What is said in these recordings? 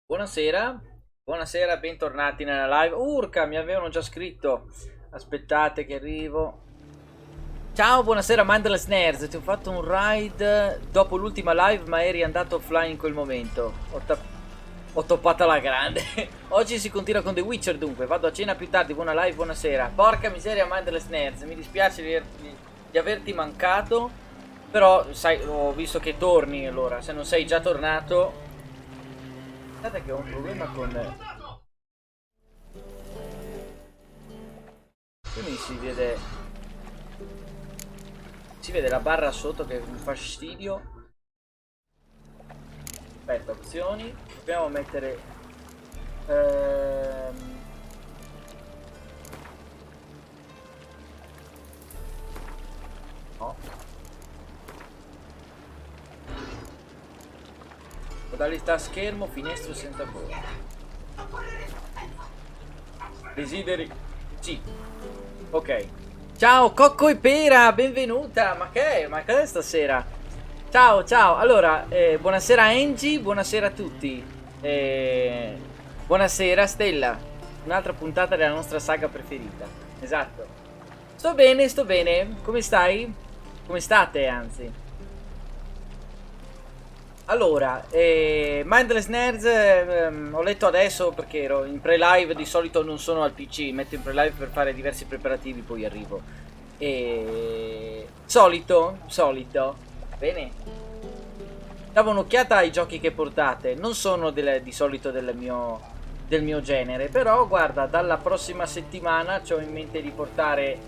Buonasera, buonasera, bentornati nella live. Urca, mi avevano già scritto. Aspettate che arrivo. Ciao, buonasera Mindless Nerds. Ti ho fatto un ride dopo l'ultima live, ma eri andato offline in quel momento. Ho toppato alla grande. Oggi si continua con The Witcher, dunque. Vado a cena più tardi, buona live, buonasera. Porca miseria Mindless Nerds, mi dispiace di averti mancato. Però, sai, ho visto che torni, allora. Se non sei già tornato... Guardate che ho un problema con... Quindi si vede la barra sotto che mi fa fastidio. Aspetta, opzioni. Dobbiamo mettere... No. Modalità schermo, finestre senza bordo. Desideri? Sì. Ok. Ciao Cocco e Pera, benvenuta. Ma che è? Ma cos'è stasera? Ciao, ciao. Allora, buonasera Angie, buonasera a tutti. Buonasera Stella. Un'altra puntata della nostra saga preferita. Esatto. Sto bene, sto bene. Come stai? Come state, anzi? Allora, Mindless Nerds, ho letto adesso perché ero in pre-live, di solito non sono al PC, metto in pre-live per fare diversi preparativi, poi arrivo. Solito, bene. Davo un'occhiata ai giochi che portate, non sono di solito del mio genere, però guarda, dalla prossima settimana ho in mente di portare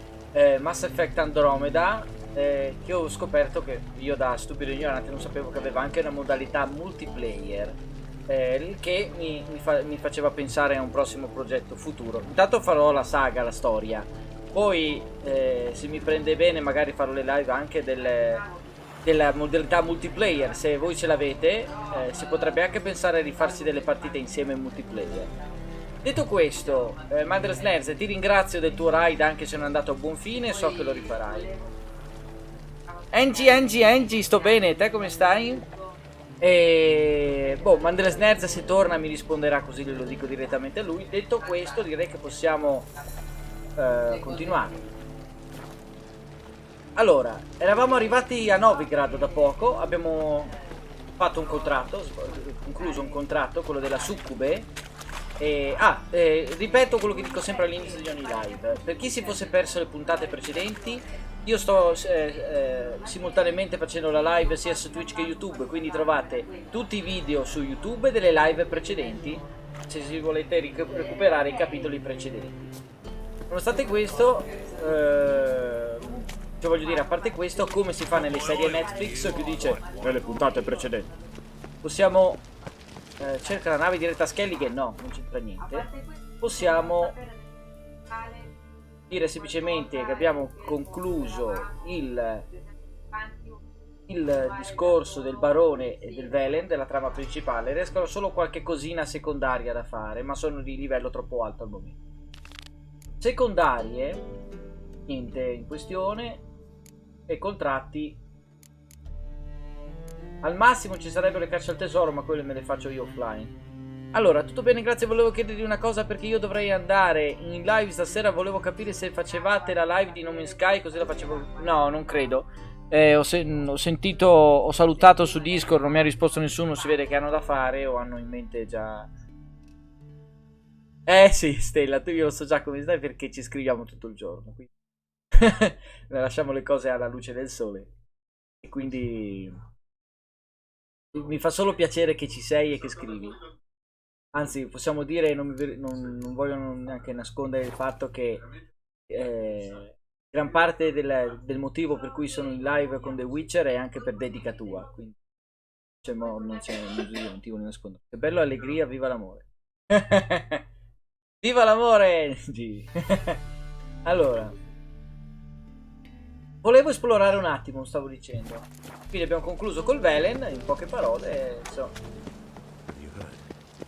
Mass Effect Andromeda, che ho scoperto che io da stupido ignorante non sapevo che aveva anche una modalità multiplayer, il che mi faceva pensare a un prossimo progetto futuro. Intanto farò la saga, la storia, poi se mi prende bene magari farò le live anche della modalità multiplayer. Se voi ce l'avete, si potrebbe anche pensare di farsi delle partite insieme in multiplayer. Detto questo, Mindless Nerds, ti ringrazio del tuo ride anche se non è andato a buon fine, so che lo rifarai. Angie, sto bene, te come stai? Boh, Mindless Nerds se torna mi risponderà, così lo dico direttamente a lui. Detto questo, direi che possiamo continuare. Allora, eravamo arrivati a Novigrad da poco, abbiamo fatto un contratto, concluso un contratto, quello della Succube. Ripeto quello che dico sempre all'inizio di ogni live. Per chi si fosse perso le puntate precedenti, io sto simultaneamente facendo la live sia su Twitch che YouTube, quindi trovate tutti i video su YouTube delle live precedenti, se si volete recuperare i capitoli precedenti. Nonostante questo, cioè voglio dire, a parte questo, come si fa nelle serie Netflix, che dice nelle puntate precedenti, possiamo cerca la nave diretta a Skellige, no, non c'entra niente. Possiamo dire semplicemente che abbiamo concluso il discorso del barone e del Velen, della trama principale. Restano solo qualche cosina secondaria da fare, ma sono di livello troppo alto al momento. Secondarie, niente in questione, e contratti. Al massimo ci sarebbero le cacce al tesoro, ma quelle me le faccio io offline. Allora, tutto bene, grazie. Volevo chiedervi una cosa perché io dovrei andare in live stasera. Volevo capire se facevate la live di No Man's Sky, così la facevo... No, non credo. Ho sentito, ho salutato su Discord, non mi ha risposto nessuno. Si vede che hanno da fare o hanno in mente già... Sì, Stella, tu io lo so già come stai perché ci scriviamo tutto il giorno. Quindi... lasciamo le cose alla luce del sole. E quindi... mi fa solo piacere che ci sei e che scrivi. Anzi, possiamo dire, non voglio neanche nascondere il fatto che gran parte del motivo per cui sono in live con The Witcher è anche per dedica tua. Quindi non c'è motivo di nascondere. Che bello, allegria, viva l'amore. Viva l'amore! Allora, volevo esplorare un attimo, stavo dicendo. Quindi abbiamo concluso col Velen, in poche parole,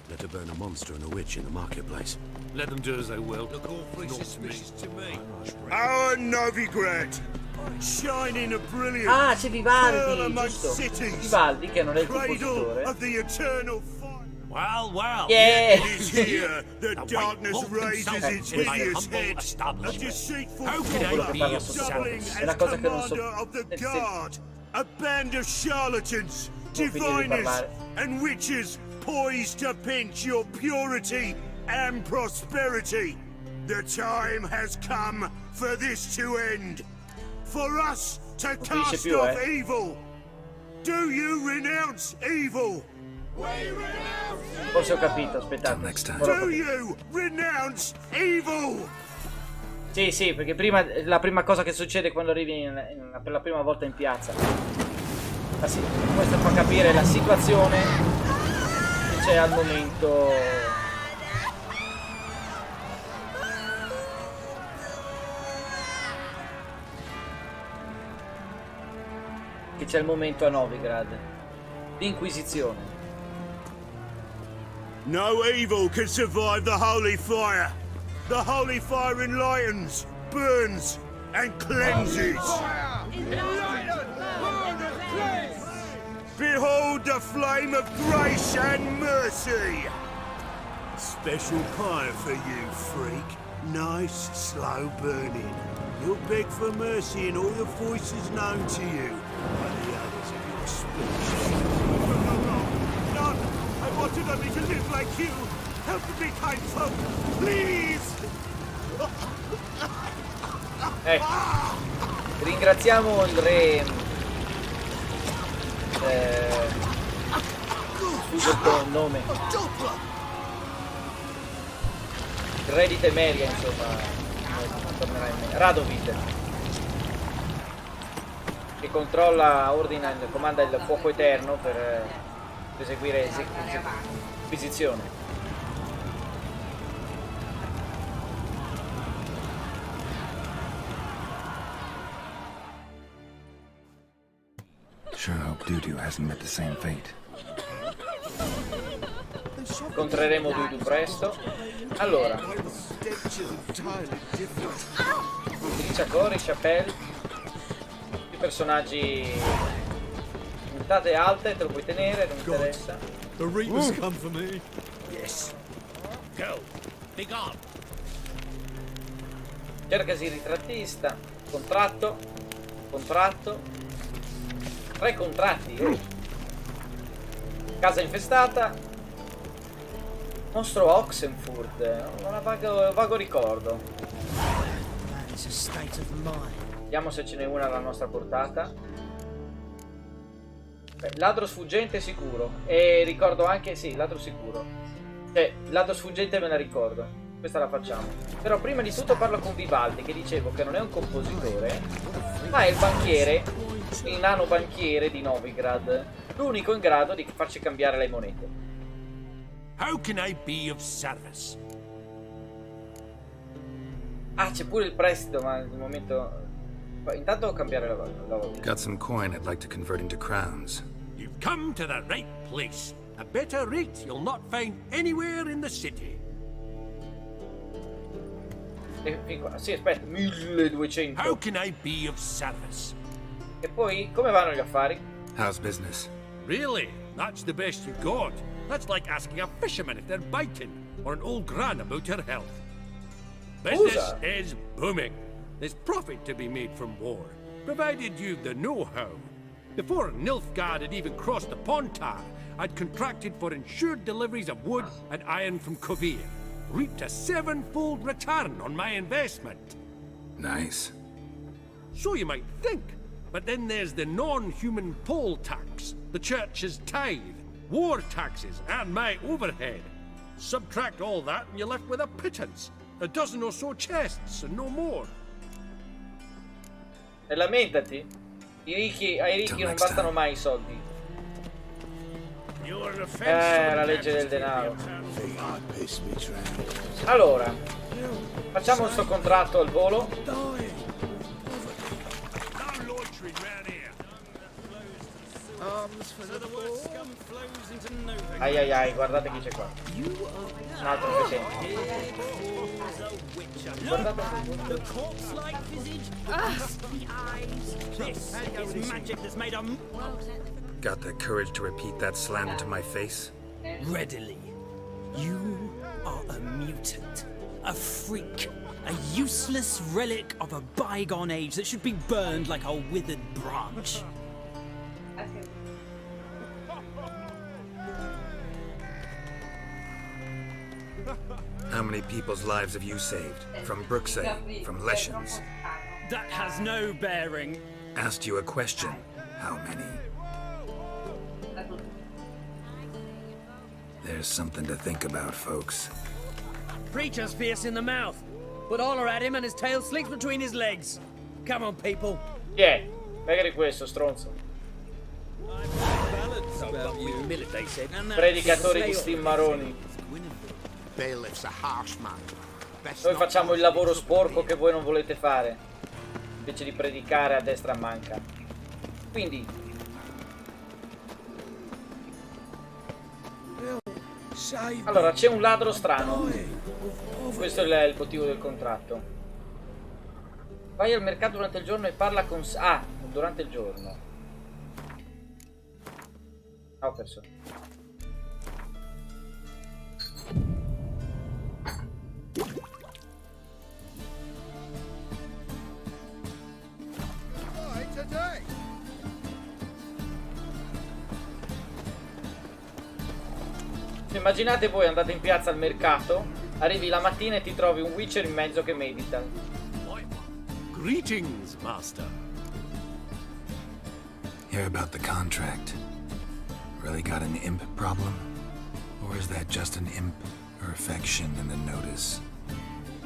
Let her burn a monster and a witch in the marketplace. Let them do as they will. Look awfully suspicious to me. Our Novigrad, shining a brilliant Ah, c'è pearl Vivaldi, amongst giusto. cities, Vivaldi, che non è il cradle compositore. of the eternal fire. Well, well. Yeah. It is here that The white darkness wolf raises himself its in my hideous humble head. A establishment. deceitful How can Quello I che be parla of sottofondo. doubling service? È la as cosa che non so. commander of the Sì. guard. A band of charlatans, Non finire di diviners, parlare. and witches poised to pinch your purity and prosperity. The time has come for this to end. For us to finisce cast più, off evil. Do you renounce evil? Forse ho capito, aspettate. Till next time. Ora ho Do capito. you renounce evil? Sì, sì, perché prima la prima cosa che succede quando arrivi per la prima volta in piazza. Ah, sì, questo fa capire la situazione che c'è al momento. Che c'è al momento a Novigrad. L'Inquisizione. No evil can survive the holy fire. The holy fire enlightens, burns, and cleanses. Behold the flame of grace and mercy. Special pie for you, freak. Nice, slow burning. You'll beg for mercy in all the voices known to you by the others of your species. No, I wanted only to live like you. Help me, kind folk, please! Ringraziamo il re. Scusa il nome. Il re di Temeria, insomma. Tornerà in me. Radovid. Che controlla, ordina, comanda il fuoco eterno per eseguire inquisizione. Sure hope Dudu hasn't met the same fate. Incontreremo Dudu presto. Allora, Cori, Chapelle, i personaggi puntate alte, te lo puoi tenere, non interessa. The Reapers come for me. Yes. Go. Be gone. Cercasi ritrattista, contratto, 3 contratti. Casa infestata, mostro Oxenfurt, non ha vago ricordo. Vediamo se ce n'è una alla nostra portata. Ladro sfuggente sicuro. E ricordo anche, sì, ladro sicuro. Ladro sfuggente me la ricordo. Questa la facciamo. Però prima di tutto parlo con Vivaldi, che dicevo che non è un compositore, ma è il banchiere, il nano banchiere di Novigrad, l'unico in grado di farci cambiare le monete. How can I be of service? Ah, c'è pure il prestito, ma al momento... Intanto cambiare la Got some coin I'd like to convert into crowns. You've come to the right place. A better rate you'll not find anywhere in the city. Sì, aspetta, 1200. How can I be of service? E poi, come vanno gli affari? How's business? Really? That's the best you got? That's like asking a fisherman if they're biting, or an old gran about her health. Business Scusa. is booming. There's profit to be made from war, provided you've the know-how. Before Nilfgaard had even crossed the Pontar, I'd contracted for insured deliveries of wood and iron from Kovir. Reaped a 7-fold return on my investment. Nice. So you might think. But then there's the non-human poll tax, the church's tithe, war taxes, and my overhead. Subtract all that and you're left with a pittance. A dozen or so chests and no more. E lamentati. Ai ricchi non bastano mai i soldi. La legge del denaro. Allora, facciamo il suo contratto al volo. Ai ai ai, guardate chi c'è qua. Un altro presente. Guardate Got the courage to repeat that slander to my face? Readily. You are a mutant, a freak, a useless relic of a bygone age that should be burned like a withered branch. How many people's lives have you saved? From Brooksay, from Leshens? That has no bearing. Asked you a question. How many? There's something to think about, folks. Preacher's fierce in the mouth, but holler at him and his tail slinks between his legs. Come on, people. Yeah, magari questo, stronzo. Predicatori di stimmaroni. Bailiff's a harsh man. Noi facciamo il lavoro sporco che voi non volete fare, invece di predicare a destra e a manca. Quindi allora c'è un ladro strano. Questo è il motivo del contratto. Vai al mercato durante il giorno e parla con... Ah, durante il giorno. Ho perso. Immaginate voi andate in piazza al mercato, arrivi la mattina e ti trovi un Witcher in mezzo che medita. Greetings, Master. Hear about the contract. Really got an imp problem? Or is that just an imp perfection in the notice?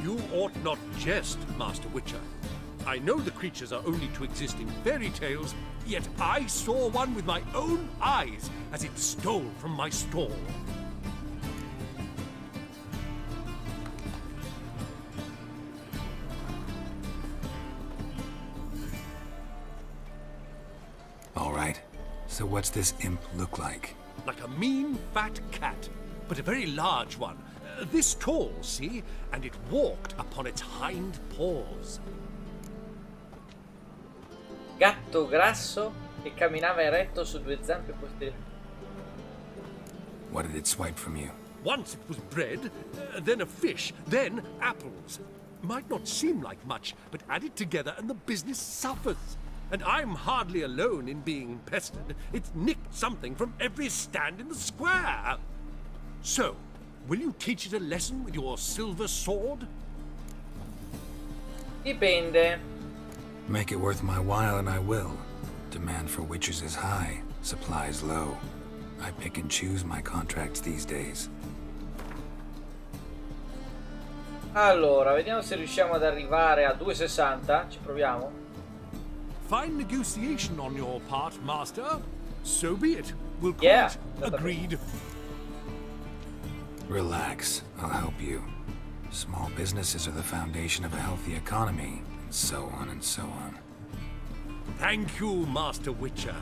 You ought not jest, Master Witcher. I know the creatures are only to exist in fairy tales, yet I saw one with my own eyes as it stole from my stall. All right. So what's this imp look like? Like a mean, fat cat, but a very large one. This tall, see? And it walked upon its hind paws. Gatto grasso che camminava eretto su due zampe posteriori. What did it swipe from you? Once it was bread, then a fish, then apples. Might not seem like much, but add it together and the business suffers. And I'm hardly alone in being pestered. It's nicked something from every stand in the square. So, will you teach it a lesson with your silver sword? Dipende. Make it worth my while and I will. Demand for witches is high, supplies low. I pick and choose my contracts these days. Allora, vediamo se riusciamo ad arrivare a 2,60. Ci proviamo. Fine negotiation on your part, Master. So be it. We'll call Yeah. it agreed. Relax, I'll help you. Small businesses are the foundation of a healthy economy, and so on and so on. Thank you, Master Witcher.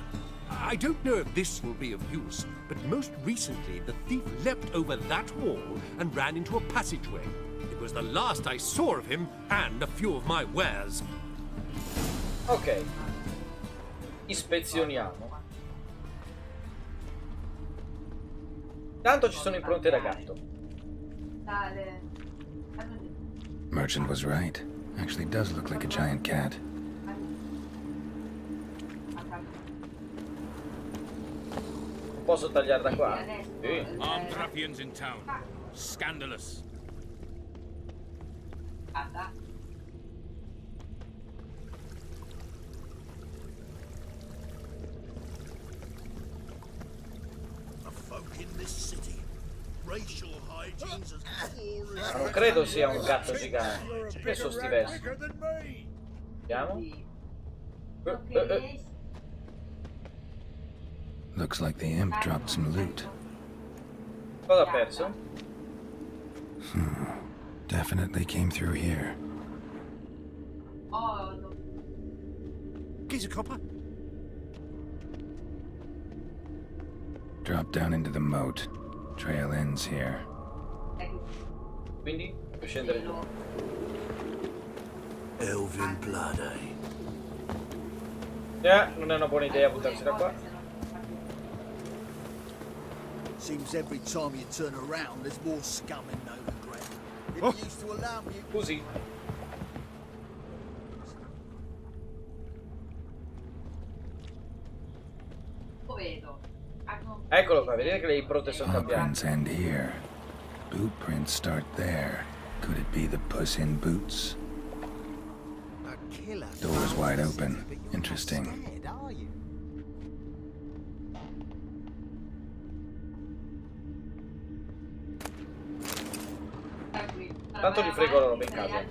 I don't know if this will be of use, but most recently the thief leapt over that wall and ran into a passageway. It was the last I saw of him and a few of my wares. Ok. Ispezioniamo. Tanto ci sono impronte da gatto. Merchant was right. Actually does look like a giant cat. Posso tagliare da qua? Sì. Armed ruffians in town. Scandalous. Ma non credo sia un gatto gigante. Che sono sti versi? Vediamo. Looks like the imp dropped some loot. Cosa ha perso? Definitely came through here. Get a copper? Drop down into the moat. Trail ends here. Quindi devo scendere giù. Elven blood, eh? Non è una buona idea buttarsi da qua. Seems every time you turn around, there's more scum in Novigrad. It used to allow me. Scusi. Eccolo qua, vedete che le impronte sono cambiate. Prints end here. Boot prints start there. Could it be the puss in boots? Door's wide open. Interesting. Tanto li frego la roba in casa.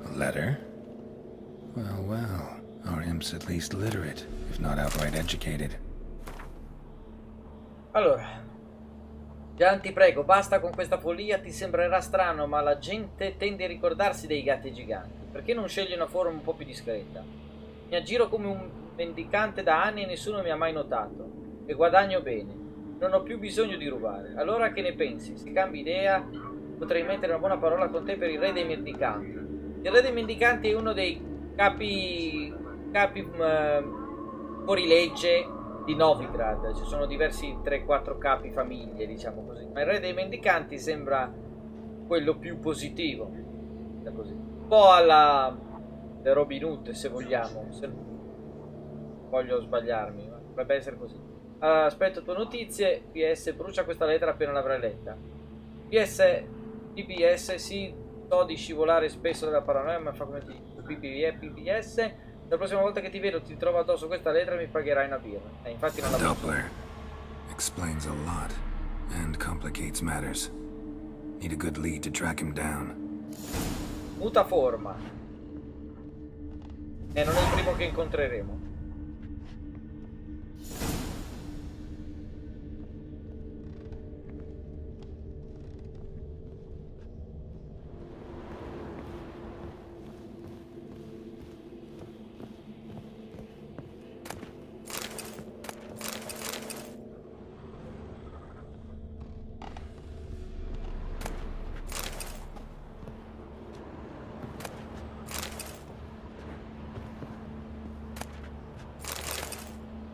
A letter? Well, well. Our imp's at least literate, if not outright educated. Allora, Gian, ti prego, basta con questa follia, ti sembrerà strano, ma la gente tende a ricordarsi dei gatti giganti. Perché non scegli una forma un po' più discreta? Mi aggiro come un mendicante da anni e nessuno mi ha mai notato. E guadagno bene. Non ho più bisogno di rubare. Allora che ne pensi? Se cambi idea, potrei mettere una buona parola con te per il re dei mendicanti. Il re dei mendicanti è uno dei capi fuorilegge di Novigrad. Ci sono diversi 3-4 capi famiglie, diciamo così. Ma il re dei mendicanti sembra quello più positivo. Così. Un po' alla Robin Hood, se vogliamo. Se voglio sbagliarmi, ma dovrebbe essere così. Aspetto tue notizie. PS, brucia questa lettera appena l'avrai letta. PS, PPS, sì, so di scivolare spesso dalla paranoia, ma fa come ti PPS. La prossima volta che ti vedo ti trovo addosso questa lettera e mi pagherai una birra. Infatti non la posso. Doppler explains a lot and complicates matters. Need a good lead to track him down. Muta forma. E non è il primo che incontreremo.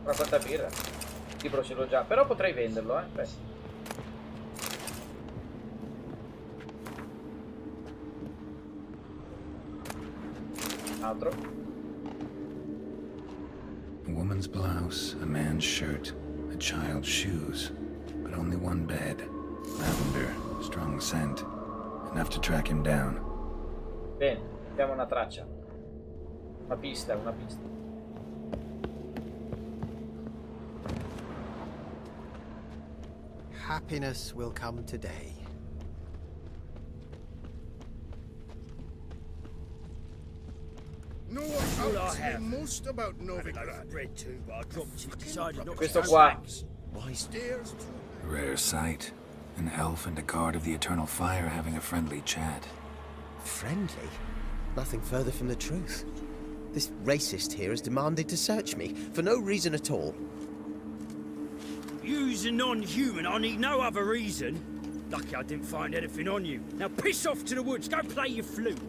Una quanta birra? Il libro ce l'ho già, però potrei venderlo, Beh. Altro. A woman's blouse, a man's shirt, a child's shoes, but only one bed. Lavender, strong scent, enough to track him down. Bene, abbiamo una traccia. Una pista, una pista. Happiness will come today. No one else knows most about Novigrad. Bread too, but I dropped it. Decided not Questo to. qua. Why Stairs Rare sight. An elf and a guard of the Eternal Fire having a friendly chat. friendly? Nothing further from the truth. This racist here has demanded to search me for no reason at all. You's a non-human. I need no other reason. Lucky I didn't find anything on you. Now piss off to the woods. Go play your flute.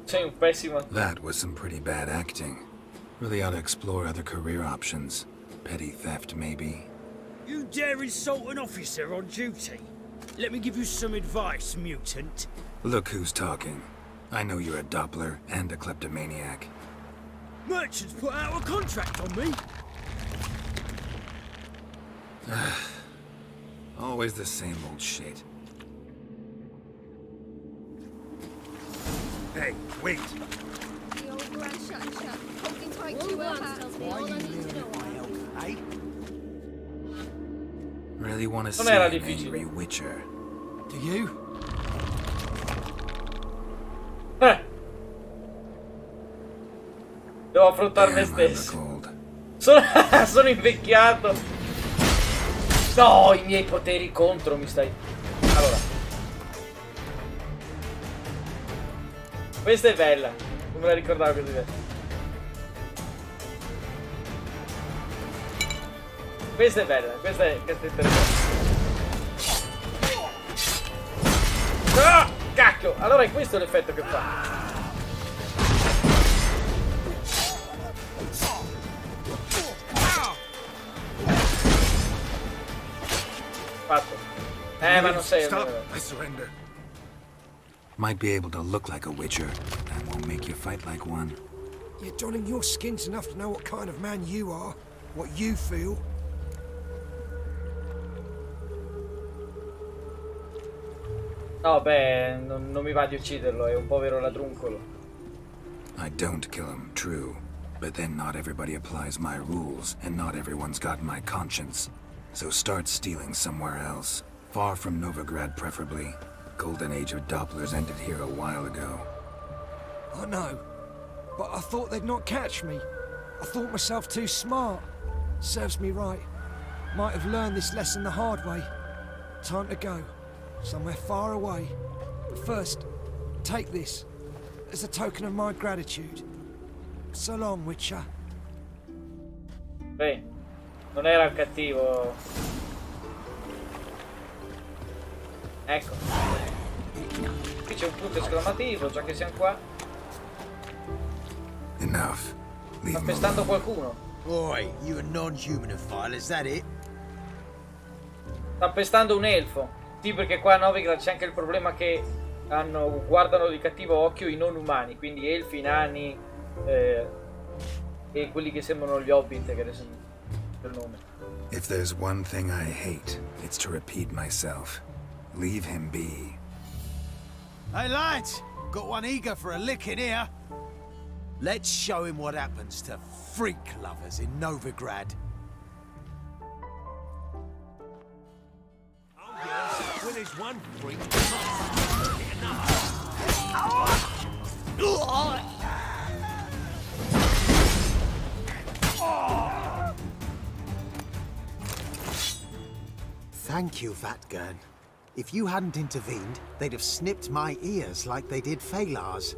Sei un pessimo. That was some pretty bad acting. Really ought to explore other career options. Petty theft, maybe. You dare insult an officer on duty? Let me give you some advice, mutant. Look who's talking. I know you're a Doppler and a kleptomaniac. Merchants put out a contract on me. Always the same old shit. Hey, wait. The old grand shut and shut. Holding tight to her hat. Tells me all I need to know. Eh? Really want to see Non era an difficile. angry Witcher. Do you? Devo affrontare me Damn, I look stesso. old. Sono invecchiato. No, i miei poteri contro mi stai. Allora. Questa è bella. Non me la ricordavo così bella. Questa è bella, questa è interessante. Ah, cacchio! Allora è questo l'effetto che fa. Fatto. Ma non sei. Stop! I surrender. Might be able to look like a witcher. That won't make you fight like one. You're donning your skins enough to know what kind of man you are, what you feel. No, beh, non mi va di ucciderlo, è un povero ladruncolo. I don't kill him, true. But then not everybody applies my rules, and not everyone's got my conscience. So start stealing somewhere else. Far from Novigrad, preferably. Golden age of Dopplers ended here a while ago. I know, but I thought they'd not catch me. I thought myself too smart. Serves me right. Might have learned this lesson the hard way. Time to go. Somewhere far away. But first, take this. As a token of my gratitude. So long, Witcher. Beh, non era un cattivo. Ecco. Qui c'è un punto esclamativo, già che siamo qua. Enough. Sta pestando qualcuno. Oi, you a non-humanophile, is that it? Sta pestando un elfo. Sì, perché qua a Novigrad c'è anche il problema che guardano di cattivo occhio i non umani, quindi elfi, nani e quelli che sembrano gli hobbit, che adesso il nome. If there's one thing I hate, it's to repeat myself. Leave him be. Hey lads, got one eager for a lick in here. Let's show him what happens to freak lovers in Novigrad. Well, there's one freak. Thank you, Vatgern. If you hadn't intervened, they'd have snipped my ears like they did Phalar's.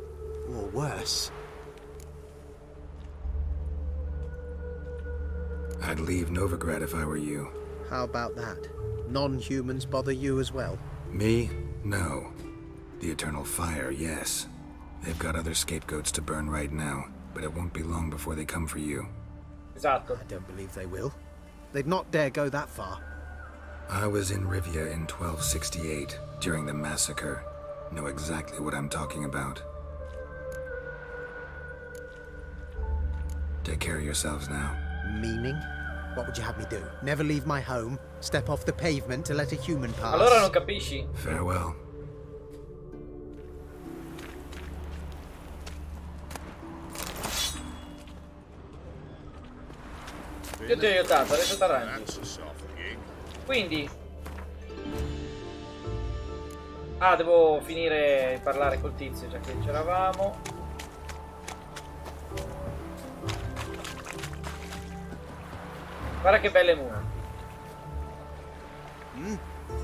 Or worse. I'd leave Novigrad if I were you. How about that? Non-humans bother you as well? Me? No. The Eternal Fire, yes. They've got other scapegoats to burn right now, but it won't be long before they come for you. Esatto. I don't believe they will. They'd not dare go that far. I was in Rivia in 1268, during the massacre. Know exactly what I'm talking about. Take care of yourselves now. Meaning? What would you have me do? Never leave my home? Step off the pavement to let a human pass? Allora non capisci? Farewell. Io ti ho aiutato, adesso ti arrangi. Quindi... Ah, devo finire di parlare col tizio, già che c'eravamo. Guarda che belle mura.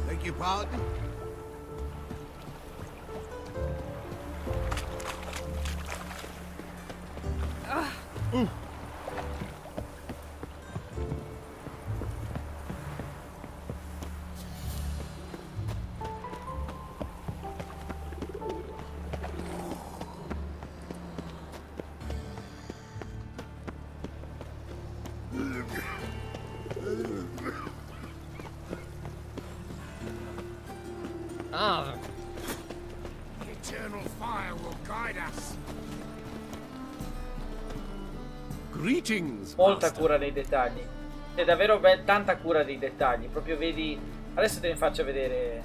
Beg your pardon? The eternal fire will guide us. Greetings, Molta master. cura dei dettagli. C'è davvero tanta cura dei dettagli. Proprio vedi... Adesso te ne faccio vedere.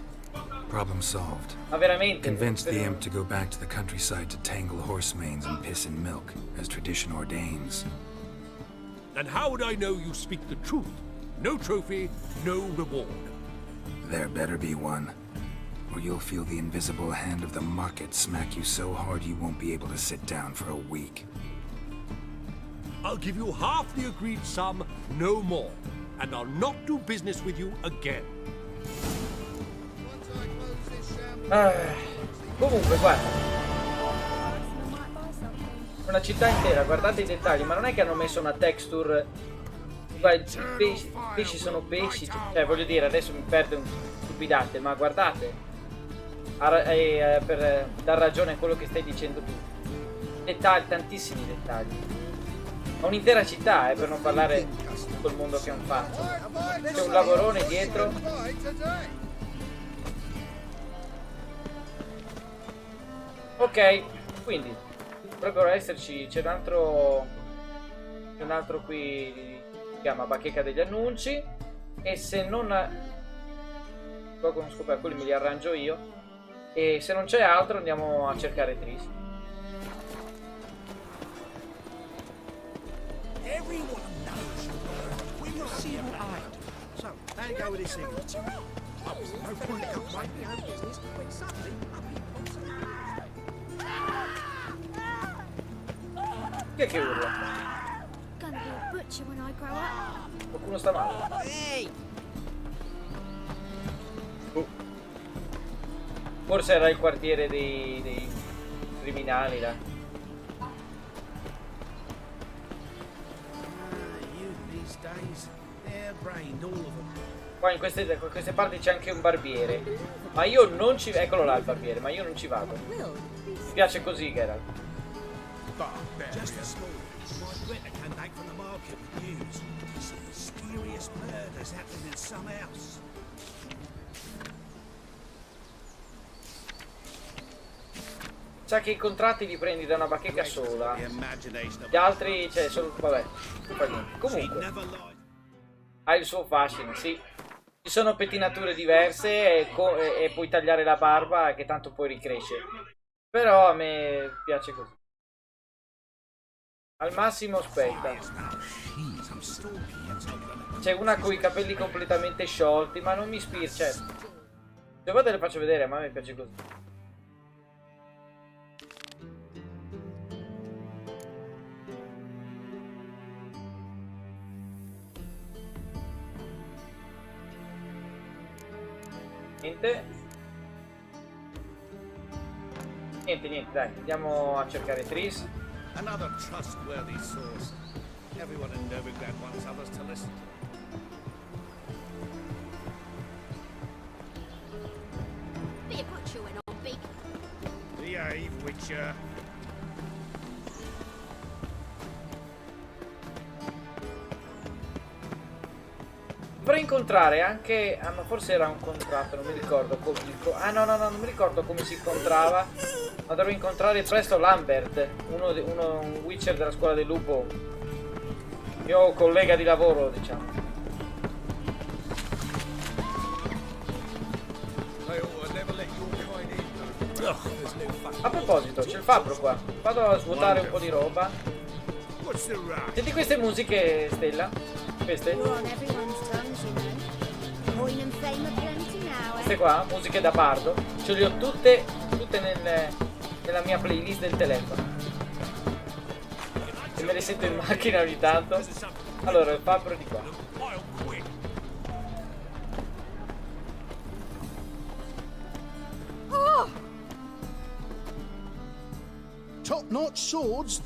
Problem solved. Ma veramente... Convince the imp to go back to the countryside to tangle horse manes and piss in milk, as tradition ordains. And how would I know you speak the truth? No trophy, no reward. There better be one, or you'll feel the invisible hand of the market smack you so hard you won't be able to sit down for a week. I'll give you half the agreed sum, no more. And I'll not do business with you again. Comunque, guarda. Una città intera, guardate i dettagli, ma non è che hanno messo una texture Guarda, i pesci sono pesci, cioè voglio dire, adesso mi perdo in stupidate, ma guardate, per dar ragione a quello che stai dicendo tu. Dettagli, tantissimi dettagli. Ho un'intera città, per non parlare di tutto il mondo che hanno fatto. C'è un lavorone dietro. Ok, quindi dovrebbero esserci, c'è un altro qui, si chiama bacheca degli annunci, e se non qua con scoperto quelli me li arrangio io, e se non c'è altro andiamo a cercare Tris. Everyone knows we will see what I do. So, how you go with this signature? No point in complaining, no business, but suddenly, Chi è che urla? Gonna be a butcher when I grow up. Qualcuno sta male? Hey! Forse era il quartiere dei criminali là. these days, they're brained, all of them. Qua in queste parti c'è anche un barbiere. Ma io non ci... Eccolo là il barbiere, ma io non ci vado. Mi piace così, Geralt. Just this morning, my Greta came back from the market with news. Some mysterious murders happening in some house. Sa che i contratti li prendi da una bacheca sola. Gli altri, cioè, sono... vabbè, non fa niente. Comunque, ha il suo fascino, sì. Ci sono pettinature diverse e puoi tagliare la barba che tanto poi ricresce. Però a me piace così. Al massimo aspetta. C'è una con i capelli completamente sciolti, ma non mi ispira, cioè. Se vado le faccio vedere, ma a me piace così. Niente, dai, andiamo a cercare Tris. Another trustworthy source. Everyone in Novigrad wants others to listen to. Be a butcher when I'm big. Behave, Witcher. Dovrei incontrare anche... Ah, ma forse era un contratto, non mi ricordo come... non mi ricordo come si incontrava. Ma dovrei incontrare presto Lambert, un Witcher della scuola del lupo. Mio collega di lavoro, diciamo. A proposito, c'è il fabbro qua. Vado a svuotare un po' di roba. Senti queste musiche, Stella? Queste? Queste qua, musiche da bardo. Ce le ho tutte nella mia playlist del telefono. E me le sento in macchina ogni tanto. Allora, il fabbro di qua. Top notch swords.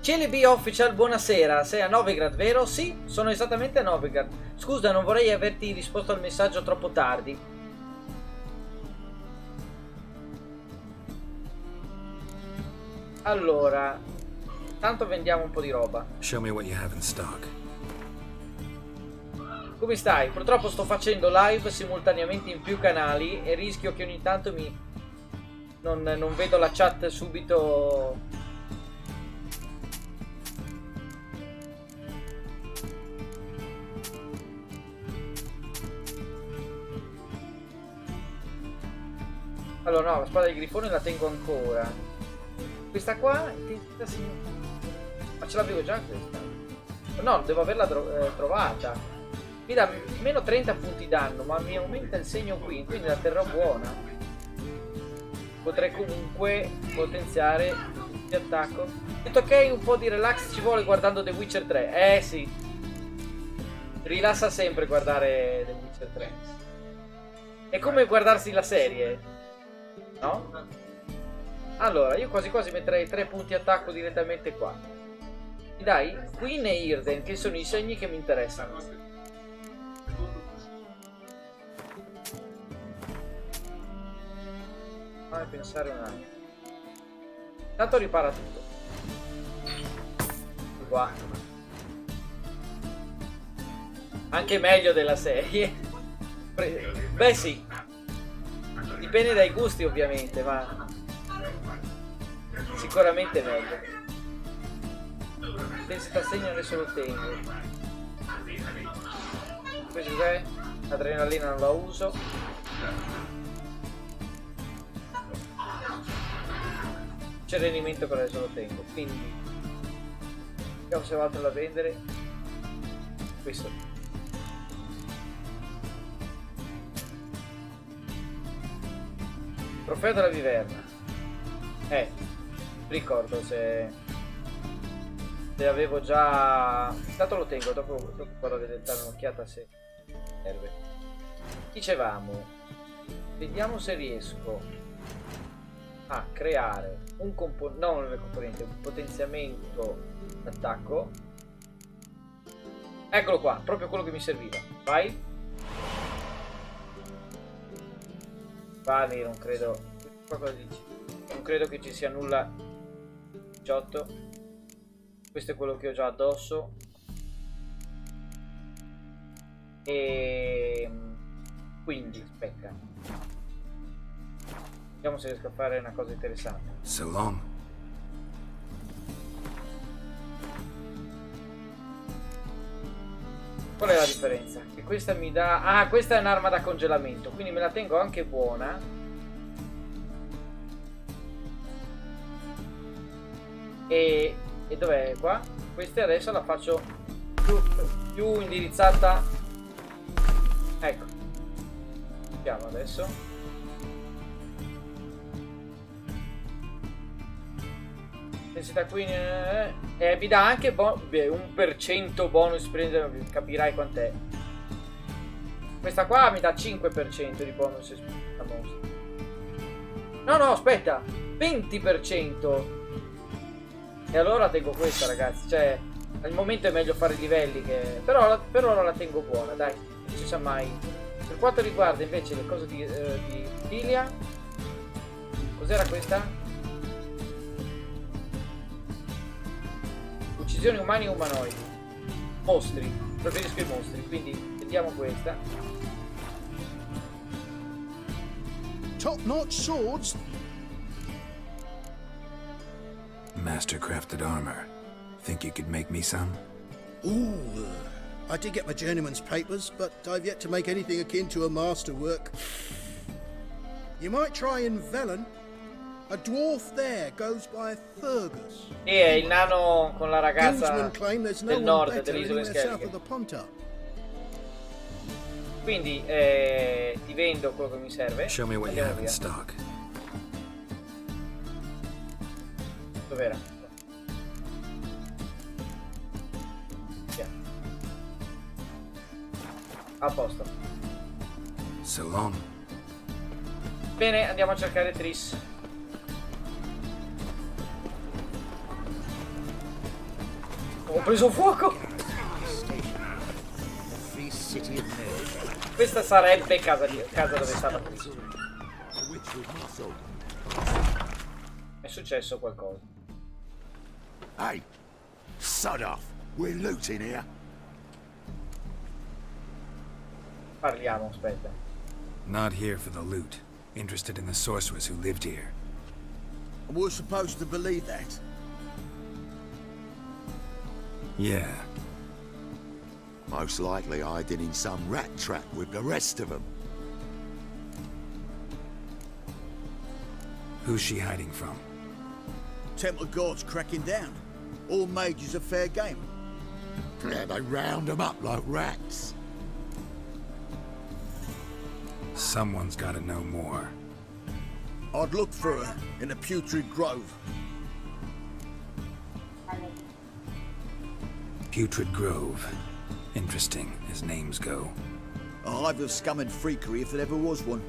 CLB Official, buonasera. Sei a Novigrad, vero? Sì, sono esattamente a Novigrad. Scusa, non vorrei averti risposto al messaggio troppo tardi. Allora, tanto vendiamo un po' di roba. Show me what you have in stock. Come stai? Purtroppo sto facendo live simultaneamente in più canali e rischio che ogni tanto non vedo la chat subito. Allora no, la spada di grifone la tengo ancora. Questa qua, ma ce l'avevo già questa. No, devo averla trovata. Mi dà meno 30 punti danno, ma mi aumenta il segno qui, quindi la terrò buona. Potrei comunque potenziare di attacco. Detto ok, un po' di relax ci vuole guardando The Witcher 3. Eh sì, rilassa sempre guardare The Witcher 3. È come guardarsi la serie, no? Allora, io quasi quasi metterei 3 punti attacco direttamente qua. Mi dai Queen e Irden, che sono i segni che mi interessano. Fammi pensare un attimo. Intanto ripara tutto. Qua. Anche meglio della serie. Beh sì. Dipende dai gusti ovviamente, ma sicuramente meglio. Densità segno adesso lo tengo. Questo cos'è? Adrenalina non la uso. Cerenimento per adesso lo tengo. Quindi vediamo se ho altro da vendere. Questo. Trofeo della viverna. Ricordo se avevo già. Intanto lo tengo, dopo vado a dare un'occhiata se serve. Dicevamo, vediamo se riesco a creare un componente, un potenziamento d'attacco. Eccolo qua, proprio quello che mi serviva. Vai. Vale, non credo. Cosa dici? Non credo che ci sia nulla. 18. Questo è quello che ho già addosso. E quindi aspetta. Vediamo se riesco a fare una cosa interessante. So long. Qual è la differenza? Che questa mi dà. Ah, questa è un'arma da congelamento, quindi me la tengo anche buona. E dov'è qua? Questa adesso la faccio più indirizzata. Ecco. Vediamo adesso. Densità qui mi dà anche 1% bonus, capirai quant'è. Questa qua mi dà 5% di bonus. No, aspetta, 20%. E allora tengo questa, ragazzi. Cioè, al momento è meglio fare i livelli che. Però per ora la tengo buona, dai. Non si sa mai. Per quanto riguarda invece le cose di Filia. Cos'era questa? Uccisioni umani e umanoidi. Mostri. Preferisco i mostri, quindi vediamo questa. Top notch swords. Master-crafted armor. Think you could make me some? Ooh, I did get my journeyman's papers, but I've yet to make anything akin to a masterwork. You might try in Velen. A dwarf there goes by Fergus. E è il nano con la ragazza Guildsmen del nord delle isole Scheliche. Quindi ti vendo quello che mi serve. Show me what you have in stock. Dov'era? A posto. So long. Bene, andiamo a cercare Triss. Ho preso fuoco. Questa sarebbe casa dove stava Triss. È successo qualcosa. Hey, sod off. We're looting here. Parliamo, aspetta. Not here for the loot. Interested in the sorceress who lived here. We're supposed to believe that. Yeah. Most likely hiding in some rat trap with the rest of them. Who's she hiding from? Temple guards cracking down. All mages are fair game. Yeah, they round them up like rats. Someone's got to know more. I'd look for her in the Putrid Grove. Putrid Grove. Interesting, as names go. A hive of scum and freakery if there ever was one.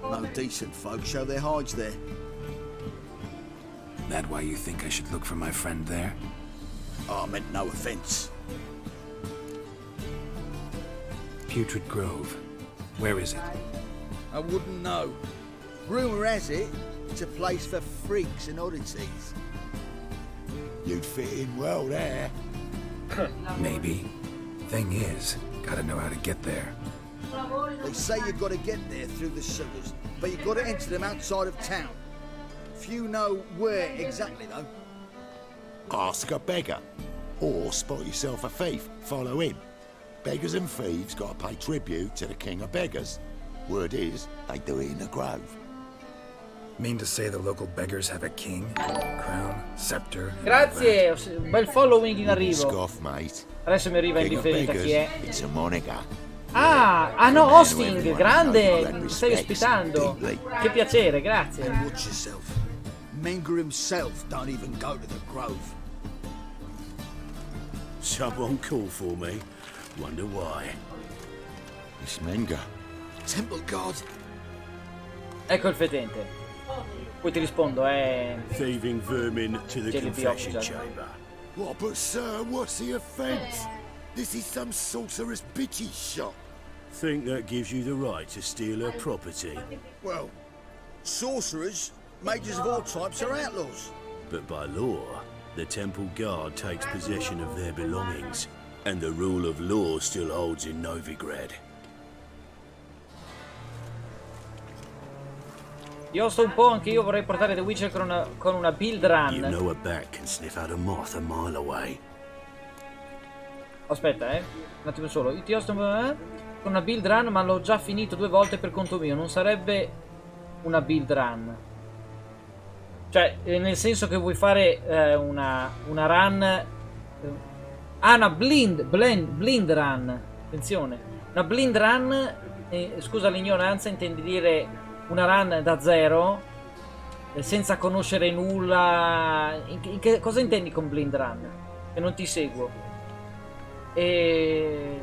No decent folk show their hides there. That why you think I should look for my friend there? I meant no offense. Putrid Grove. Where is it? I wouldn't know. Rumour has it, it's a place for freaks and oddities. You'd fit in well there. Maybe. Thing is, gotta know how to get there. They say you've got to get there through the sewers, but you've got to enter them outside of town. Few know where exactly, though. Ask a beggar. Or spot yourself a thief, follow him. Beggars and thieves got to pay tribute to the king of beggars. Word is, they do it in the grove. Mean to say the local beggars have a king, crown, scepter? Grazie, un bel following in arrivo. Scoff, mate. Adesso mi arriva in differita chi è. It's a moniker. Ah no, hosting, grande, mi stai ospitando. Che piacere, grazie. Watch yourself. Menger himself don't even go to the grove. Someone called for me. Wonder why. It's Menger. Temple guard. Ecco il fetente. Poi ti rispondo, Thieving vermin to the JLB confession officer. chamber. What, but sir, what's the offence? This is some sorcerer's bitchy shop. Think that gives you the right to steal her property. Well, sorcerers, mages of all types are outlaws. But by law, the temple guard takes possession of their belongings, and the rule of law still holds in Novigrad. Io sto un po', anche io vorrei portare The Witcher con una build run. You know a bat can sniff out a moth a mile away. Aspetta, un attimo solo. Io sto con una build run, ma l'ho già finito 2 volte per conto mio. Non sarebbe una build run. Cioè, nel senso che vuoi fare una run... una blind run. Attenzione. Una blind run, scusa l'ignoranza, intendi dire una run da zero, senza conoscere nulla. Cosa intendi con blind run? Che non ti seguo. E...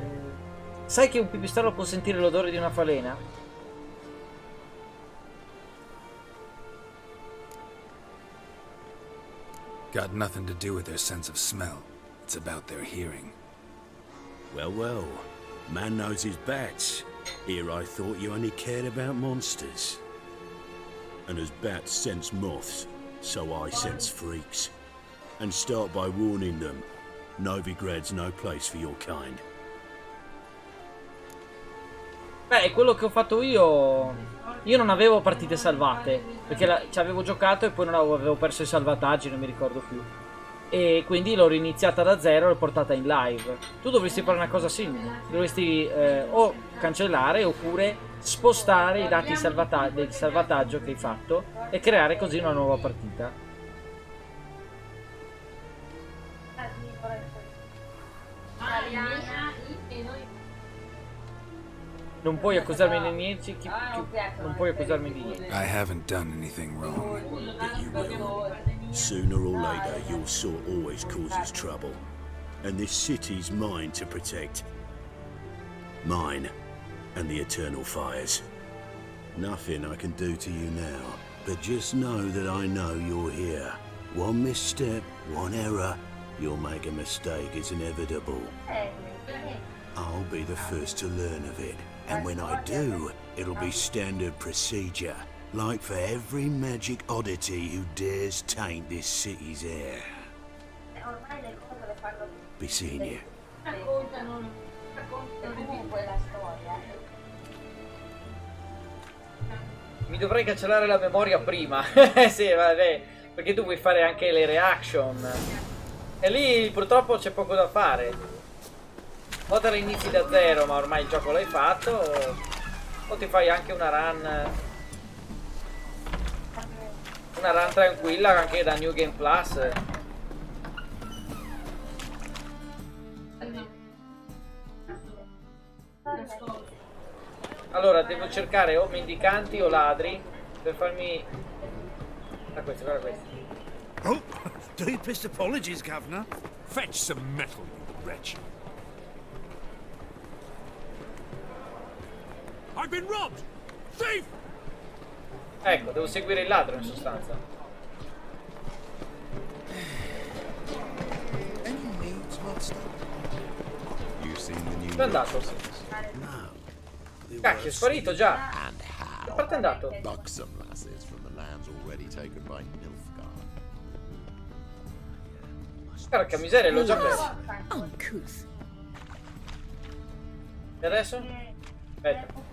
sai che un pipistrello può sentire l'odore di una falena? Got nothing to do with their sense of smell. It's about their hearing. Well, well. Man knows his bats. Here I thought you only cared about monsters. And as bats sense moths, so I sense freaks. And start by warning them. Novigrad's no place for your kind. Beh, quello che ho fatto io non avevo partite salvate, perché ci avevo giocato e poi non avevo perso i salvataggi, non mi ricordo più. E quindi l'ho riniziata da zero e l'ho portata in live. Tu dovresti fare una cosa simile, dovresti o cancellare oppure spostare i dati del salvataggio che hai fatto e creare così una nuova partita. Non puoi accusarmi di niente, non puoi accusarmi di niente. I haven't done anything wrong. But you will. Sooner or later, your sort always causes trouble. And this city's mine to protect. Mine and the eternal fires. Nothing I can do to you now, but just know that I know you're here. One misstep, one error, you'll make a mistake, it's inevitable. I'll be the first to learn of it, and when I do, it'll be standard procedure, like for every magic oddity who dares taint this city's air. Be seeing you. Mi dovrei cancellare la memoria prima. Sì, vabbè, perché tu vuoi fare anche le reaction. E lì purtroppo c'è poco da fare. O te la inizi da zero, ma ormai il gioco l'hai fatto, o ti fai anche una run tranquilla anche da New Game Plus. Allora devo cercare o mendicanti o ladri per farmi... guarda questo, guarda questo. Oh, deepest apologies, Governor. Fetch some metal, you wretch. I've been robbed! Thief! Ecco, devo seguire il ladro in sostanza. Dove è andato? Cacchio, è sparito già. Che parte è andato? Buxom lasses from the lands already taken by Nilfgaard. Porca miseria, l'ho già perso. Uncouth. E adesso? Aspetta.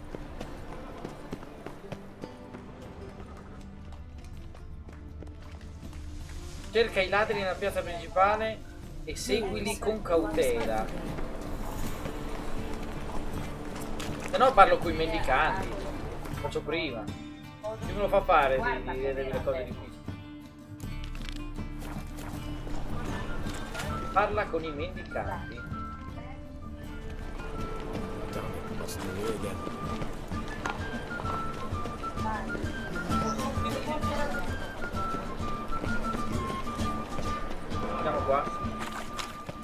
Cerca i ladri nella piazza principale e seguili con cautela. Se no parlo con i mendicanti. Faccio prima. Chi me lo fa fare di vedere le cose di qui? Parla con i mendicanti. Andiamo qua.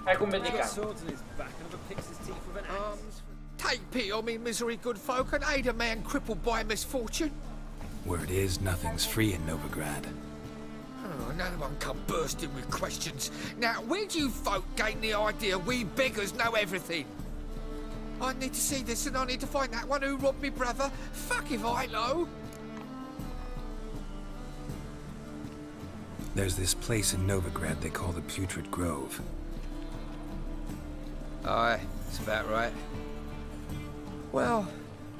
Ecco un mendicante. Take pity on me, misery, good folk, and aid a man crippled by misfortune. Word is, nothing's free in Novigrad. Oh, another one come bursting with questions. Now, where do you folk gain the idea we beggars know everything? I need to see this, and I need to find that one who robbed me brother. Fuck if I know. There's this place in Novigrad they call the Putrid Grove. Aye, that's about right. Well,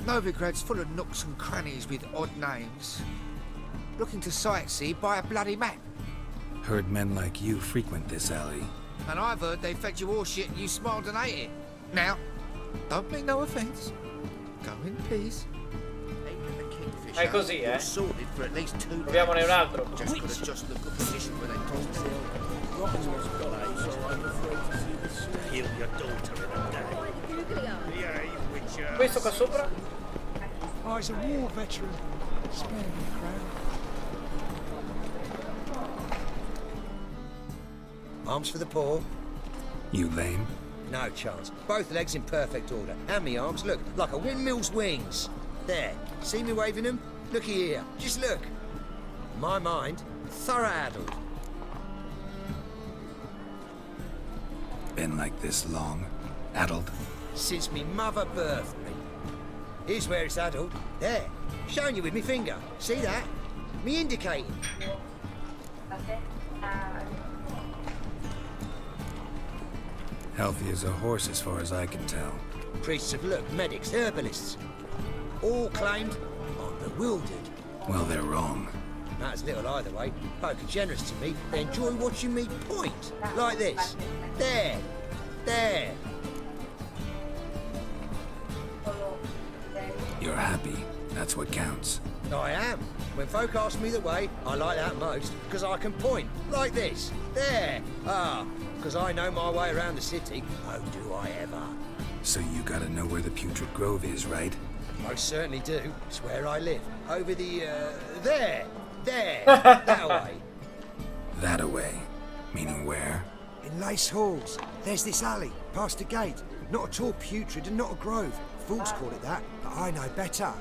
Novigrad's full of nooks and crannies with odd names. Looking to sightsee by a bloody map. Heard men like you frequent this alley. And I've heard they fed you all shit and you smiled and ate it. Now, don't mean no offence. Go in peace. È così, Proviamone un altro. Questo qua sopra? Oh, he's a war veteran. Spare me the crown. Arms for the poor. You lame? No chance. Both legs in perfect order. And me arms, look, like a windmill's wings. There. See me waving them? Looky here. Just look. My mind, thorough addled. Been like this long? Addled? Since me mother birthed me. Here's where it's addled. There. Showing you with me finger. See that? Me indicating. Healthy as a horse as far as I can tell. Priests of look, medics, herbalists. All claimed I'm bewildered. Well, they're wrong. Matters little either way. Folk are generous to me. They enjoy watching me point. Like this. There. There. You're happy. That's what counts. I am. When folk ask me the way, I like that most, because I can point. Like this. There. Ah. Because I know my way around the city. Oh, do I ever. So you gotta know where the Putrid Grove is, right? Most certainly do. It's where I live. Over the, there. There. That way. That-a-way. Meaning where? In Lace Halls. There's this alley, past the gate. Not at all putrid and not a grove. Fools call it that, but I know better.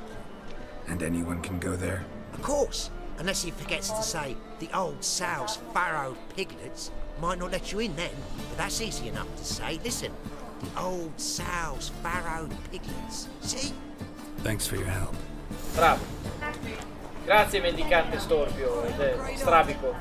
And anyone can go there? Of course. Unless he forgets to say, the old sow's farrowed piglets might not let you in then. But that's easy enough to say. Listen. The old sow's farrowed piglets. See? Thanks for your help. Bravo. Grazie mendicante storpio ed strabico.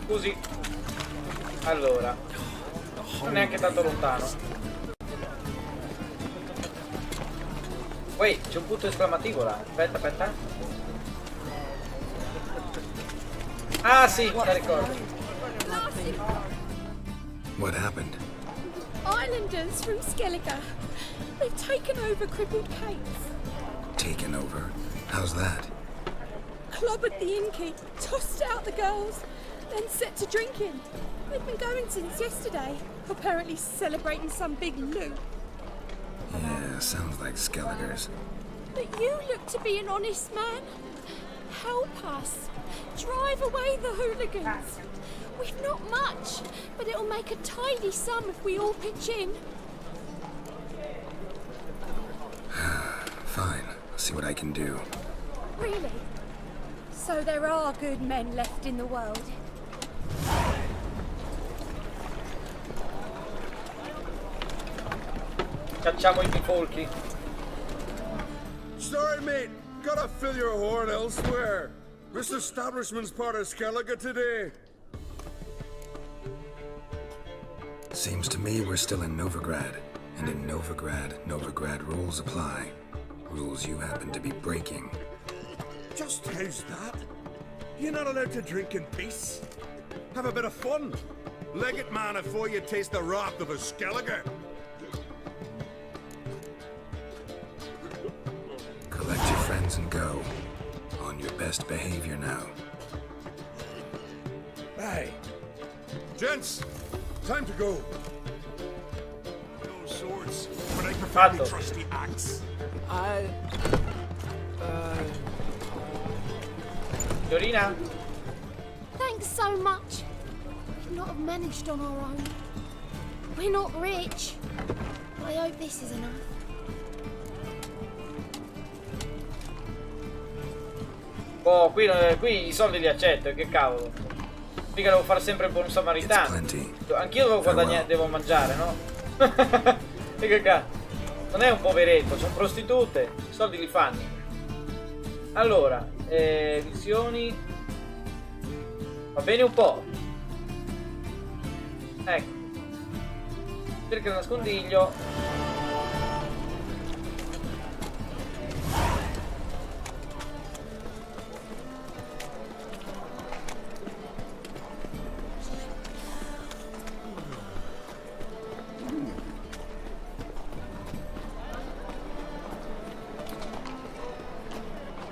Scusi. Allora. Non è neanche tanto lontano. Wait, c'è un punto esclamativo là. Aspetta, aspetta. Ah sì, la ricordo. What happened? Islanders from Skellige. They've taken over Crippled Caves. Taken over? How's that? Clobbered the innkeep, tossed out the girls, then set to drinking. They've been going since yesterday, apparently celebrating some big loot. Yeah, sounds like Skelligers. But you look to be an honest man. Help us. Drive away the hooligans. We've not much, but it'll make a tidy sum if we all pitch in. Fine. see what I can do. Really? So there are good men left in the world? Cacciamo i bifolchi. Sorry, mate. Gotta fill your horn elsewhere. This establishment's part of Skellige today. Seems to me we're still in Novigrad. And in Novigrad rules apply. Rules you happen to be breaking. Just how's that? You're not allowed to drink in peace. Have a bit of fun. Leg it, man, before you taste the wrath of a Skellige. Collect your friends and go. On your best behavior now. Hey. Gents, time to go. No swords, but I prefer the trusty axe. Fiorina? Thanks so much. We'd not have managed on our own. We're not rich. I hope this is enough. Oh, qui i soldi li accetto, che cavolo. Mica devo fare sempre il buon samaritano. Anch'io devo guadagnare, devo mangiare, no? E che cazzo? Non è un poveretto, sono prostitute. I soldi li fanno. Allora, visioni. Va bene un po'. Ecco. Cerca il nascondiglio.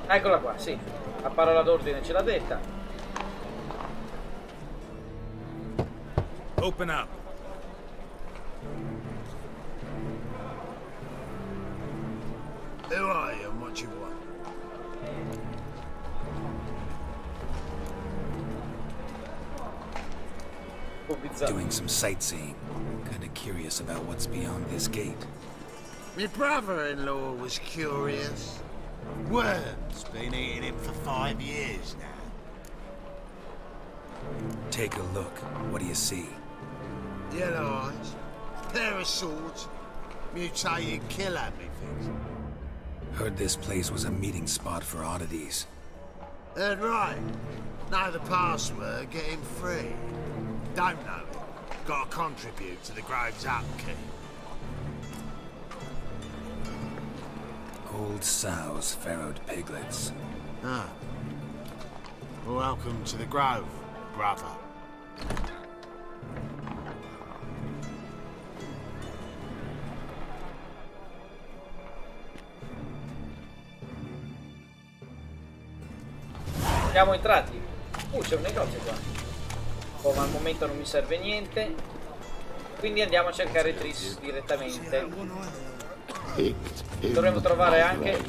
Eccola qua, sì. La parola d'ordine ce l'ha detta. Open up. Who are you and what you want? Doing some sightseeing. Kinda curious about what's beyond this gate. My brother-in-law was curious. Worms been eating him for 5 years now. Take a look. What do you see? Yellow eyes, pair of swords, mutated killer things. Heard this place was a meeting spot for oddities. Heard right. Know the password, get him free. Don't know it. Gotta contribute to the Grove's upkeep. Old sows, farrowed piglets. Ah. Welcome to the Grove, brother. Siamo entrati. C'è un negozio qua. Oh, ma al momento non mi serve niente. Quindi andiamo a cercare Tris direttamente. Dovremmo trovare anche...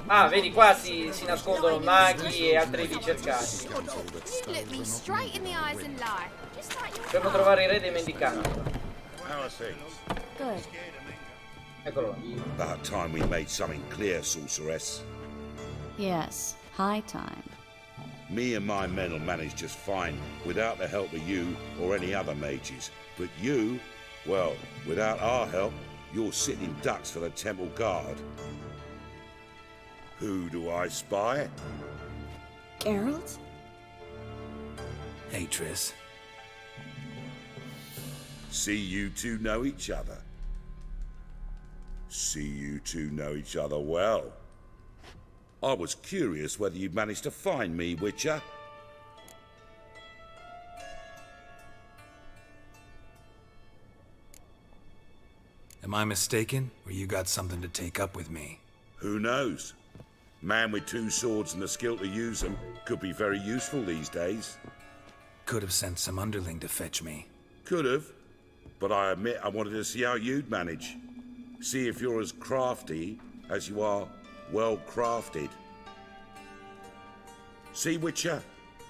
Ah, vedi qua si nascondono maghi e altri ricercati. Dovremmo trovare il re dei mendicanti. Good. Eccolo là. About time we made something clear, sorceress. Yes, high time. Me and my men will manage just fine without the help of you or any other mages. But you, well, without our help, you're sitting ducks for the temple guard. Who do I spy? Geralt? Hey, Triss. See you two know each other. See you two know each other well. I was curious whether you'd managed to find me, Witcher. Am I mistaken, or you got something to take up with me? Who knows? Man with 2 swords and the skill to use them could be very useful these days. Could have sent some underling to fetch me. Could have, but I admit I wanted to see how you'd manage. See if you're as crafty as you are well crafted. See, Witcher,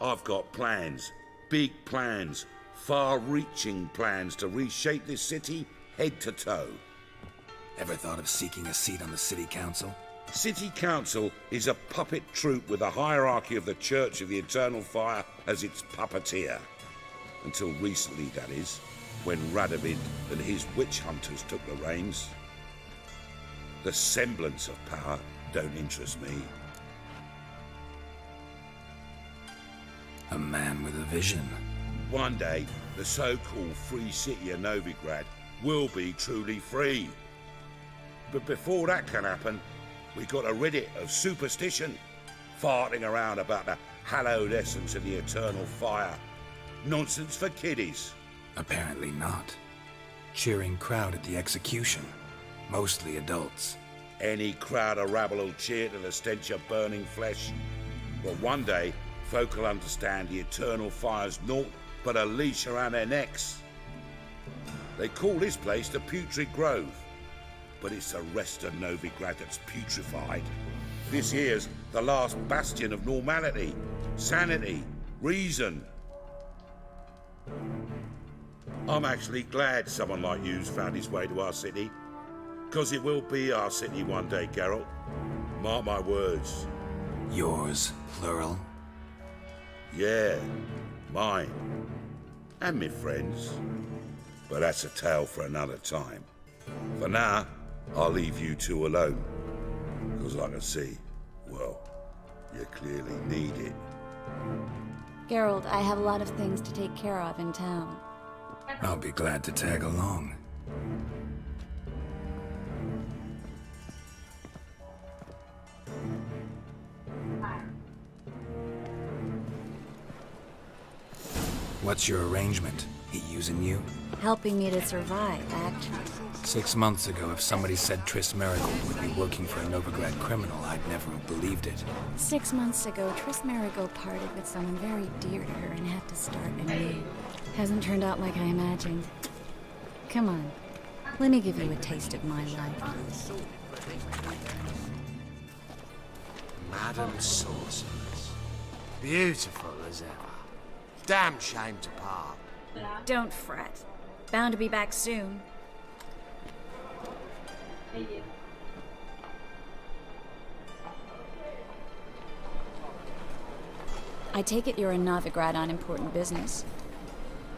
I've got plans. Big plans. Far-reaching plans to reshape this city head to toe. Ever thought of seeking a seat on the city council? City Council is a puppet troupe with a hierarchy of the Church of the Eternal Fire as its puppeteer. Until recently, that is, when Radovid and his witch hunters took the reins. The semblance of power don't interest me. A man with a vision. One day, the so-called free city of Novigrad will be truly free. But before that can happen, we got rid of superstition, farting around about the hallowed essence of the eternal fire. Nonsense for kiddies. Apparently not. Cheering crowd at the execution. Mostly adults. Any crowd of rabble will cheer to the stench of burning flesh. But one day, folk will understand the eternal fire's naught but a leash around their necks. They call this place the Putrid Grove, but it's the rest of Novigrad that's putrefied. This here's the last bastion of normality, sanity, reason. I'm actually glad someone like you's found his way to our city, because it will be our city one day, Geralt. Mark my words. Yours, plural? Yeah, mine. And me friends. But that's a tale for another time. For now, I'll leave you two alone. Because I can see, well, you clearly need it. Geralt, I have a lot of things to take care of in town. I'll be glad to tag along. What's your arrangement? He using you? Helping me to survive, actually. 6 months ago, if somebody said Triss Merigold would be working for a Novigrad criminal, I'd never have believed it. 6 months ago, Triss Merigold parted with someone very dear to her and had to start anew. Hasn't turned out like I imagined. Come on, let me give you a taste of my life. Madam Sorceress. Beautiful as ever. Damn shame to part. Don't fret. Bound to be back soon. I take it you're in Novigrad on important business.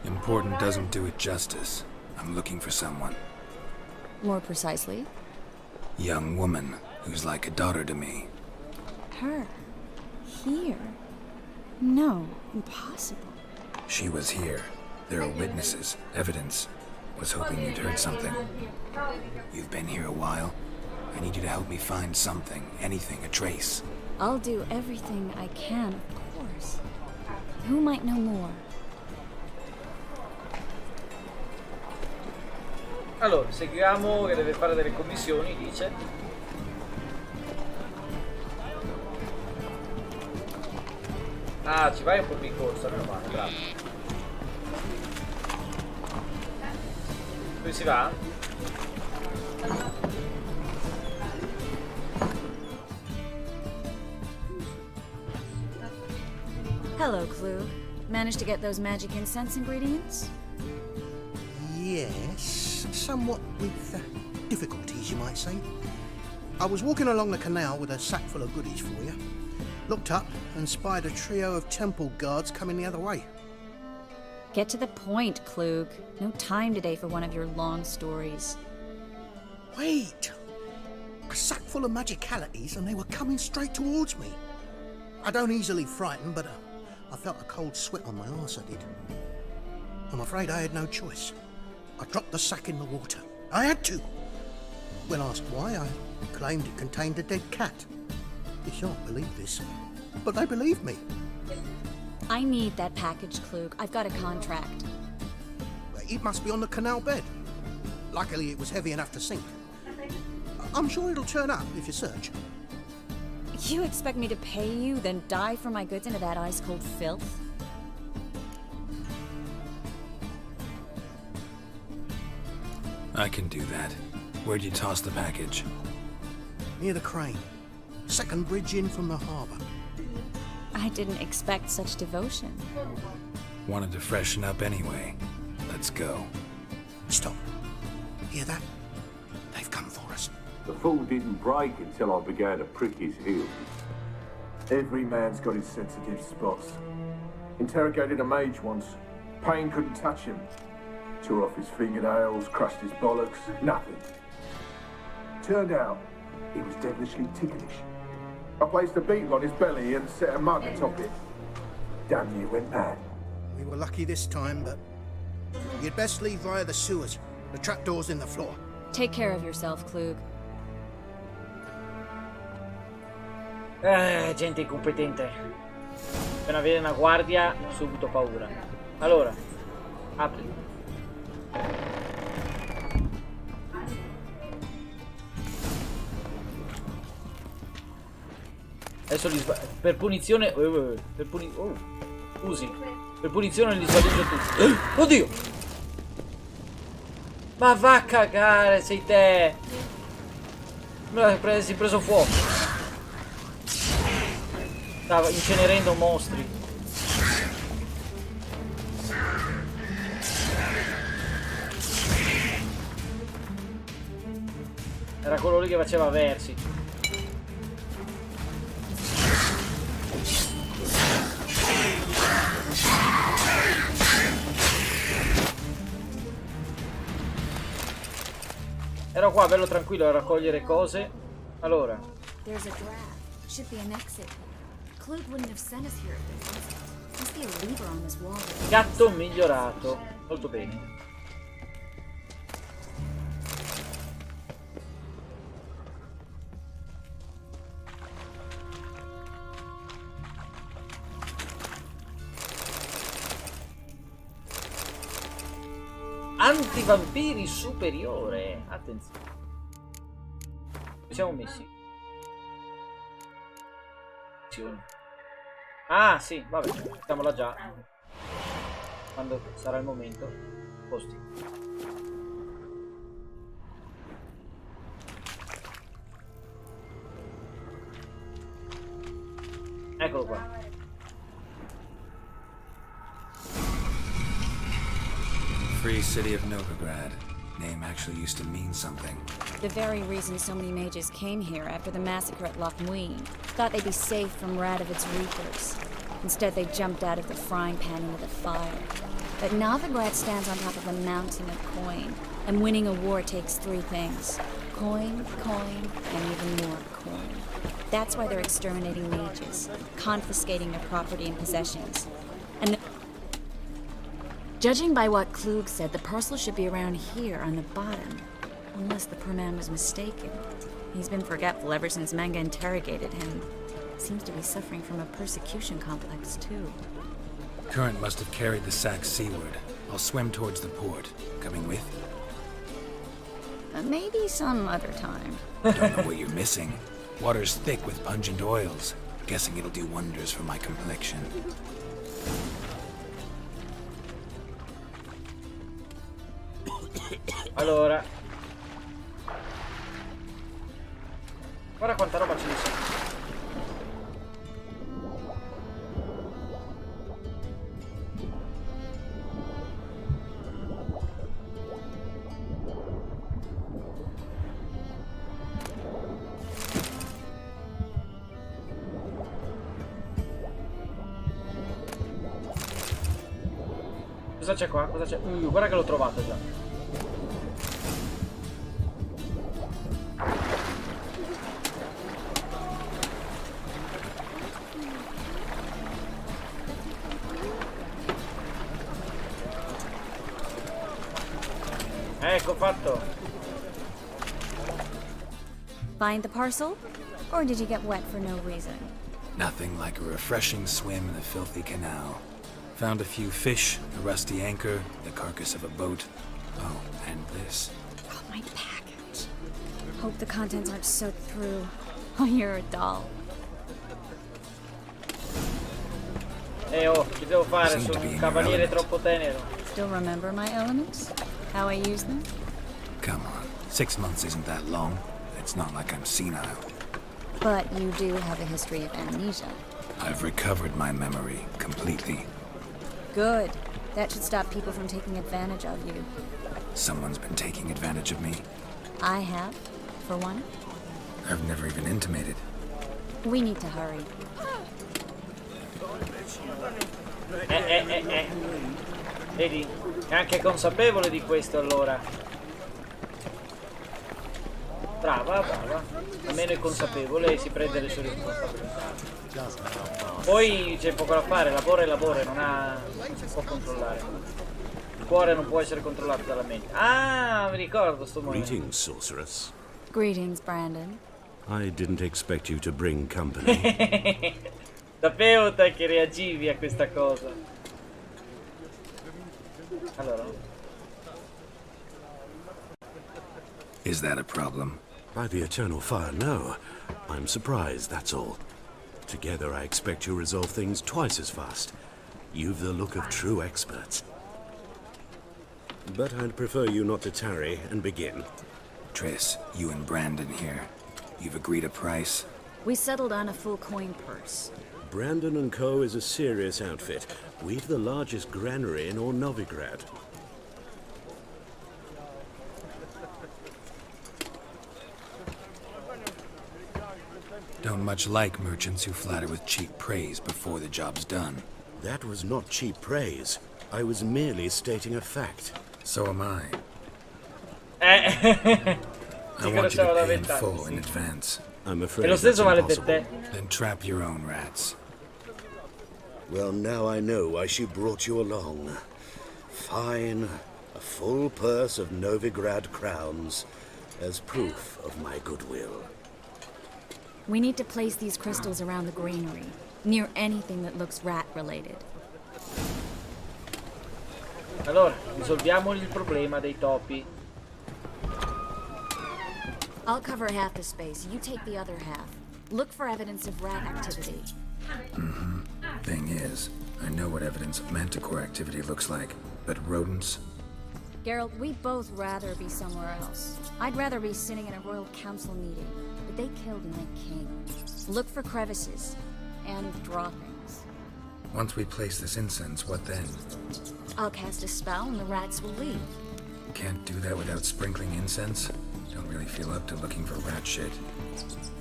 Important doesn't do it justice. I'm looking for someone. More precisely? Young woman who's like a daughter to me. Her? Here? No, impossible. She was here. There are witnesses, evidence. Was hoping you'd heard something. You've been here a while. I need you to help me find something, anything, a trace. I'll do everything I can, of course. Who might know more? Allora, seguiamo che deve fare delle commissioni, dice. Ah, ci vai un po' di corsa, meno male, bravo. Dove si va? Hello, Clue. Managed to get those magic incense ingredients? Yes, somewhat with difficulties, you might say. I was walking along the canal with a sack full of goodies for you. Looked up and spied a trio of temple guards coming the other way. Get to the point, Klug. No time today for one of your long stories. Wait! A sack full of magicalities and they were coming straight towards me. I don't easily frighten, but I felt a cold sweat on my arse, I did. I'm afraid I had no choice. I dropped the sack in the water. I had to. When asked why, I claimed it contained a dead cat. You shan't believe this, but they believed me. I need that package, Klug. I've got a contract. It must be on the canal bed. Luckily, it was heavy enough to sink. I'm sure it'll turn up if you search. You expect me to pay you, then dive for my goods into that ice-cold filth? I can do that. Where'd you toss the package? Near the crane. Second bridge in from the harbour. I didn't expect such devotion. Wanted to freshen up anyway. Let's go. Stop. Hear that? They've come for The fool didn't break until I began to prick his heels. Every man's got his sensitive spots. Interrogated a mage once. Pain couldn't touch him. Tore off his fingernails, crushed his bollocks, nothing. Turned out, he was devilishly ticklish. I placed a beetle on his belly and set a mug atop it. Damn near went mad. We were lucky this time, but you'd best leave via the sewers. The trapdoor's in the floor. Take care of yourself, Klug. Gente incompetente. Appena vede una guardia, subito paura. Allora, apri. Adesso per punizione. Scusi. Per punizione li svaligio tutti. Oddio! Ma va a cagare, sei te! Me l'ha si è preso fuoco. Stava incenerendo mostri. Era quello lì che faceva versi. Ero qua bello tranquillo a raccogliere cose. Allora. There's a draft. Should be an exit. Klug wouldn't have sent us here if there wasn't. Must be a lever on this wall. Gatto migliorato. Molto bene. Antivampiri superiore. Attenzione. Ci siamo messi. Ah sì, vabbè, mettiamola già. Quando sarà il momento. Posti. Eccolo qua. Free city of Novigrad. Name actually used to mean something. The very reason so many mages came here after the massacre at Loch Muin. Thought they'd be safe from Radovid's reapers. Instead, they jumped out of the frying pan into the fire. But Novigrad stands on top of a mountain of coin, and winning a war takes three things. Coin, coin, and even more coin. That's why they're exterminating mages, confiscating their property and possessions. And judging by what Klug said, the parcel should be around here on the bottom. Unless the poor man was mistaken. He's been forgetful ever since Manga interrogated him. Seems to be suffering from a persecution complex, too. Current must have carried the sack seaward. I'll swim towards the port. Coming with? Maybe some other time. Don't know what you're missing. Water's thick with pungent oils. Guessing it'll do wonders for my complexion. Allora. Guarda quanta roba ce ne sono. Cosa c'è qua? Cosa c'è? Guarda che l'ho trovato già. Ecco fatto. Find the parcel? Or did you get wet for no reason? Nothing like a refreshing swim in the filthy canal. Found a few fish, a rusty anchor, the carcass of a boat. Oh, and this. Oh, my package. Hope the contents aren't soaked through. Oh, you're a doll. Oh, che devo fare? Sono un cavaliere troppo tenero. Still remember my elements? How I use them? Come on, 6 months isn't that long. It's not like I'm senile. But you do have a history of amnesia. I've recovered my memory completely. Good. That should stop people from taking advantage of you. Someone's been taking advantage of me. I have. for one? I've never even intimated. We need to hurry. Vedi? È anche consapevole di questo allora. Brava, brava. Almeno è consapevole e si prende le sue responsabilità. Poi c'è poco da fare, lavora e lavora, non si può controllare. Il cuore non può essere controllato dalla mente. Ah, mi ricordo sto momento. Greetings, sorceress. Greetings, Brandon. I didn't expect you to bring company. Sapevo te che reagivi a questa cosa. Allora. Is that a problem? By the eternal fire, no. I'm surprised, that's all. Together I expect you resolve things twice as fast. You've the look of true experts. But I'd prefer you not to tarry and begin. Triss, you and Brandon here. You've agreed a price? We settled on a full coin purse. Brandon and Co. is a serious outfit. We've the largest granary in all Novigrad. Don't much like merchants who flatter with cheap praise before the job's done. That was not cheap praise. I was merely stating a fact. So am I. I want you to pay in full in advance. I'm afraid that's impossible. Then trap your own rats. Well, now I why why she brought you along. Fine. A full purse of Novigrad crowns as proof of my goodwill. We need to place these crystals around the granary, near anything that looks rat-related. Allora, risolviamogli il problema dei topi. I'll cover half the space, you take the other half. Look for evidence of rat activity. Mm-hmm. Thing is, I know what evidence of manticore activity looks like, but rodents? Geralt, we'd both rather be somewhere else. I'd rather be sitting in a royal council meeting, but they killed my king. Look for crevices, and draw things. Once we place this incense, what then? I'll cast a spell and the rats will leave. Can't do that without sprinkling incense? Don't really feel up to looking for rat shit.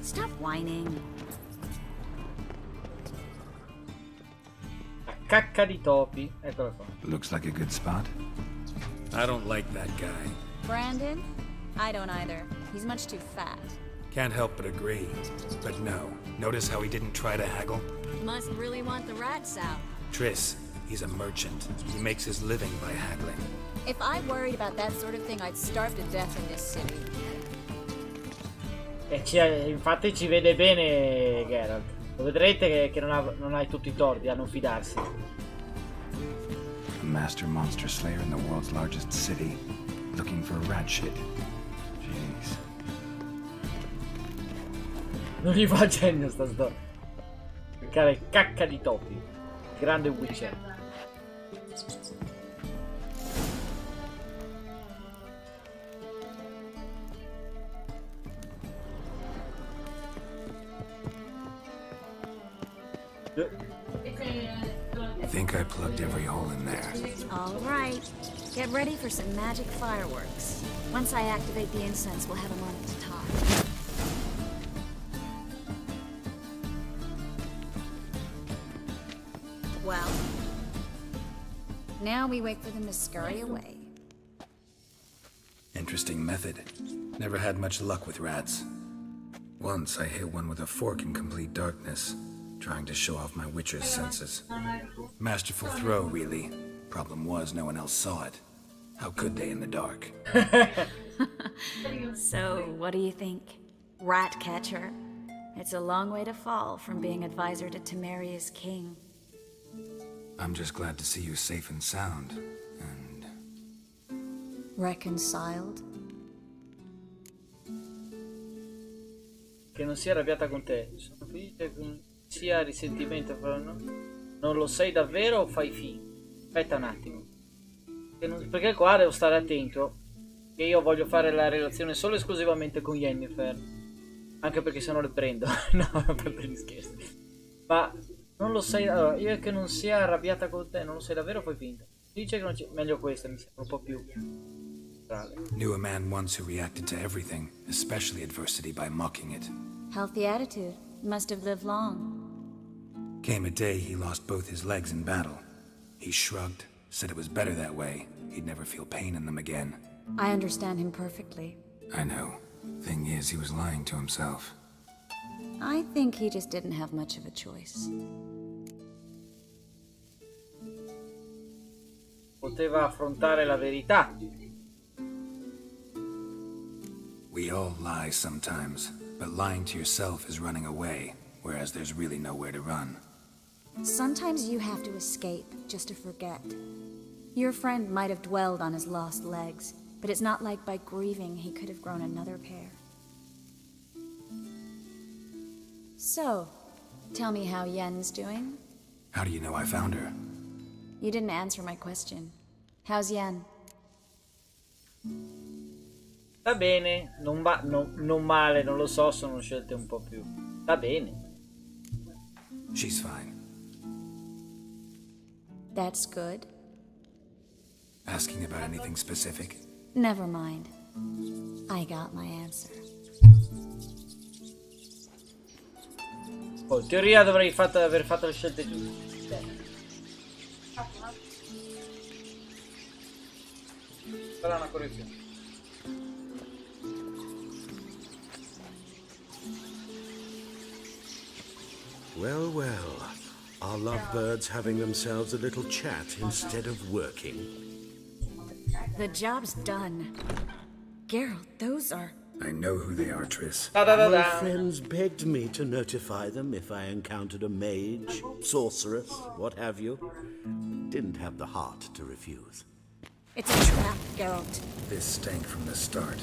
Stop whining. Cacca di topi. Eccolo qua. Looks like a good spot. I don't like that guy. Brandon? I don't either. He's much too fat. Can't help but agree. But no. Notice how he didn't try to haggle? Must really want the rats out. Triss, he's a merchant. He makes his living by haggling. If I worried about that sort of thing, I'd starve to death in this city. Infatti ci vede bene Geralt. Lo vedrete che non hai tutti i torti a non fidarsi. A master monster slayer in the world's largest city, looking for rat shit. Jeez. Non gli fa genio sta storia. Cercare cacca di topi. Grande Witcher. I think I plugged every hole in there. All right. Get ready for some magic fireworks. Once I activate the incense, we'll have a moment to talk. Well, now we wait for them to scurry away. Interesting method. Never had much luck with rats. Once I hit one with a fork in complete darkness, trying to show off my witcher's senses. Masterful throw, really. Problem was, no one else saw it. How could they in the dark? So, what do you think? Rat catcher? It's a long way to fall from being advisor to Temeria's king. I'm just glad to see you safe and sound. And... reconciled? Che non sia arrabbiata con te. Sono felice che non sia risentimento, però non lo sei davvero o fai finta? Aspetta un attimo. Perché qua devo stare attento. Che io voglio fare la relazione solo e esclusivamente con Yennefer. Anche perché se no le prendo. No, a parte gli scherzi. Ma non lo sei. Allora, io che non sia arrabbiata con te, non lo sei davvero o fai finta? Dice che non c'è. Meglio questa, mi sembra un po' più Knew a man once who reacted to everything, especially adversity, by mocking it. Healthy attitude. Must have lived long. Came a day he lost both his legs in battle. He shrugged, said it was better that way. He'd never feel pain in them again. I understand him perfectly. I know. Thing is, he was lying to himself. I think he just didn't have much of a choice. Poteva affrontare la verità. We all lie sometimes, but lying to yourself is running away, whereas there's really nowhere to run. Sometimes you have to escape, just to forget. Your friend might have dwelled on his lost legs, but it's not like by grieving he could have grown another pair. So, tell me how Yen's doing? How do you know I found her? You didn't answer my question. How's Yen? Va bene, non male, non lo so, sono scelte un po' più. Va bene. She's fine. That's good. Asking about anything specific? Never mind. I got my answer. Oh, in teoria dovrei aver fatto le scelte giuste. Sarà una correzione. Well, well. Are lovebirds having themselves a little chat instead of working? The job's done. Geralt, those are... I know who they are, Triss. My friends begged me to notify them if I encountered a mage, sorceress, what have you. Didn't have the heart to refuse. It's a trap, Geralt. This stank from the start.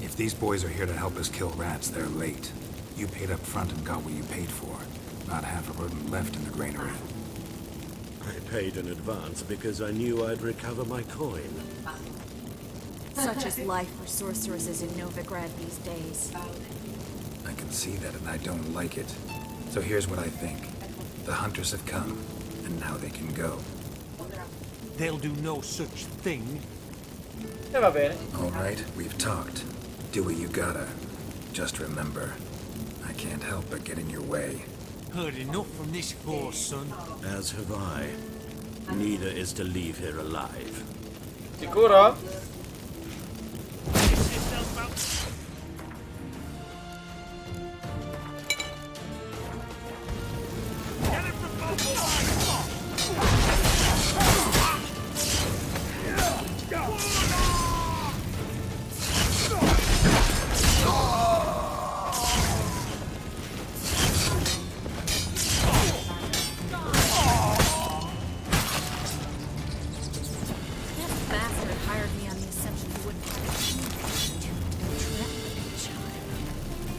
If these boys are here to help us kill rats, they're late. You paid up front and got what you paid for. Not half a rodent left in the granary. I paid in advance because I knew I'd recover my coin. Such is life for sorceresses in Novigrad these days. I can see that and I don't like it. So here's what I think. The hunters have come, and now they can go. They'll do no such thing. Va bene. All right, we've talked. Do what you gotta. Just remember, I can't help but get in your way. Heard enough from this horse, son. As have I. Neither is to leave here alive. Sicuro?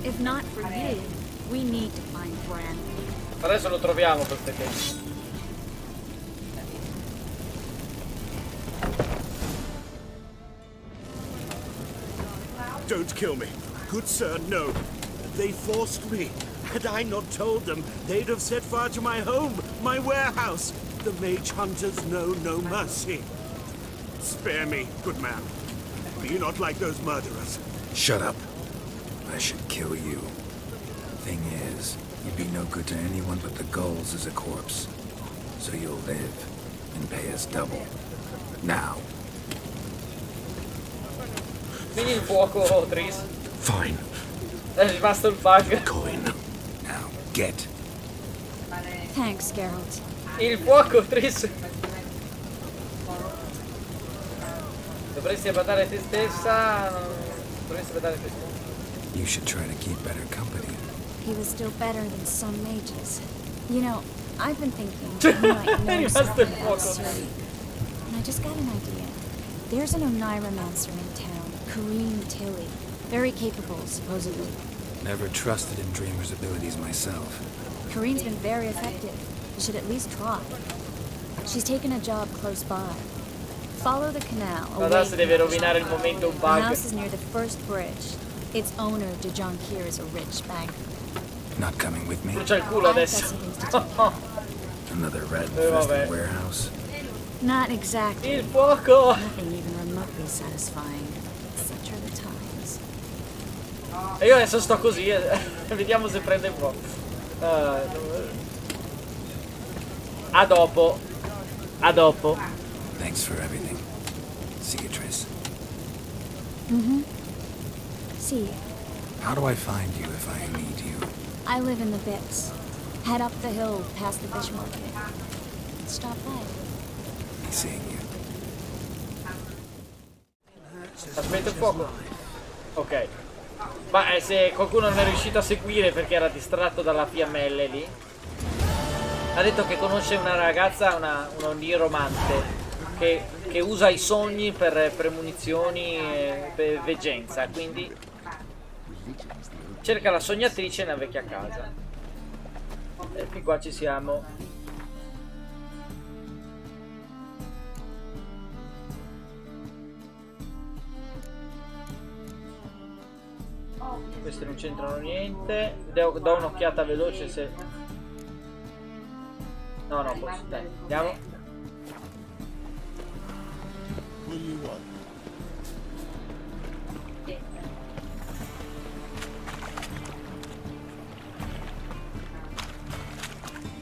If not for you, we need to find Bran. Adesso lo troviamo per te. Don't kill me. Good sir, no. They forced me. Had I not told them, they'd have set fire to my home, my warehouse. The mage hunters know no mercy. Spare me, good man. Be not like those murderers. Shut up. I should kill you. Thing is, you'd be no good to anyone but the gulls as a corpse. So you'll live and pay us double. Now. Quindi il fuoco, Tris. Fine. È rimasto il bug. Coin. Now, get. Thanks, Geralt. Il fuoco, Tris. Dovresti badare te stessa. Dovresti badare te stessa. You should try to keep better company. He was still better than some mages. You know, I've been thinking you might know something about Surrey. And I just got an idea. There's an Oneiromancer in town, Kareem Tilly. Very capable, supposedly. Never trusted in Dreamer's abilities myself. Kareem's been very effective. You should at least try. She's taken a job close by. Follow the canal. Adesso deve rovinare il momento un The bug. house is near the first bridge. Its owner, Dejon Kier, is a rich banker. Not coming with me? Brucia il culo adesso. Another rat infested warehouse? Not exactly. Il fuoco! Nothing even remotely satisfying. Such are the times. E io adesso sto così e vediamo se prende fuoco. A dopo. A dopo. Thanks for everything. See you, Triss. Mm-hmm. See you. How do I find you if I need you? I live in the Bits. Head up the hill past the fish market. Stop by. Be seeing you. Aspetta il fuoco. Ok. Ma se qualcuno non è riuscito a seguire perché era distratto dalla fiammelle lì. Ha detto che conosce una ragazza, una niromante che usa i sogni per premonizioni e per veggenza, quindi cerca la sognatrice nella vecchia casa. E fin qua ci siamo. Queste non c'entrano niente. Do un'occhiata veloce se... No, posso. Dai, andiamo.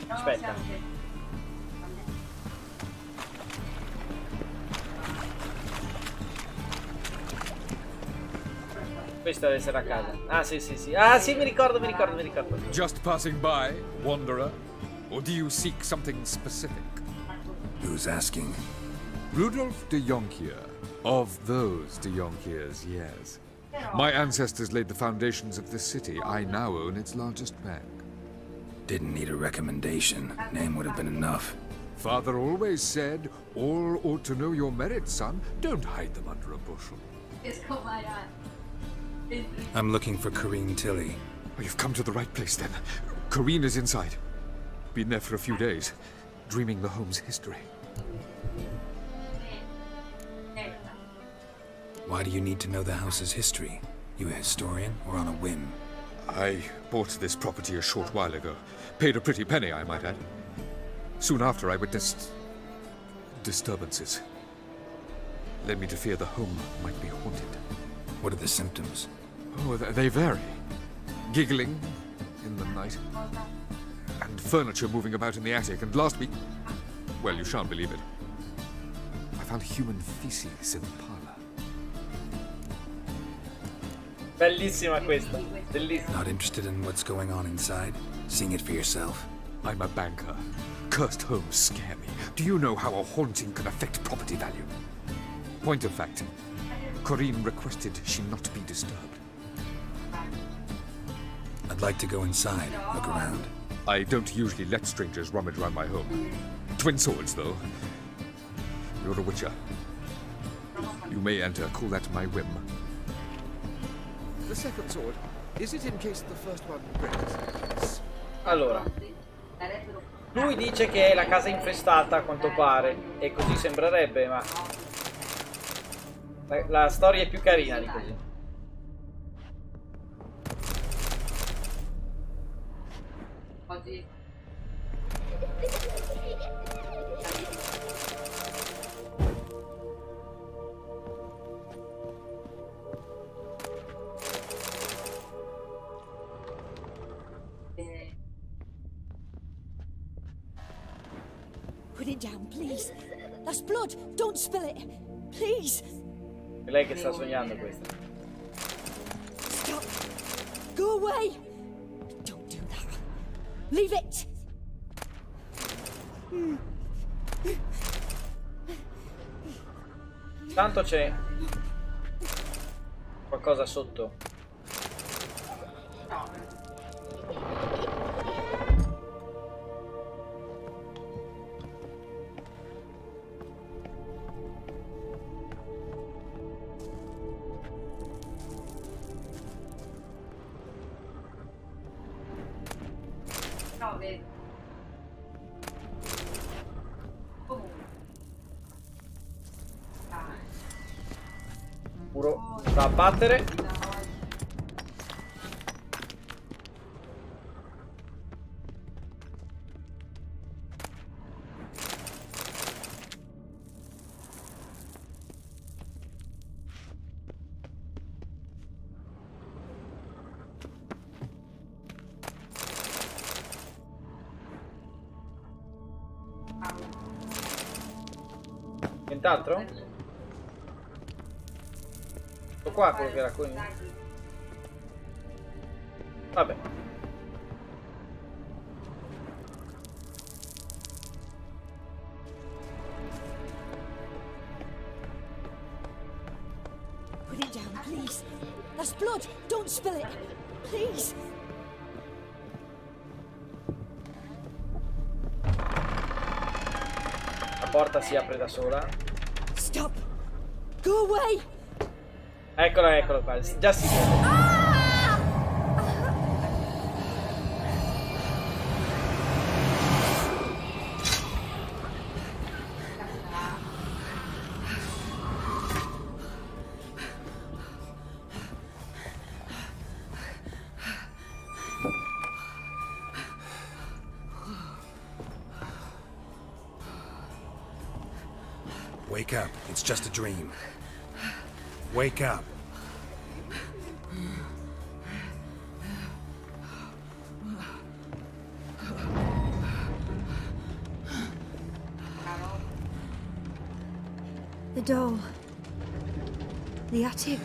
Aspetta. Questa deve essere a casa. Ah, sì. Ah, sì, mi ricordo. Just passing by, wanderer? Or do you seek something specific? Who's asking? Rudolf de Jonkier. Of those de Jonkiers, yes. My ancestors laid the foundations of this city. I now own its largest bank. Didn't need a recommendation. Name would have been enough. Father always said, all ought to know your merits, son. Don't hide them under a bushel. I'm looking for Corrine Tilly. Oh, you've come to the right place, then. Corrine is inside. Been there for a few days, dreaming the home's history. Why do you need to know the house's history? You a historian or on a whim? I bought this property a short while ago. Paid a pretty penny, I might add. Soon after, I witnessed disturbances. Led me to fear the home might be haunted. What are the symptoms? Oh, they vary. Giggling in the night. And furniture moving about in the attic. And last week... well, you shan't believe it. I found human feces in the parlor. Bellissima questa. Bellissima. Not interested in what's going on inside? Seeing it for yourself? I'm a banker. Cursed homes scare me. Do you know how a haunting can affect property value? Point of fact. Corrine requested she not be disturbed. I'd like to go inside, look around. I don't usually let strangers rummage around my home. Twin swords, though. You're a witcher. You may enter, call that my whim. The second sword, is it in case the first one breaks? Allora, lui dice che la casa è infestata a quanto pare, e così sembrerebbe, ma la storia è più carina di così. Put it down, please. That's blood. Don't spill it. Please. È lei che sta sognando questa. Stop. Go away. Don't do that. Leave it. Tanto c'è qualcosa sotto. Muro da abbattere. Nient'altro? Ecco qua quello che era qui. Vabbè. Put it down, please. That's blood. Don't spill it. Please. La porta si apre da sola. Stop. Go away. Eccola, eccola qua. Già si vede. Wake up. It's just a dream. Wake up. The doll. The attic.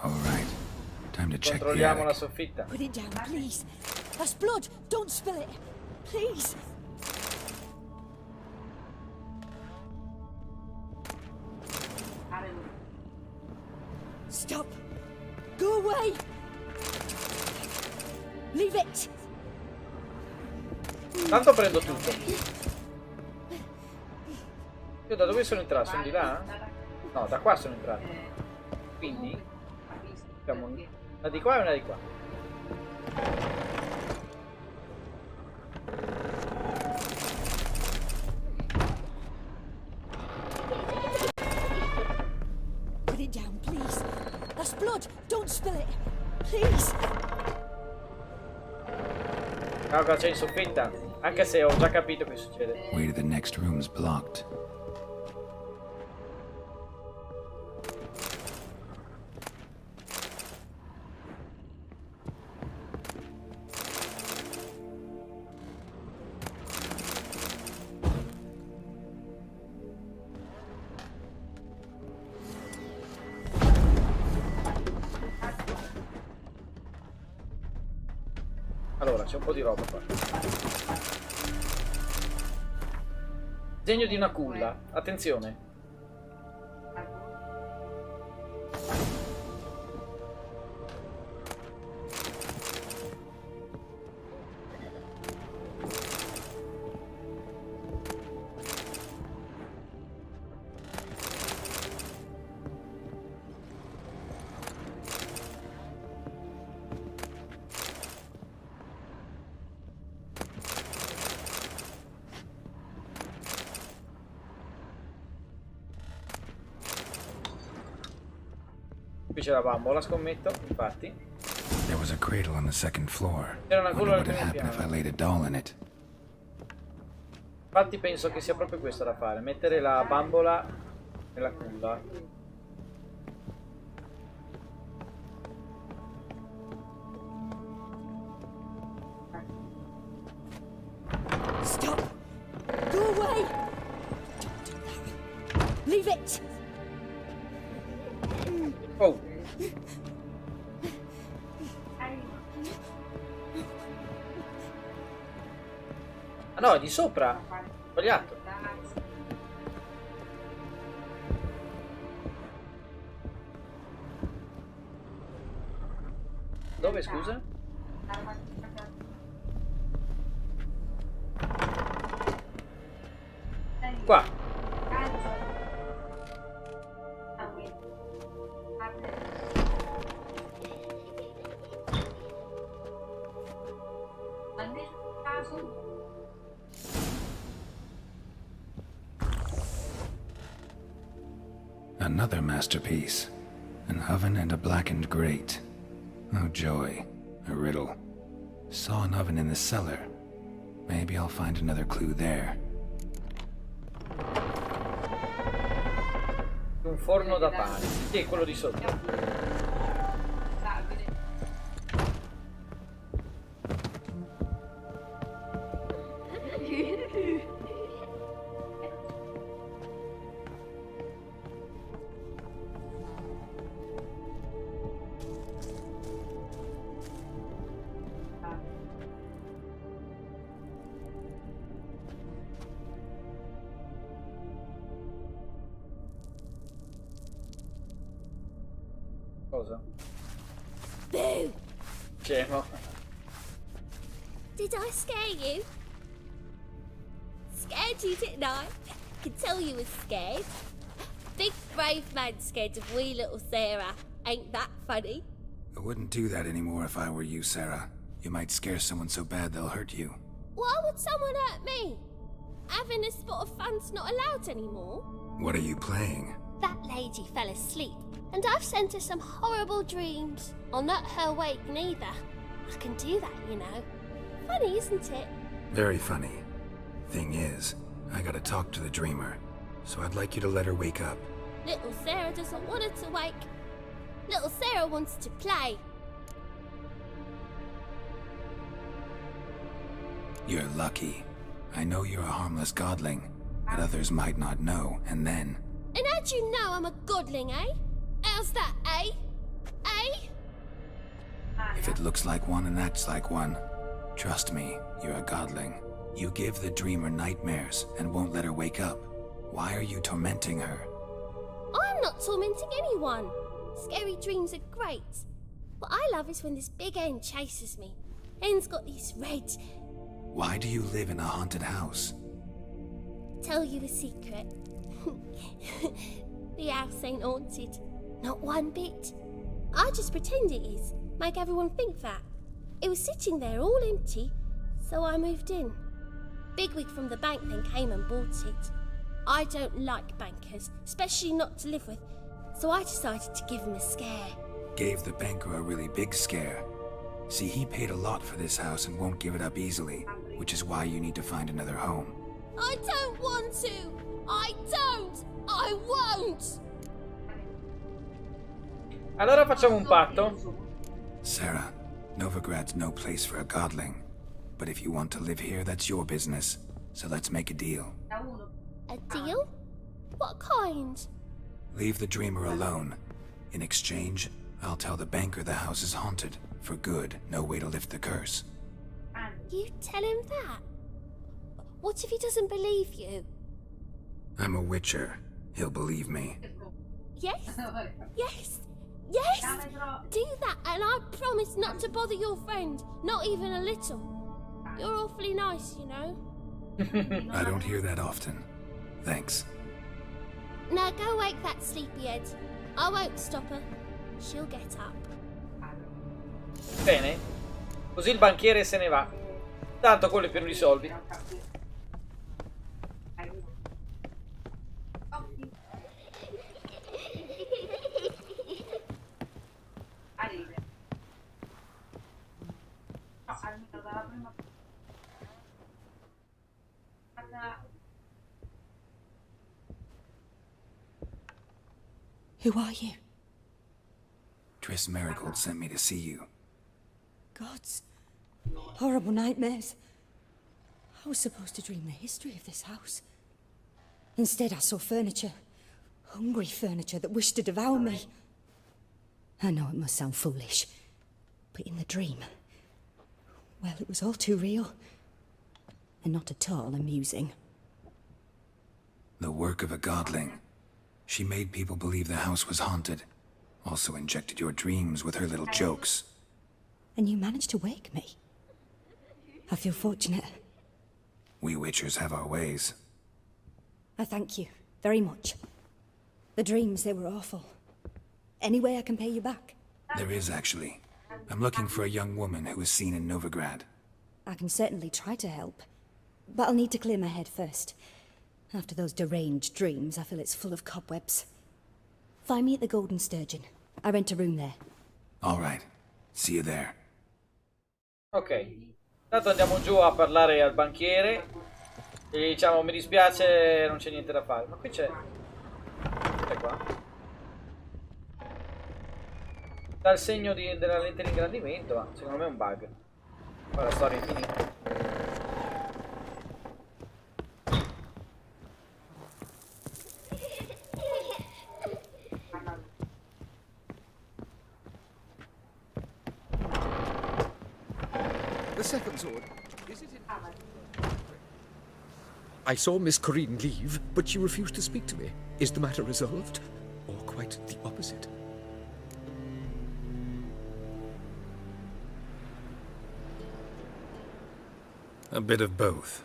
All right. Time to check the Controlliamo la attic. soffitta. Put it down, please. That's blood. Don't spill it. Please. Stop. Go away. Leave it. Tanto prendo tutto. Io da dove sono entrato? Sono di là? No, da qua sono entrato. Quindi facciamo una di qua e una di qua. Put it down, please. That's blood. Don't spill it. Please. Raga, c'è in soffitta. Anche se ho già capito che succede. Way to the next room's blocked. Allora, c'è un po' di roba qua. Disegno di una culla. Attenzione. Qui c'è la bambola, scommetto, infatti. There was a cradle on the second floor. C'era una Wonder culla al what would primo happen if I piano. laid a doll in it. Infatti penso che sia proprio questo da fare. Mettere la bambola nella culla. Stop. Go away. Leave it. Oh. Ah no, è di sopra. Sbagliato. Dove, scusa? Qua. Another masterpiece. An oven and a blackened grate. Oh joy. A riddle. Saw an oven in the cellar. Maybe I'll find another clue there. Un forno da pane. Sì, è quello di sotto. cosa. Boo! Scemo. Did I scare you? Scared you, didn't I? Could tell you was scared. Big brave man scared of wee little Sarah. Ain't that funny? I wouldn't do that anymore if I were you, Sarah. You might scare someone so bad they'll hurt you. Why would someone hurt me? Having a spot of fun's not allowed anymore. What are you playing? That lady fell asleep, and I've sent her some horrible dreams. I'll not her wake neither. I can do that, you know. Funny, isn't it? Very funny. Thing is, I gotta talk to the dreamer, so I'd like you to let her wake up. Little Sarah doesn't want her to wake. Little Sarah wants to play. You're lucky. I know you're a harmless godling, but others might not know, and then... And how'd you know I'm a godling, eh? How's that, eh? Eh? If it looks like one and acts like one, trust me, you're a godling. You give the dreamer nightmares and won't let her wake up. Why are you tormenting her? I'm not tormenting anyone. Scary dreams are great. What I love is when this big hen chases me. Hen's got these red... Why do you live in a haunted house? Tell you a secret. The house ain't haunted. Not one bit. I just pretend it is. Make everyone think that. It was sitting there all empty, so I moved in. Bigwig from the bank then came and bought it. I don't like bankers, especially not to live with, so I decided to give him a scare. Gave the banker a really big scare. See, he paid a lot for this house and won't give it up easily, which is why you need to find another home. I don't want to! I don't! I won't! Allora facciamo un patto. Sarah, Novigrad's no place for a godling. But if you want to live here, that's your business. So let's make a deal. A deal? What kind? Leave the dreamer alone. In exchange, I'll tell the banker the house is haunted. For good, no way to lift the curse. You tell him that? What if he doesn't believe you? I'm a witcher. He'll believe me. Yes? Yes? Yes! Do that, and I promise not to bother your friend. Not even a little. You're awfully nice, you know. I don't hear that often. Thanks. Now go wake that sleepyhead. I won't stop her. She'll get up. Bene. Così il banchiere se ne va. Tanto quello è pieno di soldi. Who are you? Triss Marigold sent me to see you. Gods. Horrible nightmares. I was supposed to dream the history of this house. Instead, I saw furniture. Hungry furniture that wished to devour me. I know it must sound foolish, but in the dream, well, it was all too real. And not at all amusing. The work of a godling. She made people believe the house was haunted. Also injected your dreams with her little jokes. And you managed to wake me. I feel fortunate. We witchers have our ways. I thank you very much. The dreams, they were awful. Any way I can pay you back? There is, actually. I'm looking for a young woman who was seen in Novigrad. I can certainly try to help. But I'll need to clear my head first. After those deranged dreams, I feel it's full of cobwebs. Find me at the Golden Sturgeon. I rent a room there. All right. See you there. Ok. Intanto andiamo giù a parlare al banchiere. E gli diciamo mi dispiace, non c'è niente da fare. Ma qui c'è... È qua. Dà il segno della lente di ingrandimento, ma secondo me è un bug. Poi la storia è infinita. Second sword. Is it in... I saw Miss Corinne leave, but she refused to speak to me. Is the matter resolved? Or quite the opposite? A bit of both.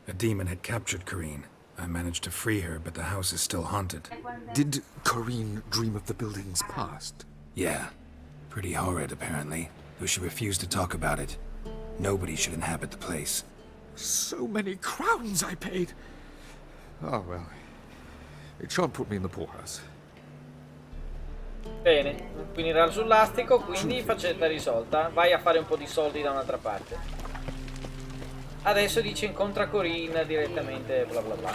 A demon had captured Corrine. I managed to free her, but the house is still haunted. Did Corrine dream of the building's past? Yeah. Pretty horrid, apparently, though she refused to talk about it. Nobody should inhabit the place. So many crowns I paid! Oh, well. It shan't put me in the poorhouse. Bene, finirà sul lastrico, quindi faccetta risolta. Vai a fare un po' di soldi da un'altra parte. Adesso dice incontra Corinne direttamente, bla bla bla.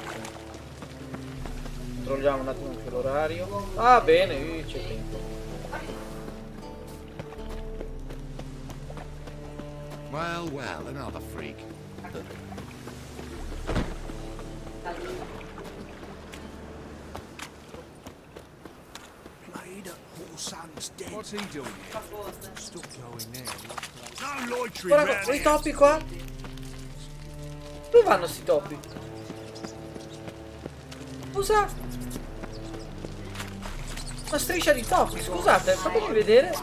Controlliamo un attimo anche l'orario. Ah, bene, c'è tempo. Well, well, another freak. What's he doing here? Stop going there. No loitering Guarda, round quei here. topi qua. Dove vanno sti topi? Scusa. Una striscia di topi, scusate, fatemi vedere.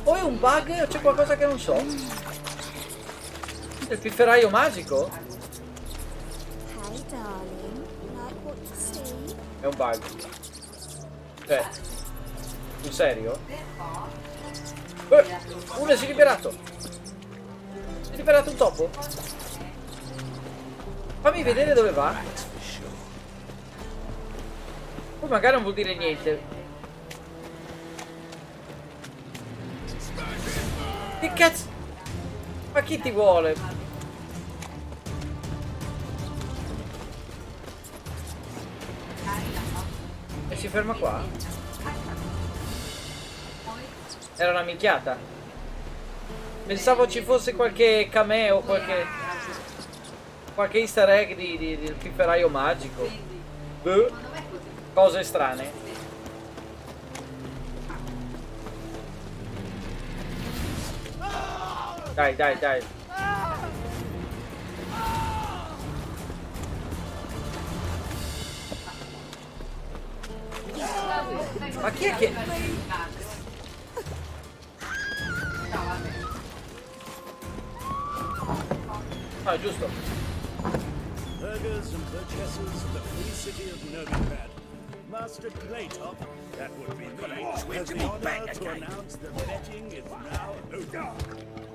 O è un bug o c'è qualcosa che non so. Il pifferaio magico? Hey, darling. Like what you see? È un bug. Cioè, sul serio? Uno si è liberato. Si è liberato un topo? Fammi vedere dove va. Poi magari non vuol dire niente. Che cazzo? Ma chi ti vuole? E si ferma qua? Era una minchiata. Pensavo ci fosse qualche cameo, qualche easter egg del pifferaio magico. Cose strane. Dai, dai, dai. Ma chi è che... Ah, giusto. Burgers and purchasers of the free city of Novigrad. Master Claytop, that would be me, has the honor to announce the betting is now over.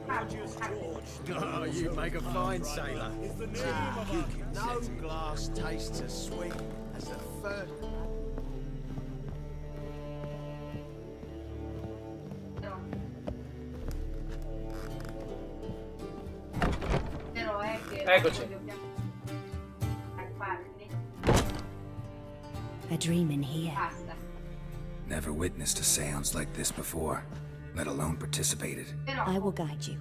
Gorgeous George. Oh, you make a fine sailor. Is the name of No glass tastes as sweet as the third. Eccoci. A dream in here. Never witnessed a seance like this before, let alone participated. I will guide you.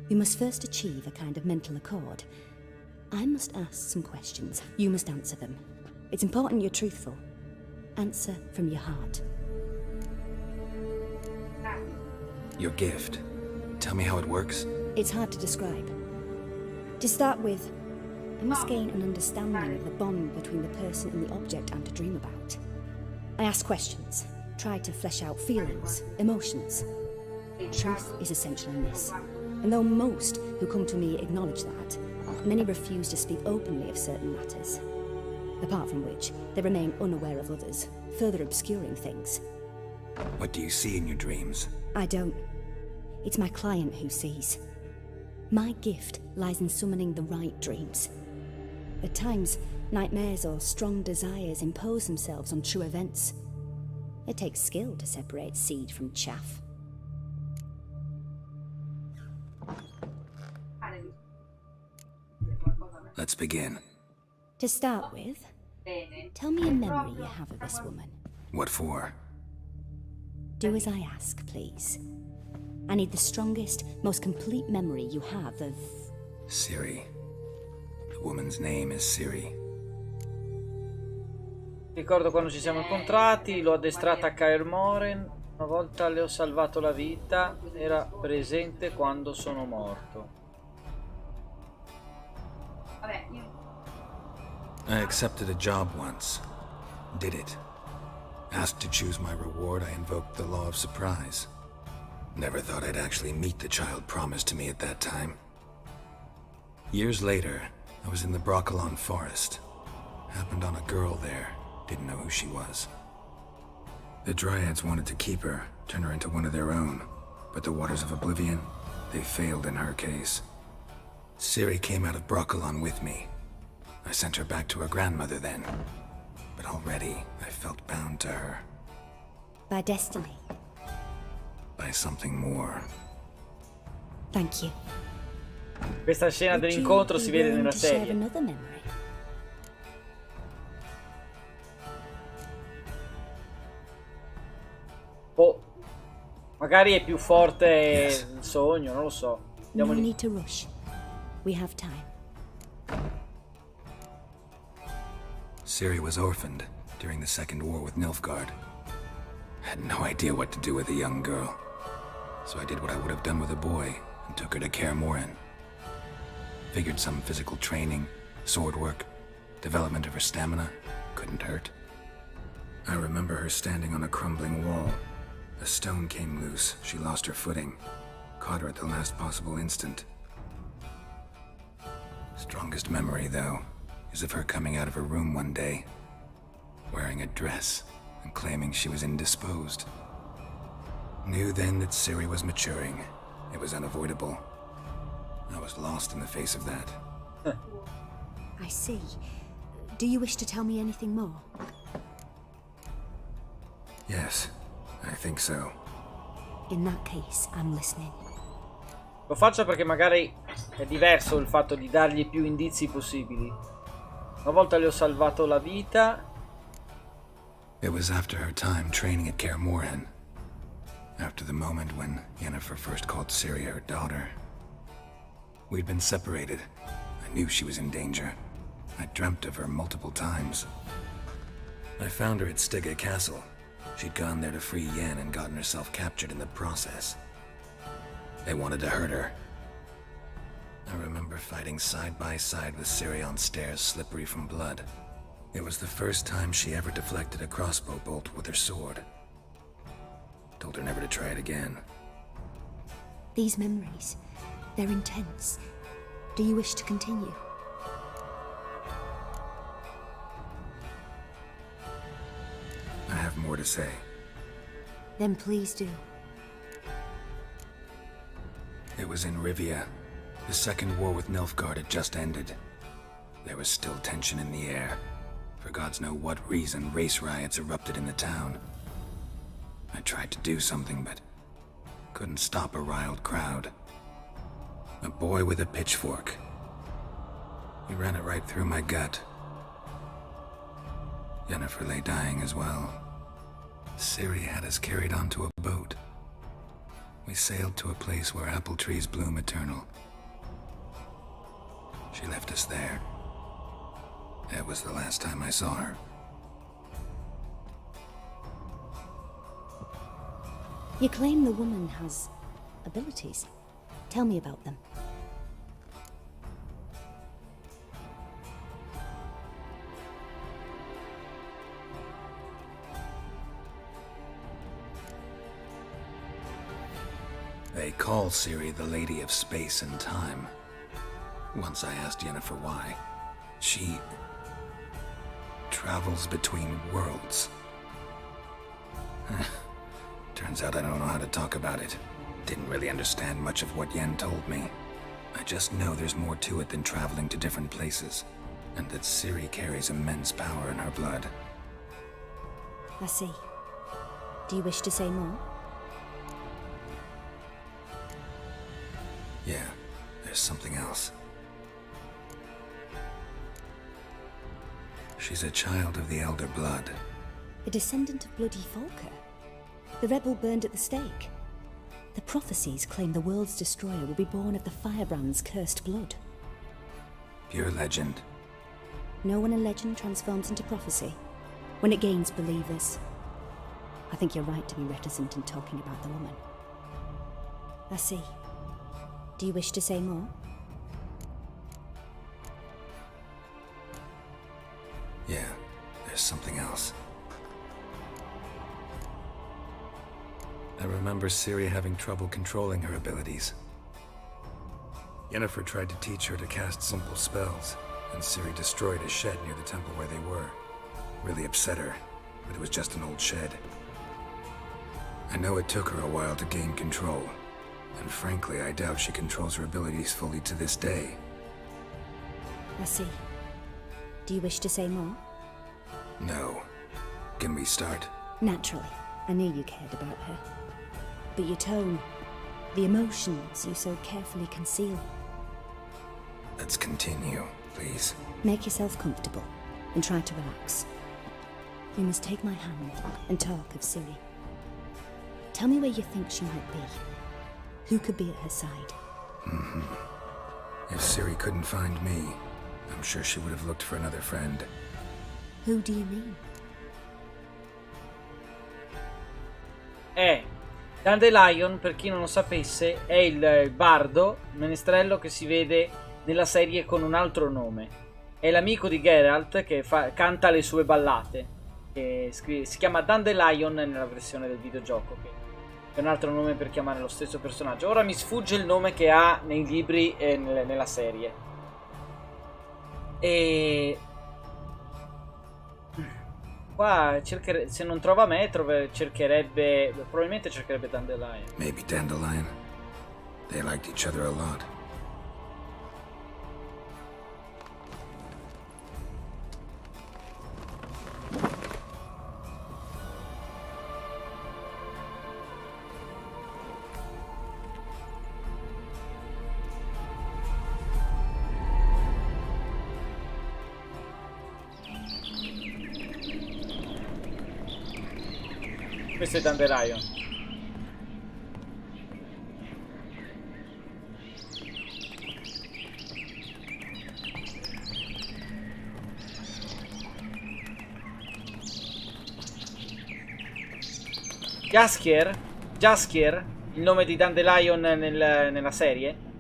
You must first achieve a kind of mental accord. I must ask some questions. You must answer them. It's important you're truthful. Answer from your heart. Your gift. Tell me how it works. It's hard to describe. To start with, I must gain an understanding of the bond between the person and the object I'm to dream about. I ask questions, try to flesh out feelings, emotions. Truth is essential in this. And though most who come to me acknowledge that, many refuse to speak openly of certain matters. Apart from which, they remain unaware of others, further obscuring things. What do you see in your dreams? I don't. It's my client who sees. My gift lies in summoning the right dreams. At times, nightmares or strong desires impose themselves on true events. It takes skill to separate seed from chaff. Let's begin. To start with, tell me a memory you have of this woman. What for? Do as I ask, please. I need the strongest, most complete memory you have of... Ciri. The woman's name is Ciri. Ricordo quando ci siamo incontrati, l'ho addestrata a Kaer Morhen. Una volta le ho salvato la vita, era presente quando sono morto. I accepted a job once. Did it. Asked to choose my reward, I invoked the law of surprise. Never thought I'd actually meet the child promised to me at that time. Years later, I was in the Broccolon forest. Happened on a girl there. Didn't know who she was. The Dryads wanted to keep her, turn her into one of their own. But the Waters of Oblivion, they failed in her case. Ciri came out of Broccolon with me. I sent her back to her grandmother then. But already, I felt bound to her. By destiny. By something more. Thank you. Questa scena dell'incontro si vede nella serie. Oh, magari è più forte il sogno, non lo so. No need to rush. We have time. Ciri was orphaned during the Second War with Nilfgaard. I had no idea what to do with a young girl. So I did what I would have done with a boy and took her to Kaer Morhen. Figured some physical training, sword work, development of her stamina couldn't hurt. I remember her standing on a crumbling wall. A stone came loose, she lost her footing. Caught her at the last possible instant. Strongest memory, though, is of her coming out of her room one day, wearing a dress and claiming she was indisposed. Knew then that Ciri was maturing. It was unavoidable. I was lost in the face of that. I see. Do you wish to tell me anything more? Yes, I think so. In that case, I'm listening. Lo faccio perché magari è diverso il fatto di dargli più indizi possibili. Una volta le ho salvato la vita. It was after her time training at Kaer Morhen. After the moment when Yennefer first called Ciri her daughter. We'd been separated. I knew she was in danger. I dreamt of her multiple times. I found her at Stygga Castle. She'd gone there to free Yen and gotten herself captured in the process. They wanted to hurt her. I remember fighting side by side with Ciri on stairs slippery from blood. It was the first time she ever deflected a crossbow bolt with her sword. Told her never to try it again. These memories, they're intense. Do you wish to continue? I have more to say. Then please do. It was in Rivia. The Second War with Nilfgaard had just ended. There was still tension in the air. For gods know what reason, race riots erupted in the town. I tried to do something, but couldn't stop a riled crowd. A boy with a pitchfork. He ran it right through my gut. Yennefer lay dying as well. Ciri had us carried onto a boat. We sailed to a place where apple trees bloom eternal. She left us there. That was the last time I saw her. You claim the woman has abilities. Tell me about them. They call Ciri the Lady of Space and Time. Once I asked Yennefer why. She travels between worlds. Turns out I don't know how to talk about it. Didn't really understand much of what Yen told me. I just know there's more to it than traveling to different places, and that Ciri carries immense power in her blood. I see. Do you wish to say more? Yeah, there's something else. She's a child of the Elder Blood. A descendant of bloody Volker. The rebel burned at the stake. The prophecies claim the world's destroyer will be born of the firebrand's cursed blood. Pure legend. Know when a legend transforms into prophecy? When it gains believers. I think you're right to be reticent in talking about the woman. I see. Do you wish to say more? Yeah, there's something else. I remember Ciri having trouble controlling her abilities. Yennefer tried to teach her to cast simple spells, and Ciri destroyed a shed near the temple where they were. Really upset her, but it was just an old shed. I know it took her a while to gain control, and frankly, I doubt she controls her abilities fully to this day. I see. Do you wish to say more? No. Can we start? Naturally. I knew you cared about her. But your tone, the emotions you so carefully conceal. Let's continue, please. Make yourself comfortable and try to relax. You must take my hand and talk of Ciri. Tell me where you think she might be. Who could be at her side? If Ciri couldn't find me, I'm sure she would have looked for another friend. Who do you mean? Dandelion, per chi non lo sapesse, è il bardo, il menestrello che si vede nella serie con un altro nome. È l'amico di Geralt che canta le sue ballate. Si chiama Dandelion nella versione del videogioco, che è un altro nome per chiamare lo stesso personaggio. Ora mi sfugge il nome che ha nei libri e nella serie. E qua se non trova me, probabilmente cercherebbe Dandelion. Maybe Dandelion. They liked each other a lot. Questo è Dandelion. Jaskier, il nome di Dandelion nella serie.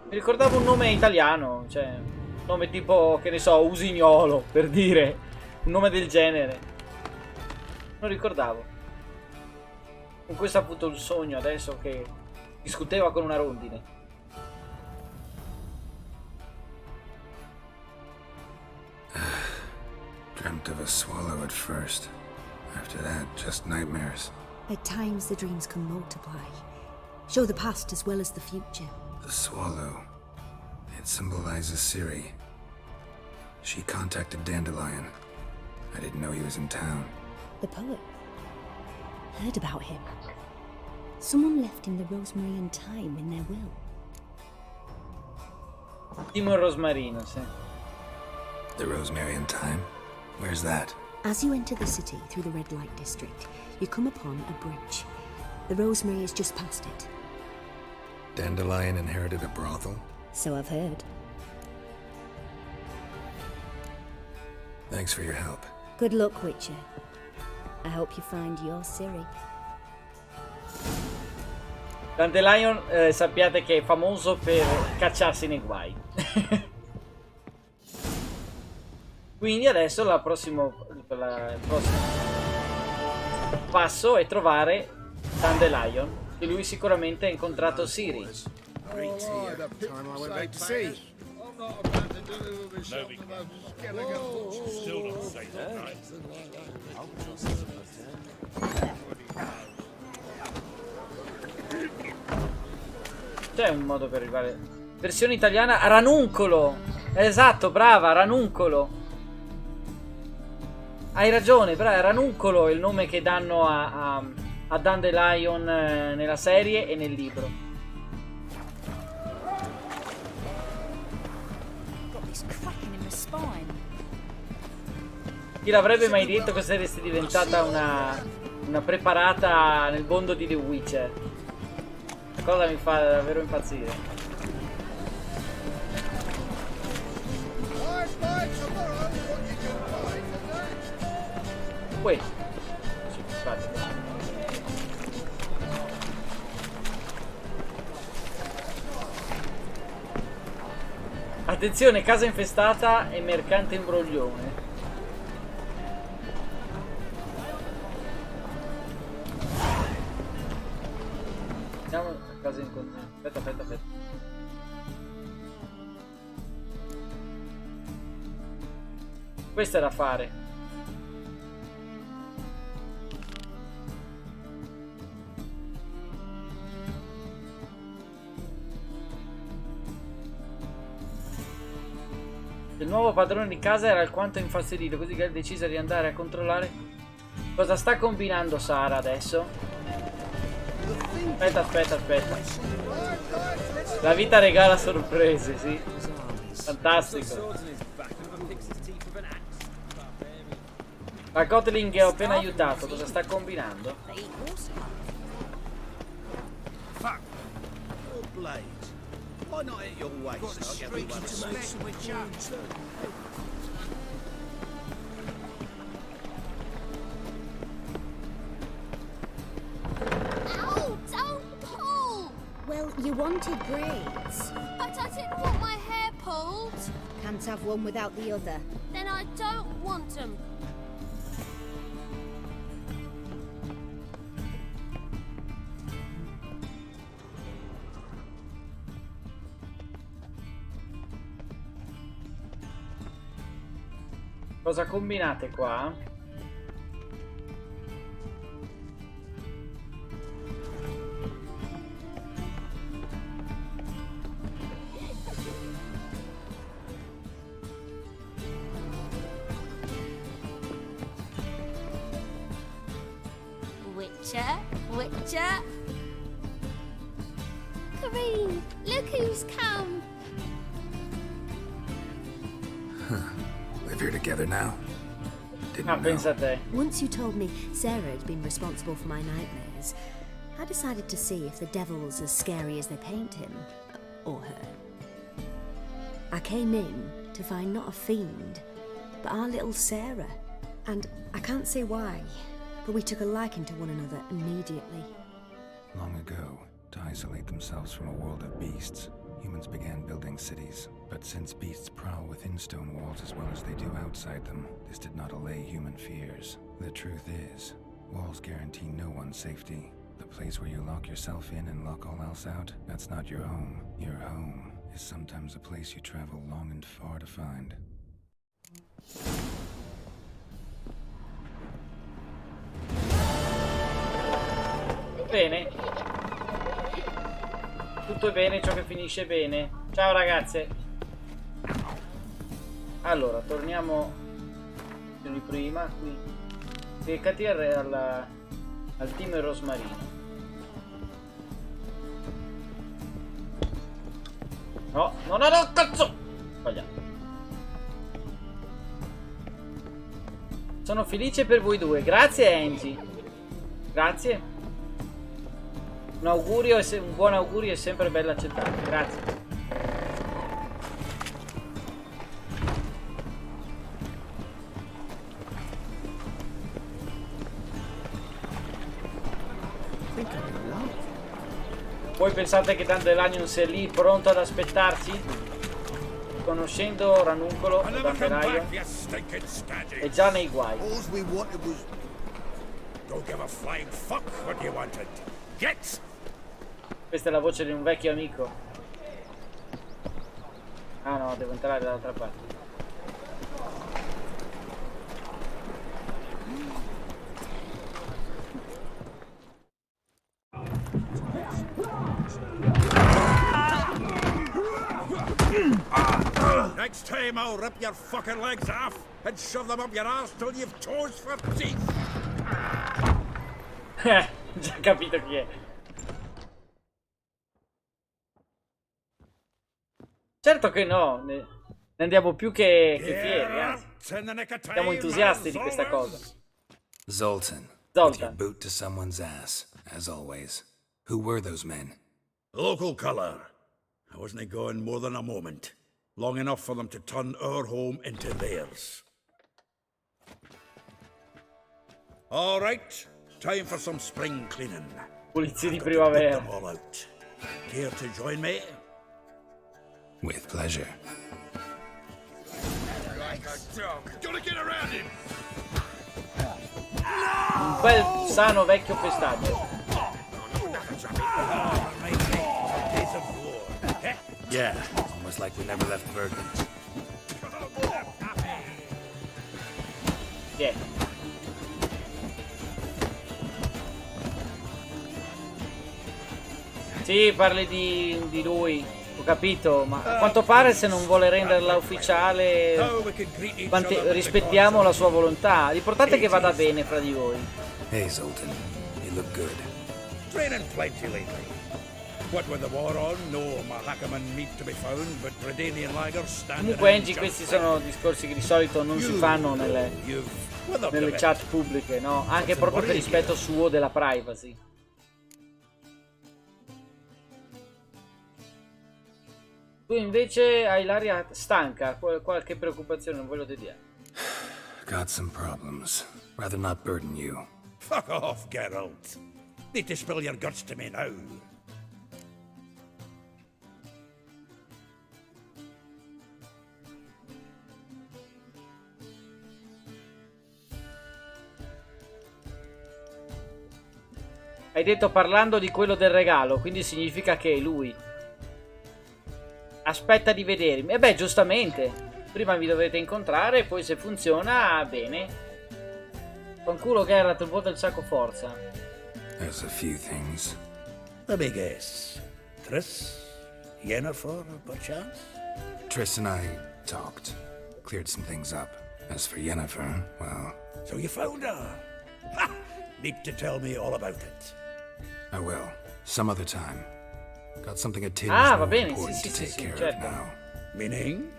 Mi ricordavo un nome italiano, cioè un nome tipo, che ne so, Usignolo, per dire, un nome del genere. Non ricordavo. Con questo ha avuto il sogno adesso che discuteva con una rondine. Dreamt of a swallow at first. After that, just nightmares. At times the dreams can multiply. Show the past as well as the future. The swallow. It symbolizes Ciri. She contacted Dandelion. I didn't know he was in town. The poet. Heard about him. Someone left him the rosemary and thyme in their will. Timo e Rosmarino, sì. The rosemary and thyme? Where's that? As you enter the city through the red light district, you come upon a bridge. The rosemary is just past it. Dandelion inherited a brothel? So I've heard. Thanks for your help. Good luck, Witcher. I hope you find your Ciri. Dandelion, sappiate che è famoso per cacciarsi nei guai. Quindi adesso il prossimo passo è trovare Dandelion, che lui sicuramente ha incontrato Ciri. C'è un modo per arrivare. Versione italiana Ranuncolo. Esatto, brava, Ranuncolo. Hai ragione, brava, Ranuncolo è il nome che danno a Dandelion nella serie e nel libro. Chi l'avrebbe mai detto che saresti diventata una preparata nel mondo di The Witcher? La cosa mi fa davvero impazzire. Poi Attenzione, casa infestata e mercante imbroglione. Andiamo a casa in aspetta. Questo è da fare. Il nuovo padrone di casa era alquanto infastidito, così che decise di andare a controllare cosa sta combinando Sara adesso. Aspetta. La vita regala sorprese, sì. Fantastico. La Cotling che ho appena aiutato, cosa sta combinando? Fuck. Oh, Blades. Why not at your waist like everyone else? Ow! Don't pull! Well, you wanted braids. But I didn't want my hair pulled. Can't have one without the other. Then I don't want them. Cosa combinate qua? Witcher. Kareem, look who's come. Live here together now? Didn't know. Pensa a te. Once you told me Sarah had been responsible for my nightmares, I decided to see if the devil's as scary as they paint him. Or her. I came in to find not a fiend, but our little Sarah. And I can't say why, but we took a liking to one another immediately. Long ago, to isolate themselves from a world of beasts, humans began building cities. But since beasts prowl within stone walls as well as they do outside them, this did not allay human fears. The truth is, walls guarantee no one's safety. The place where you lock yourself in and lock all else out, that's not your home. Your home is sometimes a place you travel long and far to find. Bene. Tutto è bene, ciò che finisce bene. Ciao ragazze. Allora, torniamo di prima qui. Recati al team Rosmarino. No, cazzo! Sbagliato. Sono felice per voi due. Grazie Angie. Grazie. Un augurio, un buon augurio è sempre bello accettato. Grazie. Voi pensate che Dandelion sia lì pronto ad aspettarci? Conoscendo Ranuncolo e Dandelion è già nei guai. Questa è la voce di un vecchio amico. Ah no, devo entrare dall'altra parte. Next time I'll rip your fucking legs off and shove them up your ass till you've toes for teeth. Già capito chi è. Certo che no, ne andiamo più che fieri, anzi. Siamo entusiasti di questa cosa. Zoltan. With your boot to someone's ass, as always. Who were those men? Local colour. I wasn't going more than a moment. Long enough for them to turn our home into theirs. All right, time for some spring cleaning. Pulizia di primavera. Put them all out. Care to join me? With pleasure. Gotta get around him. Un bel sano vecchio pestaggio. Yeah, almost like we never left Verdun. Yeah. Sì, parli di lui, ho capito, ma a quanto pare se non vuole renderla ufficiale rispettiamo la sua volontà. L'importante è che vada bene fra di voi. Hey, Zoltan, you look good. Training plenty lately. What with the war on, no Mahakaman meat to be found, but Redanian lagers standing. Comunque Angie, questi sono discorsi che di solito non si fanno nelle chat pubbliche, no? Anche proprio per rispetto suo della privacy. Tu invece hai l'aria stanca, qualche preoccupazione, non voglio dire. Got some problems. Rather not burden you. Fuck off, Geralt. Need to spill your guts to me now. Hai detto parlando di quello del regalo, quindi significa che è lui. Aspetta di vedermi. E beh, giustamente. Prima vi dovete incontrare, poi se funziona, bene. Fanculo Geralt, vuota il sacco forza. There's a few things. Let me guess. Triss? Yennefer, perchance? Triss and I talked. Cleared some things up. As for Yennefer, well... So you found her? Ha! Need to tell me all about it. I will. Some other time. Got something a tinge va more bene, important sì, to sì, take sì, care certo. of now. Meaning?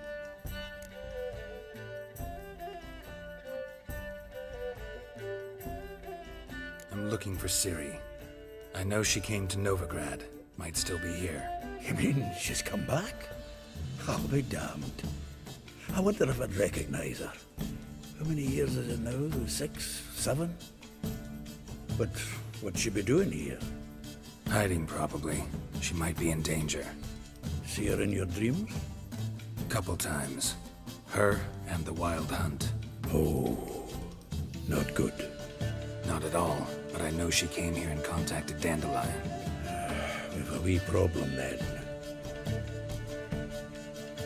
I'm looking for Ciri. I know she came to Novigrad. Might still be here. You mean she's come back? I'll be damned. I wonder if I'd recognize her. How many years is it now? 6, 7? But what'd she be doing here? Hiding, probably. She might be in danger. See her in your dreams? Couple times. Her and the Wild Hunt. Oh, not good. Not at all, but I know she came here and contacted Dandelion. We've a wee problem then.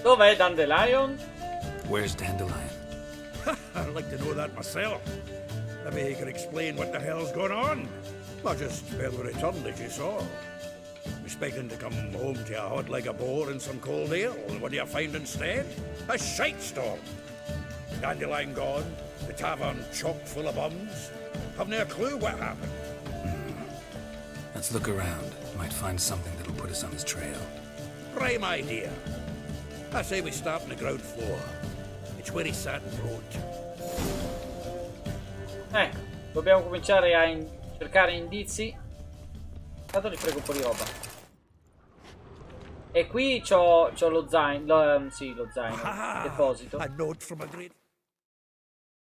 Dov'è Dandelion? Where's Dandelion? I'd like to know that myself. Maybe he could explain what the hell's going on. I just barely returned, as you saw. Expecting to come home to a hot like a boar in some cold ale. What do you find instead? A shite storm. Dandelion gone, the tavern chock full of bums. Haven't a clue what happened. Let's look around. Might find something that'll put us on his trail. Prime idea. I say we start on the ground floor. It's where he sat and wrote. Ecco, dobbiamo cominciare a cercare indizi. Intanto gli frego un po' di roba. E qui c'ho lo zaino, sì, lo zaino, deposito.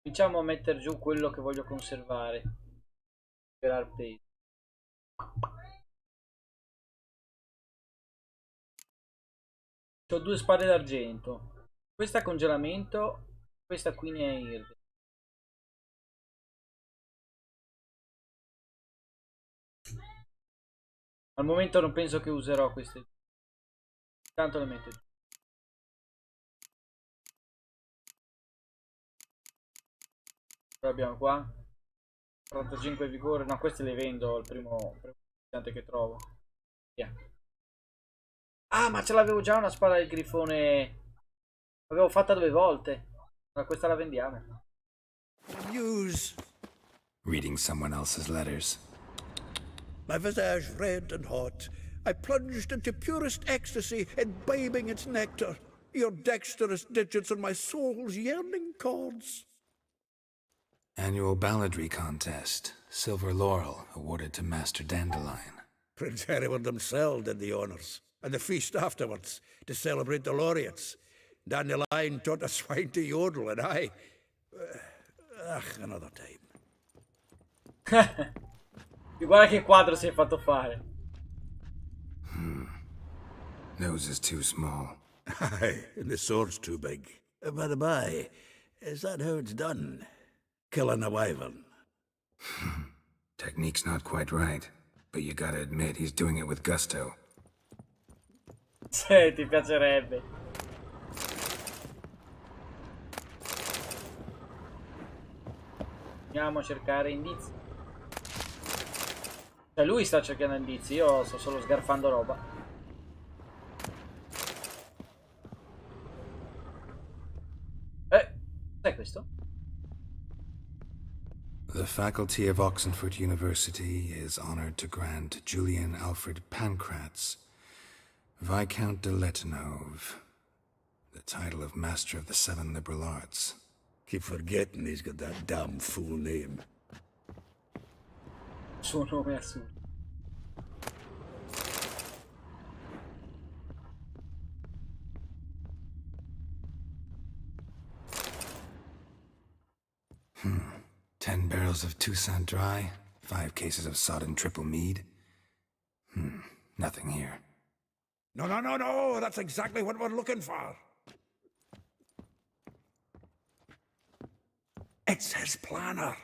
Cominciamo a mettere giù quello che voglio conservare. Per arpeggi. Ho 2 spade d'argento. Questa a congelamento, questa qui ne è irde. Al momento non penso che userò queste. Tanto le metto giù. Cosa abbiamo qua? 45 vigore. No, queste le vendo al primo che trovo. Via. Ah, ma ce l'avevo già una spada del grifone. L'avevo fatta 2 volte. Ma questa la vendiamo. News. Reading someone else's letters. My visage red and hot, I plunged into purest ecstasy, imbibing its nectar. Your dexterous digits on my soul's yearning chords. Annual balladry contest. Silver laurel awarded to Master Dandelion. Prince Hereward himself did the honours, and the feast afterwards, to celebrate the laureates. Dandelion taught a swine to yodel, and I... another time. Guarda che quadro si è fatto fare. Nose is too small. Aye, and the sword's too big. By the by, Is that how it's done? Killing a wyvern? Technique's not quite right, but you gotta admit he's doing it with gusto. Sì, ti piacerebbe. Andiamo a cercare indizi. Cioè lui sta cercando indizi, io sto solo sgarfando roba. Cos'è questo? The faculty of Oxenford University is honored to grant Julian Alfred Pancratz, Viscount de Letonov, the title of Master of the Seven Liberal Arts. Keep forgetting he's got that damn full name. Suo nome assurdo. Hmm. 10 barrels of Toussaint Dry, 5 cases of sodden triple mead. Nothing here. No, that's exactly what we're looking for. It's his planner.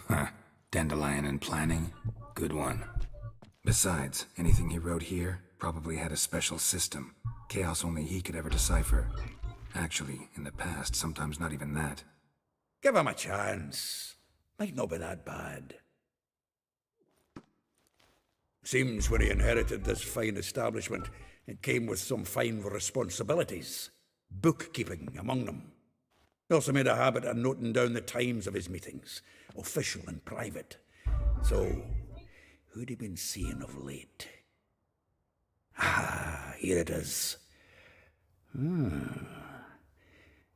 Huh. Dandelion and planning? Good one. Besides, anything he wrote here probably had a special system. Chaos only he could ever decipher. Actually, in the past, sometimes not even that. Give him a chance. Might not be that bad. Seems when he inherited this fine establishment, it came with some fine responsibilities. Bookkeeping among them. He also made a habit of noting down the times of his meetings, official and private. So, who'd he been seeing of late? Ah, here it is.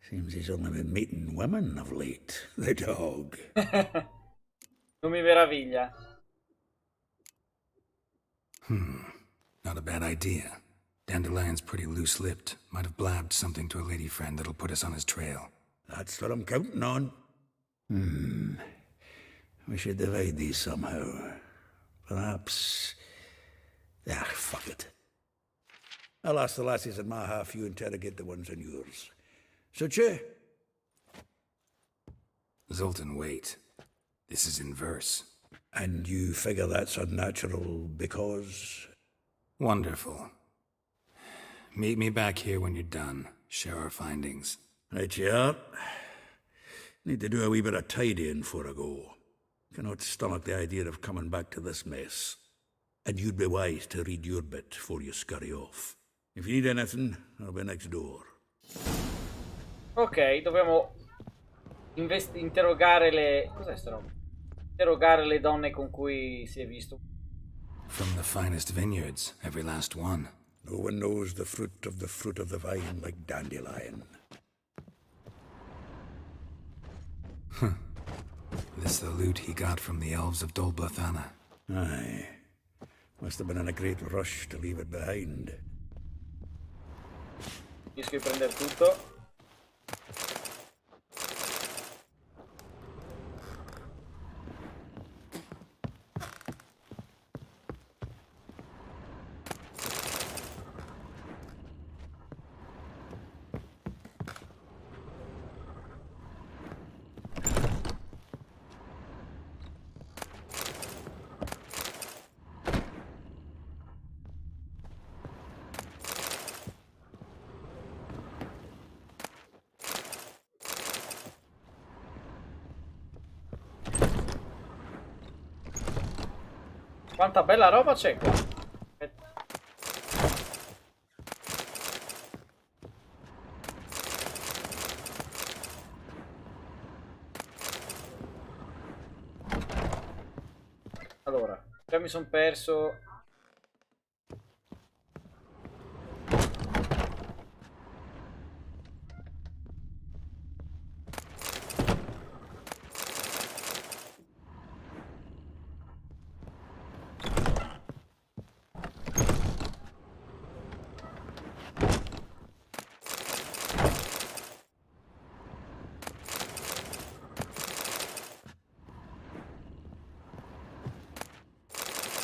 Seems he's only been meeting women of late, the dog. Non mi meraviglia. Not a bad idea. Dandelion's pretty loose-lipped. Might have blabbed something to a lady friend that'll put us on his trail. That's what I'm counting on. We should divide these somehow. Perhaps... fuck it. I'll ask the lassies in my half, you interrogate the ones in yours. Such a... Zoltan, wait. This is in verse. And you figure that's unnatural because... Wonderful. Meet me back here when you're done. Share our findings. Right you are. Need to do a wee bit of tidying before I go. Cannot stomach the idea of coming back to this mess. And you'd be wise to read your bit before you scurry off. If you need anything, I'll be next door. Ok, dobbiamo interrogare le... Cos'è sta roba? Interrogare le donne con cui si è visto. From the finest vineyards, every last one. No one knows the fruit of the vine like Dandelion. This the loot he got from the elves of Dol Blathanna. Aye. Must have been in a great rush to leave it behind. Riesco a prendere tutto. Quanta bella roba c'è qua. Allora, già mi sono perso.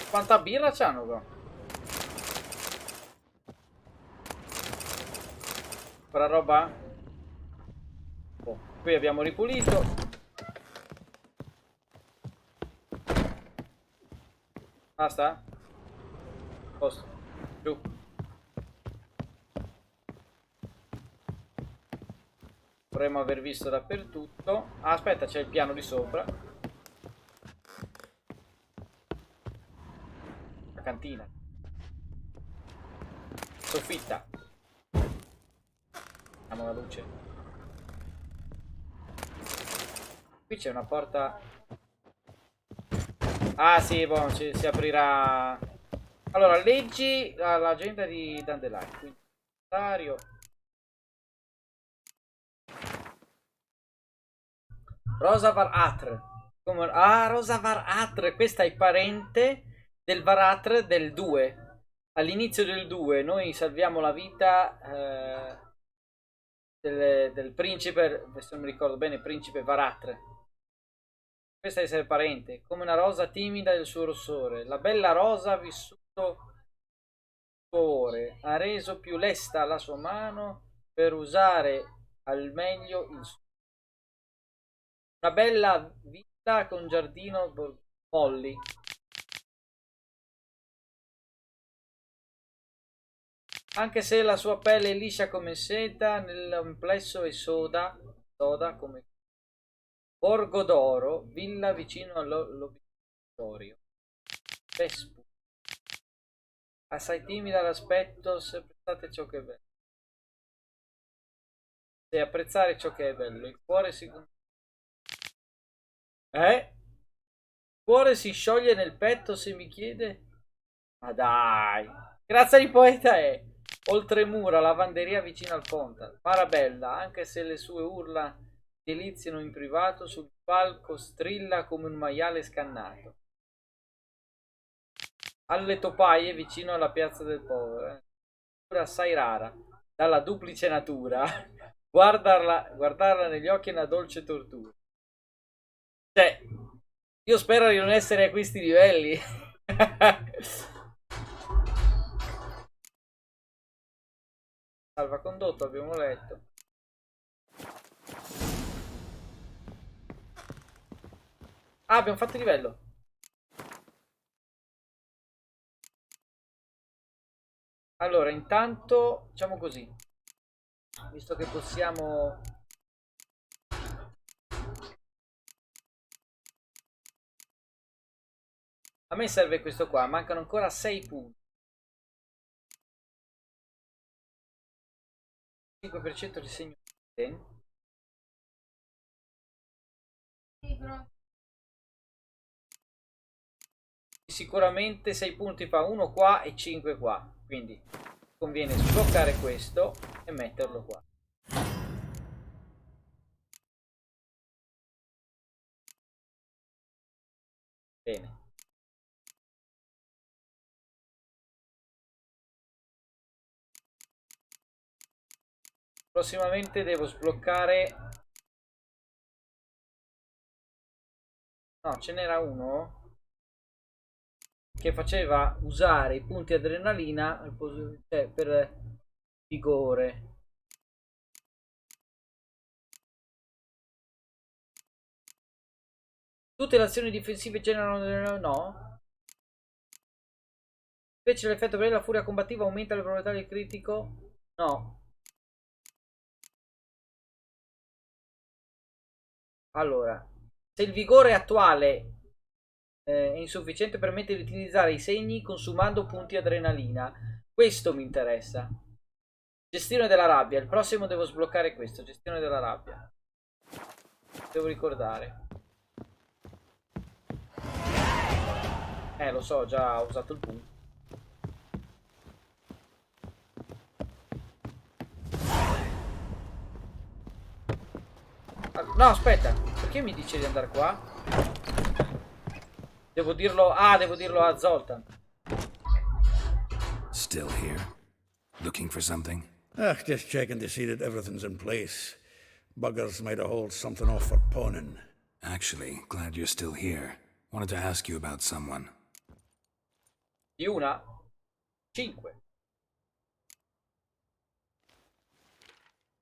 Quanta birra c'hanno qua? Quella roba? Oh, qui abbiamo ripulito. Basta? Posto. Giù. Dovremmo aver visto dappertutto. Ah, aspetta, c'è il piano di sopra. La cantina. Soffitta. Andiamo la luce. Qui c'è una porta. Ah sì, boh, si aprirà. Allora, leggi l'agenda di Dandelion. Quindi, inventario. Rosa Varatr. Ah, Rosa Varatr. Questa è parente del Varatr del 2. All'inizio del 2 noi salviamo la vita del principe, se non mi ricordo bene, principe Varatr. Questa è essere parente, come una rosa timida del suo rossore. La bella rosa ha vissuto suo ore, ha reso più lesta la sua mano per usare al meglio il suo. Una bella villa con giardino molli. Anche se la sua pelle è liscia come seta, nell'amplesso è soda come Borgo d'Oro, villa vicino all'obitorio. Vespu. Assai timida l'aspetto, se apprezzate ciò che è bello. Se apprezzare ciò che è bello, il cuore si... Il cuore si scioglie nel petto se mi chiede... Ma dai! Grazia di poeta è! Oltremura, lavanderia vicino al ponte. Marabella, anche se le sue urla deliziano in privato, sul palco strilla come un maiale scannato. Alle topaie vicino alla piazza del povero. Assai rara, dalla duplice natura. Guardarla negli occhi è una dolce tortura. Cioè, io spero di non essere a questi livelli. Salvacondotto, abbiamo letto. Ah, abbiamo fatto il livello. Allora, intanto, facciamo così. Visto che possiamo... A me serve questo qua, mancano ancora 6 punti. 5% di segno. Sicuramente 6 punti fa 1 qua e 5 qua. Quindi conviene sbloccare questo e metterlo qua. Bene. Prossimamente devo sbloccare... No, ce n'era uno che faceva usare i punti adrenalina per vigore. Tutte le azioni difensive generano... No. Invece l'effetto per la furia combattiva aumenta le probabilità del critico. No. Allora, se il vigore attuale è insufficiente, permette di utilizzare i segni consumando punti adrenalina. Questo mi interessa. Gestione della rabbia. Il prossimo devo sbloccare questo. Gestione della rabbia. Devo ricordare. Lo so, già ho usato il punto. No, aspetta. Perché mi dice di andare qua? Devo dirlo... Ah, devo dirlo a Zoltan. Still here? Looking for something? Just checking to see that everything's in place. Buggers might have hauled something off for pawning. Actually, glad you're still here. Wanted to ask you about someone. Di una? 5.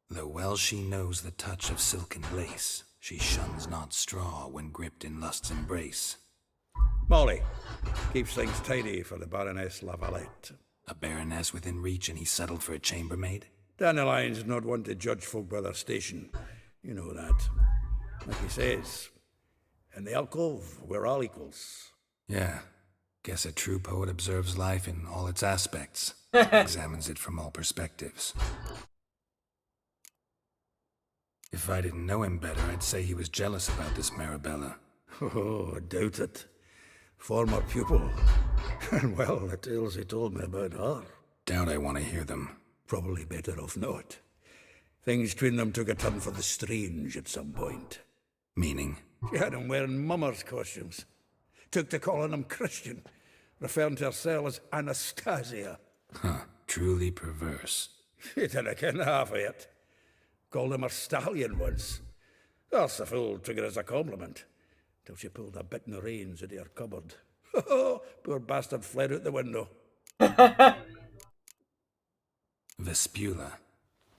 Though well she knows the touch of silken lace, she shuns not straw when gripped in lust's embrace. Molly keeps things tidy for the Baroness Lavalette. A baroness within reach, and he settled for a chambermaid? Dandelion's not one to judge folk by their station. You know that. Like he says, in the alcove, we're all equals. Yeah. Guess a true poet observes life in all its aspects, examines it from all perspectives. If I didn't know him better, I'd say he was jealous about this Marabella. Oh, I doubt it. Former pupil. And well, the tales he told me about her. Doubt I want to hear them. Probably better off not. Things between them took a turn for the strange at some point. Meaning? She had him wearing mummers' costumes. Took to calling him Christian, referring to herself as Anastasia. Huh, truly perverse. He didn't ken half of it. Called him her stallion once. That's the fool took it as a compliment, till she pulled a bit in the reins out of her cupboard. Poor bastard fled out the window. Vespula.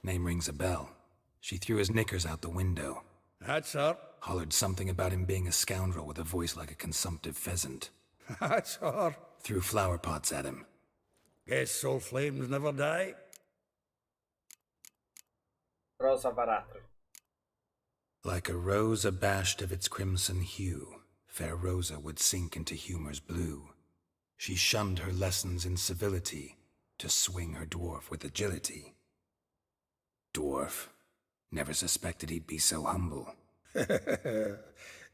Name rings a bell. She threw his knickers out the window. That's her. Hollered something about him being a scoundrel with a voice like a consumptive pheasant. That's her. Threw flower pots at him. Guess soul flames never die. Rosa Varatre. Like a rose abashed of its crimson hue, fair Rosa would sink into humor's blue. She shunned her lessons in civility, to swing her dwarf with agility. Dwarf. Never suspected he'd be so humble.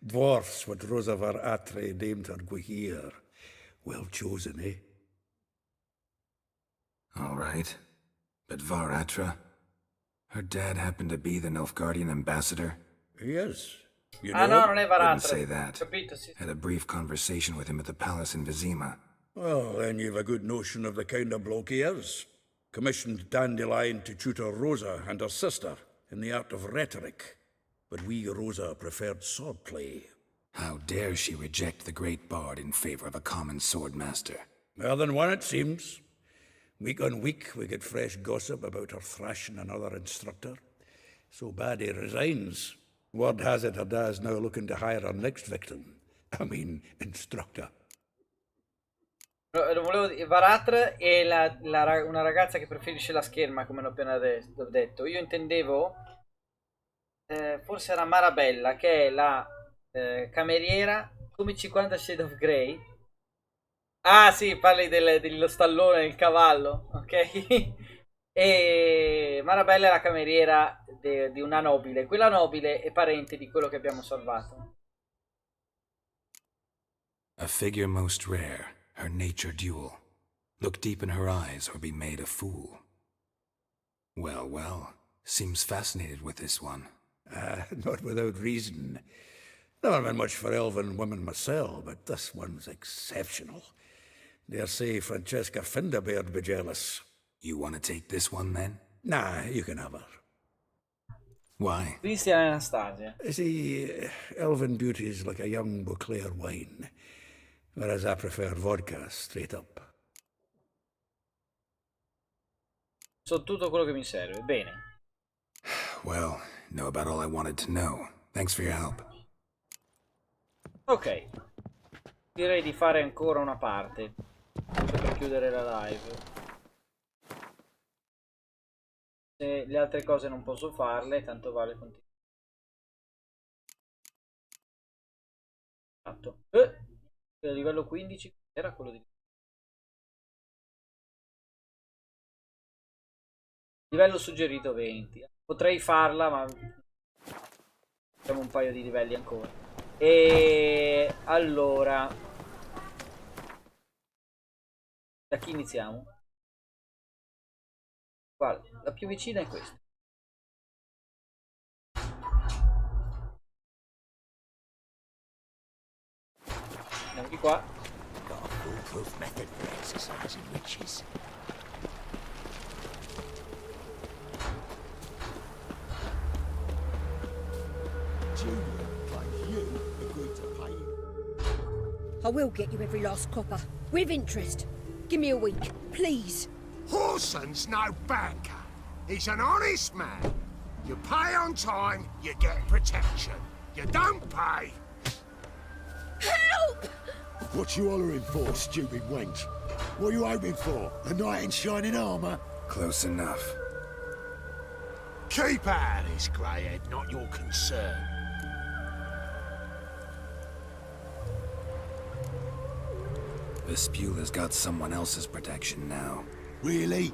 Dwarfs what Rosa Varatre named her Guihir. Well chosen, eh? All right. But Varatra? Her dad happened to be the Nilfgaardian ambassador? He is. You Ah know? no, non è Varatre. Didn't say that. Capito, sì. Had a brief conversation with him at the palace in Vizima. Well, then you've a good notion of the kind of bloke he is. Commissioned Dandelion to tutor Rosa and her sister in the art of rhetoric. But we, Rosa, preferred swordplay. How dare she reject the great bard in favor of a common swordmaster? More than one, it seems. Week on week, we get fresh gossip about her thrashing another instructor. So bad he resigns. Word has it her dad's now looking to hire her next victim. I mean, instructor. Varatre è una ragazza che preferisce la scherma, come l'ho appena detto. Io intendevo, forse era Marabella, che è la cameriera, come 50 Shades of Grey. Ah sì, parli dello stallone, del cavallo, ok? E Marabella è la cameriera di una nobile. Quella nobile è parente di quello che abbiamo salvato. A figure most rare, her nature dual. Look deep in her eyes or be made a fool. Well, well, seems fascinated with this one. Not without reason. Never been much for elven women myself, but this one's exceptional. Dare say Francesca Finderbeard be jealous. You want to take this one then? Nah, you can have her. Why? Christian and Anastasia. See, elven beauty is like a young Beauclair wine, whereas I prefer vodka straight up. So tutto quello che mi serve. Bene. Well, know about all I wanted to know. Thanks for your help. Ok. Direi di fare ancora una parte. Per chiudere la live. Se le altre cose non posso farle, tanto vale continuare. Livello 15 era quello di livello suggerito 20. Potrei farla, ma facciamo un paio di livelli ancora. E allora, da chi iniziamo? Guarda, la più vicina è questa. Andiamo di qua. Got a foolproof method for exercising witches. Julia, like you, agreed to pay him. I will get you every last copper, with interest. Give me a week, please. Horson's no banker. He's an honest man. You pay on time, you get protection. You don't pay. Help! What you hollering for, stupid wench? What are you hoping for? A knight in shining armour? Close enough. Keep out of this, greyhead, not your concern. Vespula's got someone else's protection now. Really?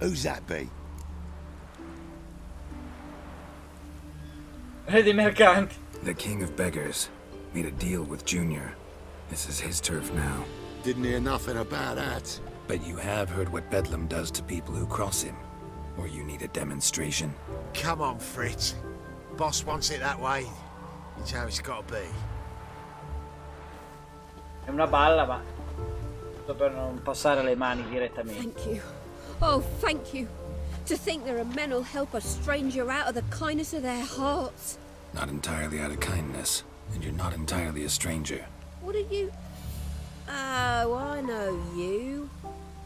Who's that be? Re dei mercanti. The King of Beggars made a deal with Junior. This is his turf now. Didn't hear nothing about that. But you have heard what Bedlam does to people who cross him. Or you need a demonstration? Come on, Fritz. Boss wants it that way. It's how it's got to be. È una balla, ma tutto per non passare le mani direttamente. Thank you. Oh, thank you. To think there are men who'll help a stranger out of the kindness of their hearts. Not entirely out of kindness, and you're not entirely a stranger. What are you... Oh, I know you.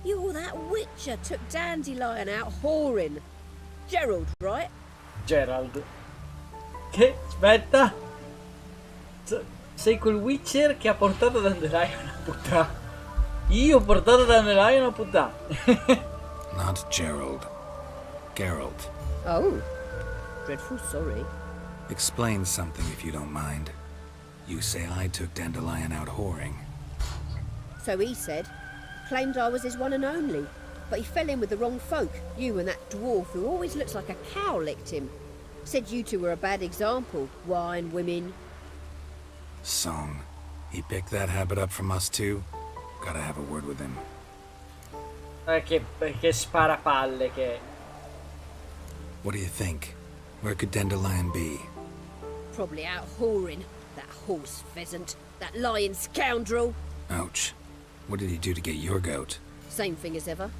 You're that witcher took Dandelion out whoring. Gerald, right? Gerald. Che? Aspetta. Sei quel witcher che ha portato Dandelion a puttana. Io ho portato Dandelion a puttana. Not Gerald. Gerald. Oh. Dreadful sorry. Explain something if you don't mind. You say I took Dandelion out whoring. So he said. Claimed I was his one and only. But he fell in with the wrong folk. You and that dwarf who always looks like a cow licked him. Said you two were a bad example. Wine, women. Song. He picked that habit up from us too? Gotta have a word with him. Che sparapalle che è. What do you think? Where could Dandelion be? Probably out whoring. That horse pheasant. That lying scoundrel. Ouch. What did he do to get your goat? Same thing as ever.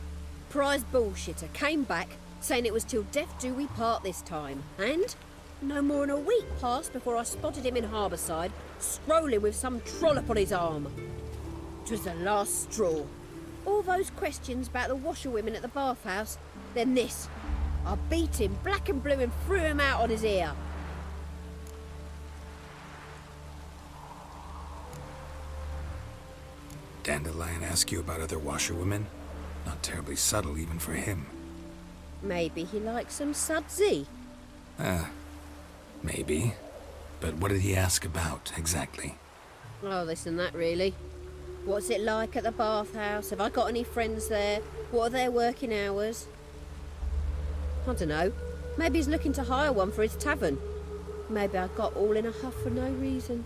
Prize bullshitter came back, saying it was till death do we part this time. And no more than a week passed before I spotted him in Harbourside, strolling with some trollop on his arm. 'Twas the last straw. All those questions about the washerwomen at the bathhouse, then this. I beat him black and blue and threw him out on his ear. Dandelion ask you about other washerwomen? Not terribly subtle even for him. Maybe he likes some sudsy. Maybe. But what did he ask about, exactly? Oh, this and that, really. What's it like at the bathhouse? Have I got any friends there? What are their working hours? I don't know. Maybe he's looking to hire one for his tavern. Maybe I got all in a huff for no reason.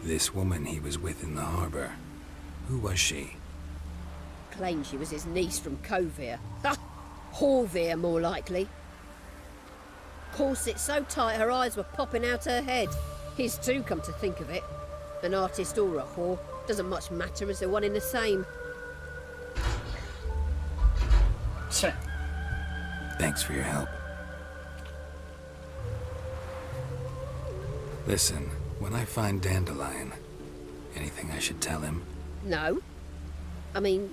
This woman he was with in the harbor. Who was she? Claimed she was his niece from Kovir. Ah, Horvir, more likely. Corset so tight her eyes were popping out her head. His too, come to think of it. An artist or a whore. Doesn't much matter as they're one in the same. Thanks for your help. Listen, when I find Dandelion, anything I should tell him? No. I mean,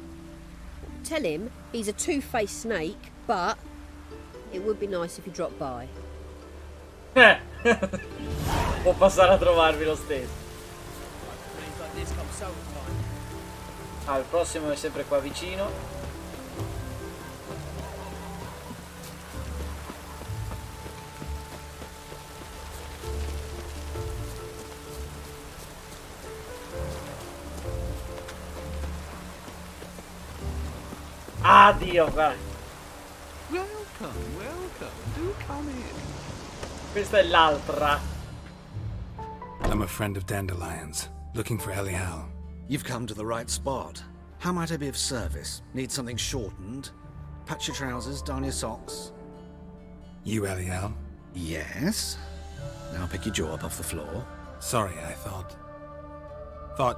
tell him he's a two-faced snake, but it would be nice if he dropped by. Può passare a trovarvi lo stesso. Ah, il prossimo è sempre qua vicino. Ah, Dio, guarda. Welcome, welcome. Do come in. Questa è l'altra. I'm a friend of Dandelion's, looking for Elial. You've come to the right spot. How might I be of service? Need something shortened? Patch your trousers, darn your socks. You Elial? Yes. Now pick your jaw up off the floor. Sorry, I thought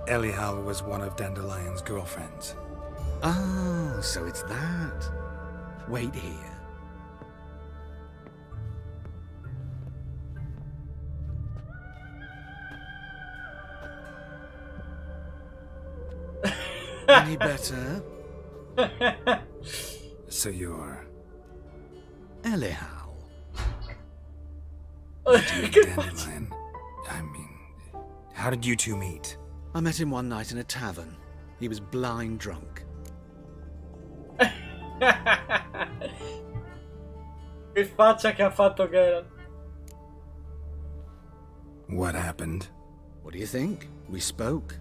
Elial was one of Dandelion's girlfriends. Oh, so it's that. Wait here. Any better? So you're Anyhow. Dandelion. I mean, how did you two meet? I met him one night in a tavern. He was blind drunk. Che faccia che ha fatto Geralt. What happened? What do you think? We spoke.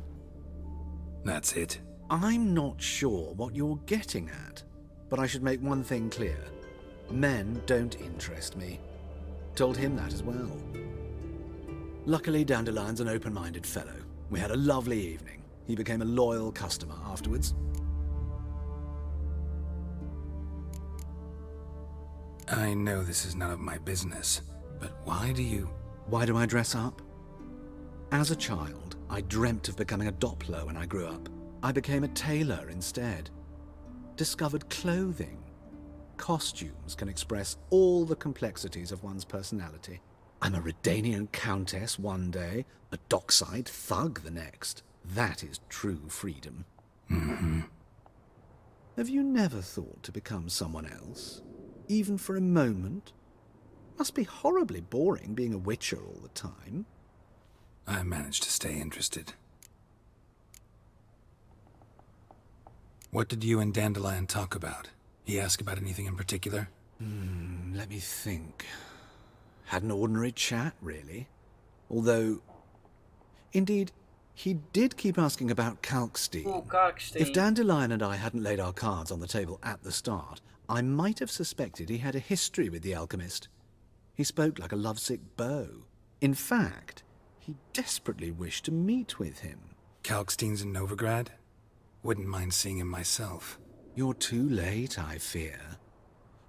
That's it. I'm not sure what you're getting at, but I should make one thing clear. Men don't interest me. Told him that as well. Luckily, Dandelion's an open-minded fellow. We had a lovely evening. He became a loyal customer afterwards. I know this is none of my business, but why do I dress up? As a child, I dreamt of becoming a Doppler when I grew up. I became a tailor instead. Discovered clothing. Costumes can express all the complexities of one's personality. I'm a Redanian countess one day, a dockside thug the next. That is true freedom. Mm-hmm. Have you never thought to become someone else? Even for a moment? Must be horribly boring being a witcher all the time. I managed to stay interested. What did you and Dandelion talk about? He asked about anything in particular? Let me think. Had an ordinary chat, really. Although, indeed, he did keep asking about Kalkstein. Oh, Kalkstein. If Dandelion and I hadn't laid our cards on the table at the start, I might have suspected he had a history with the alchemist. He spoke like a lovesick beau. In fact, he desperately wished to meet with him. Kalkstein's in Novigrad? Wouldn't mind seeing him myself. You're too late, I fear.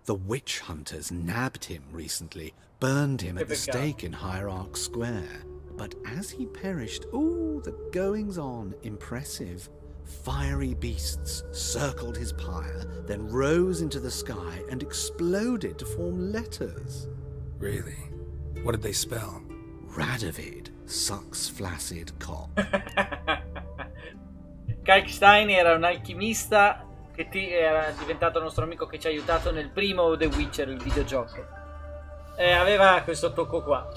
The witch hunters nabbed him recently, burned him at the stake in Hierarch Square. But as he perished, ooh, the goings-on, impressive. Fiery beasts circled his pyre, then rose into the sky and exploded to form letters. Really? What did they spell? Radovid sucks flaccid cock. Kalkstein era un alchimista che era diventato nostro amico che ci ha aiutato nel primo The Witcher, il videogioco. E aveva questo tocco qua.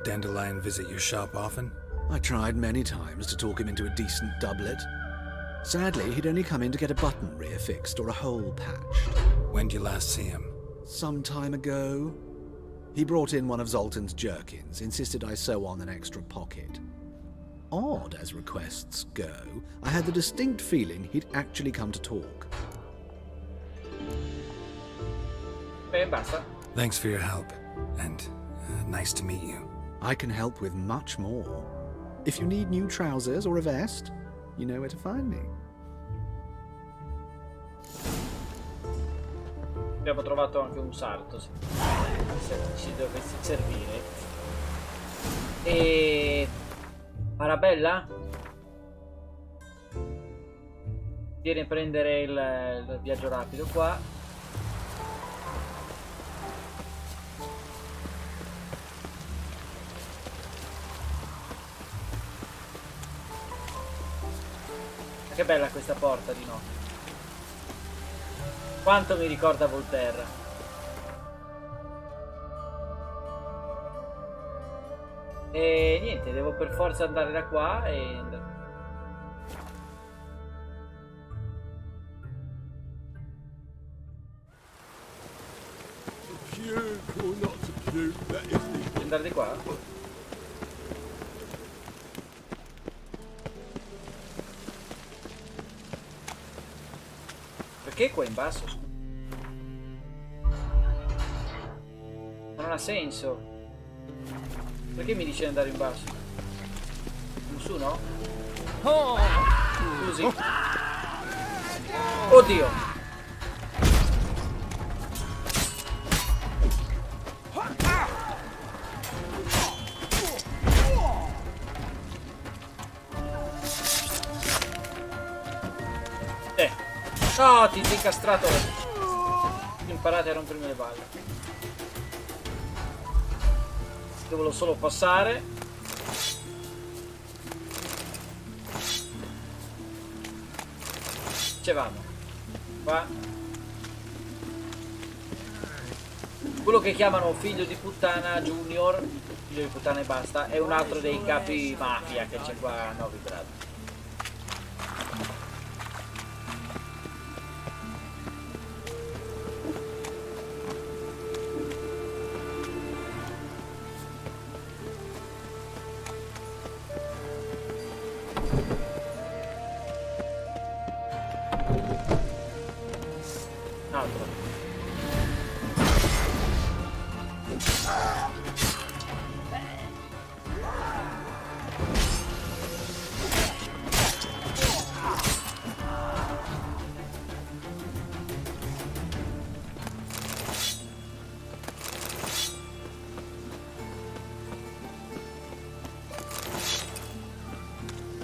Dandelion visit your shop often? I tried many times to talk him into a decent doublet. Sadly, he'd only come in to get a button reaffixed or a hole patched. When did you last see him? Some time ago. He brought in one of Zoltan's jerkins, insisted I sew on an extra pocket. Odd as requests go, I had the distinct feeling he'd actually come to talk. Beh, basta. Thanks for your help, and nice to meet you. I can help with much more. If you need new trousers or a vest, you know where to find me. Abbiamo trovato anche un sarto, se ci dovesse servire. E... Arabella? Vieni a prendere il viaggio rapido qua. Che bella questa porta di notte. Quanto mi ricorda Volterra. E niente, devo per forza andare da qua e... andare di qua? Perché qua in basso? Non ha senso. Perché mi dice di andare in basso? Su no? Oh! Scusi. Oddio! No, ti sei incastrato. Imparate a rompermi le balle. Devo solo passare. Ci vamo. Qua. Quello che chiamano figlio di puttana Junior, figlio di puttana e basta, è un altro dei capi mafia che c'è qua a Novigrad. Altro.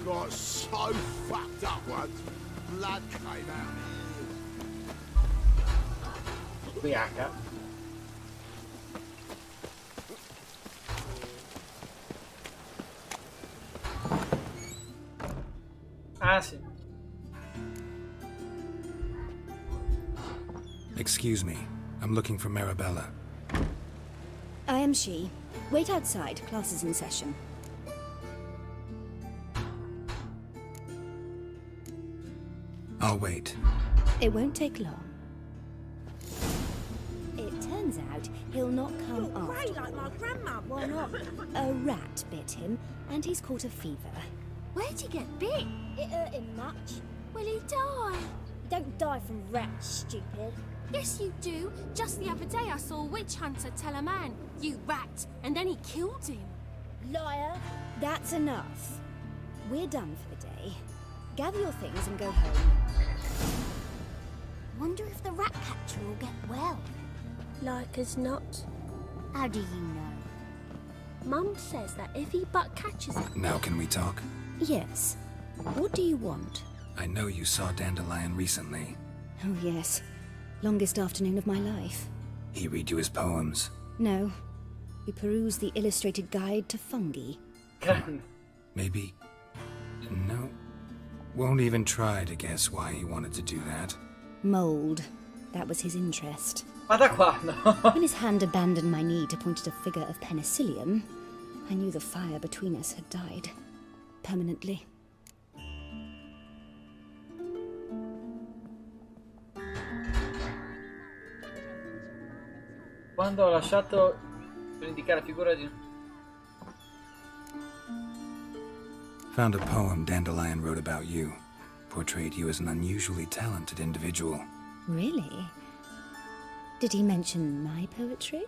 Got so fucked up once, blood came out. Ubriaca. Ah, sì. Excuse me. I'm looking for Marabella. I am she. Wait outside. Class is in session. I'll wait. It won't take long. It turns out he'll not come You're grey after like my grandmother. Why not? A rat bit him, and he's caught a fever. Where'd he get bit? It hurt him much. Will he die? You don't die from rats, stupid. Yes, you do. Just the other day I saw a witch hunter tell a man, "You rat," and then he killed him. Liar. That's enough. We're done for the day. Gather your things and go home. Wonder if the rat catcher will get well. Like as not. How do you know? Mum says that if he but catches it. Now can we talk? Yes. What do you want? I know you saw Dandelion recently. Oh, yes. Longest afternoon of my life. He read you his poems. No. We perused the illustrated guide to fungi. Maybe... No. Won't even try to guess why he wanted to do that. Mold. That was his interest. Ma da quando? When his hand abandoned my knee to point at a figure of penicillium, I knew the fire between us had died. Permanently. Quando ho lasciato per indicare la figura di... Found a poem Dandelion wrote about you. Portrayed you as an unusually talented individual. Really? Did he mention my poetry?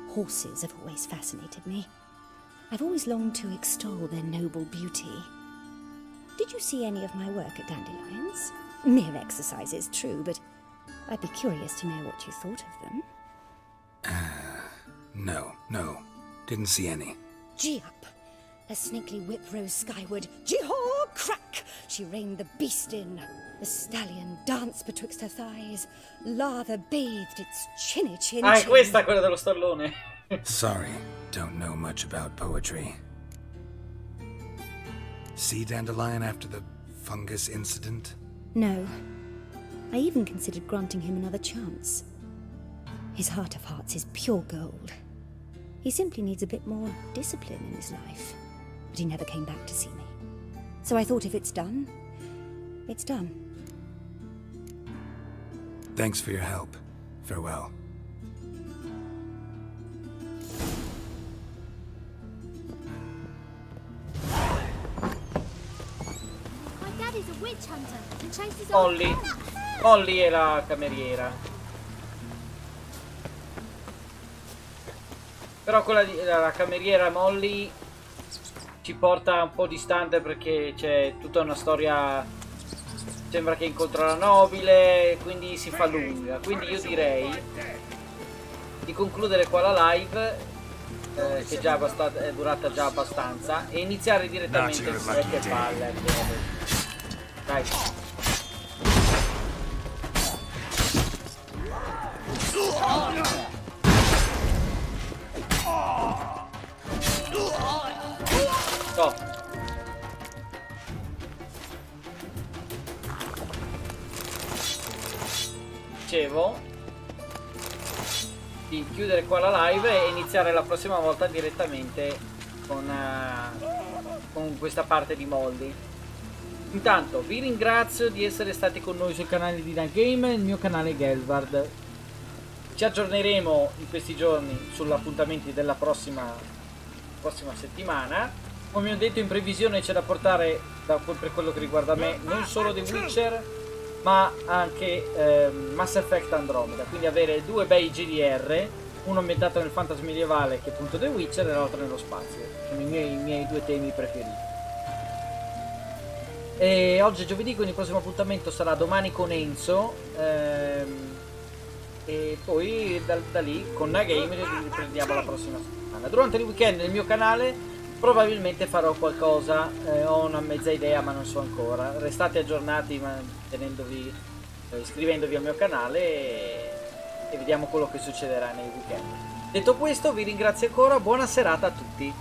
Horses have always fascinated me. I've always longed to extol their noble beauty. Did you see any of my work at Dandelions? Mere exercises, true, but I'd be curious to know what you thought of them. No. Didn't see any. Gee up! A snakely whip rose skyward. Jee-haw! Crack! She reined the beast in. The stallion danced betwixt her thighs. Lather bathed its chinny chin. Ah, è questa quella dello stallone. Sorry, don't know much about poetry. See Dandelion after the fungus incident? No. I even considered granting him another chance. His heart of hearts is pure gold. He simply needs a bit more discipline in his life. But he never came back to see me. So I thought if it's done, it's done. Thanks for your help. Farewell. My daddy's a witch hunter and chases Molly. Molly è la cameriera. Però quella di la cameriera Molly ci porta un po' distante perché c'è tutta una storia. Sembra che incontra la nobile, quindi si fa lunga. Quindi io direi di concludere qua la live, che già è durata già abbastanza, e iniziare direttamente il che palle. Dai. Stop. dicevo di chiudere qua la live e iniziare la prossima volta direttamente con questa parte di moldi. Intanto vi ringrazio di essere stati con noi sul canale di Night Game, il mio canale Gelvard. Ci aggiorneremo in questi giorni sull'appuntamenti della prossima settimana. Come ho detto, in previsione c'è da portare, per quello che riguarda me, non solo The Witcher ma anche Mass Effect Andromeda, quindi avere due bei GDR, uno ambientato nel fantasy medievale che è appunto The Witcher e l'altro nello spazio. Sono i miei due temi preferiti. E oggi è giovedì, quindi il prossimo appuntamento sarà domani con Enzo, e poi da lì con Nagame riprendiamo la prossima settimana. Durante il weekend nel mio canale probabilmente farò qualcosa, ho una mezza idea ma non so ancora. Restate aggiornati iscrivendovi al mio canale e vediamo quello che succederà nei weekend. Detto questo, vi ringrazio ancora, buona serata a tutti.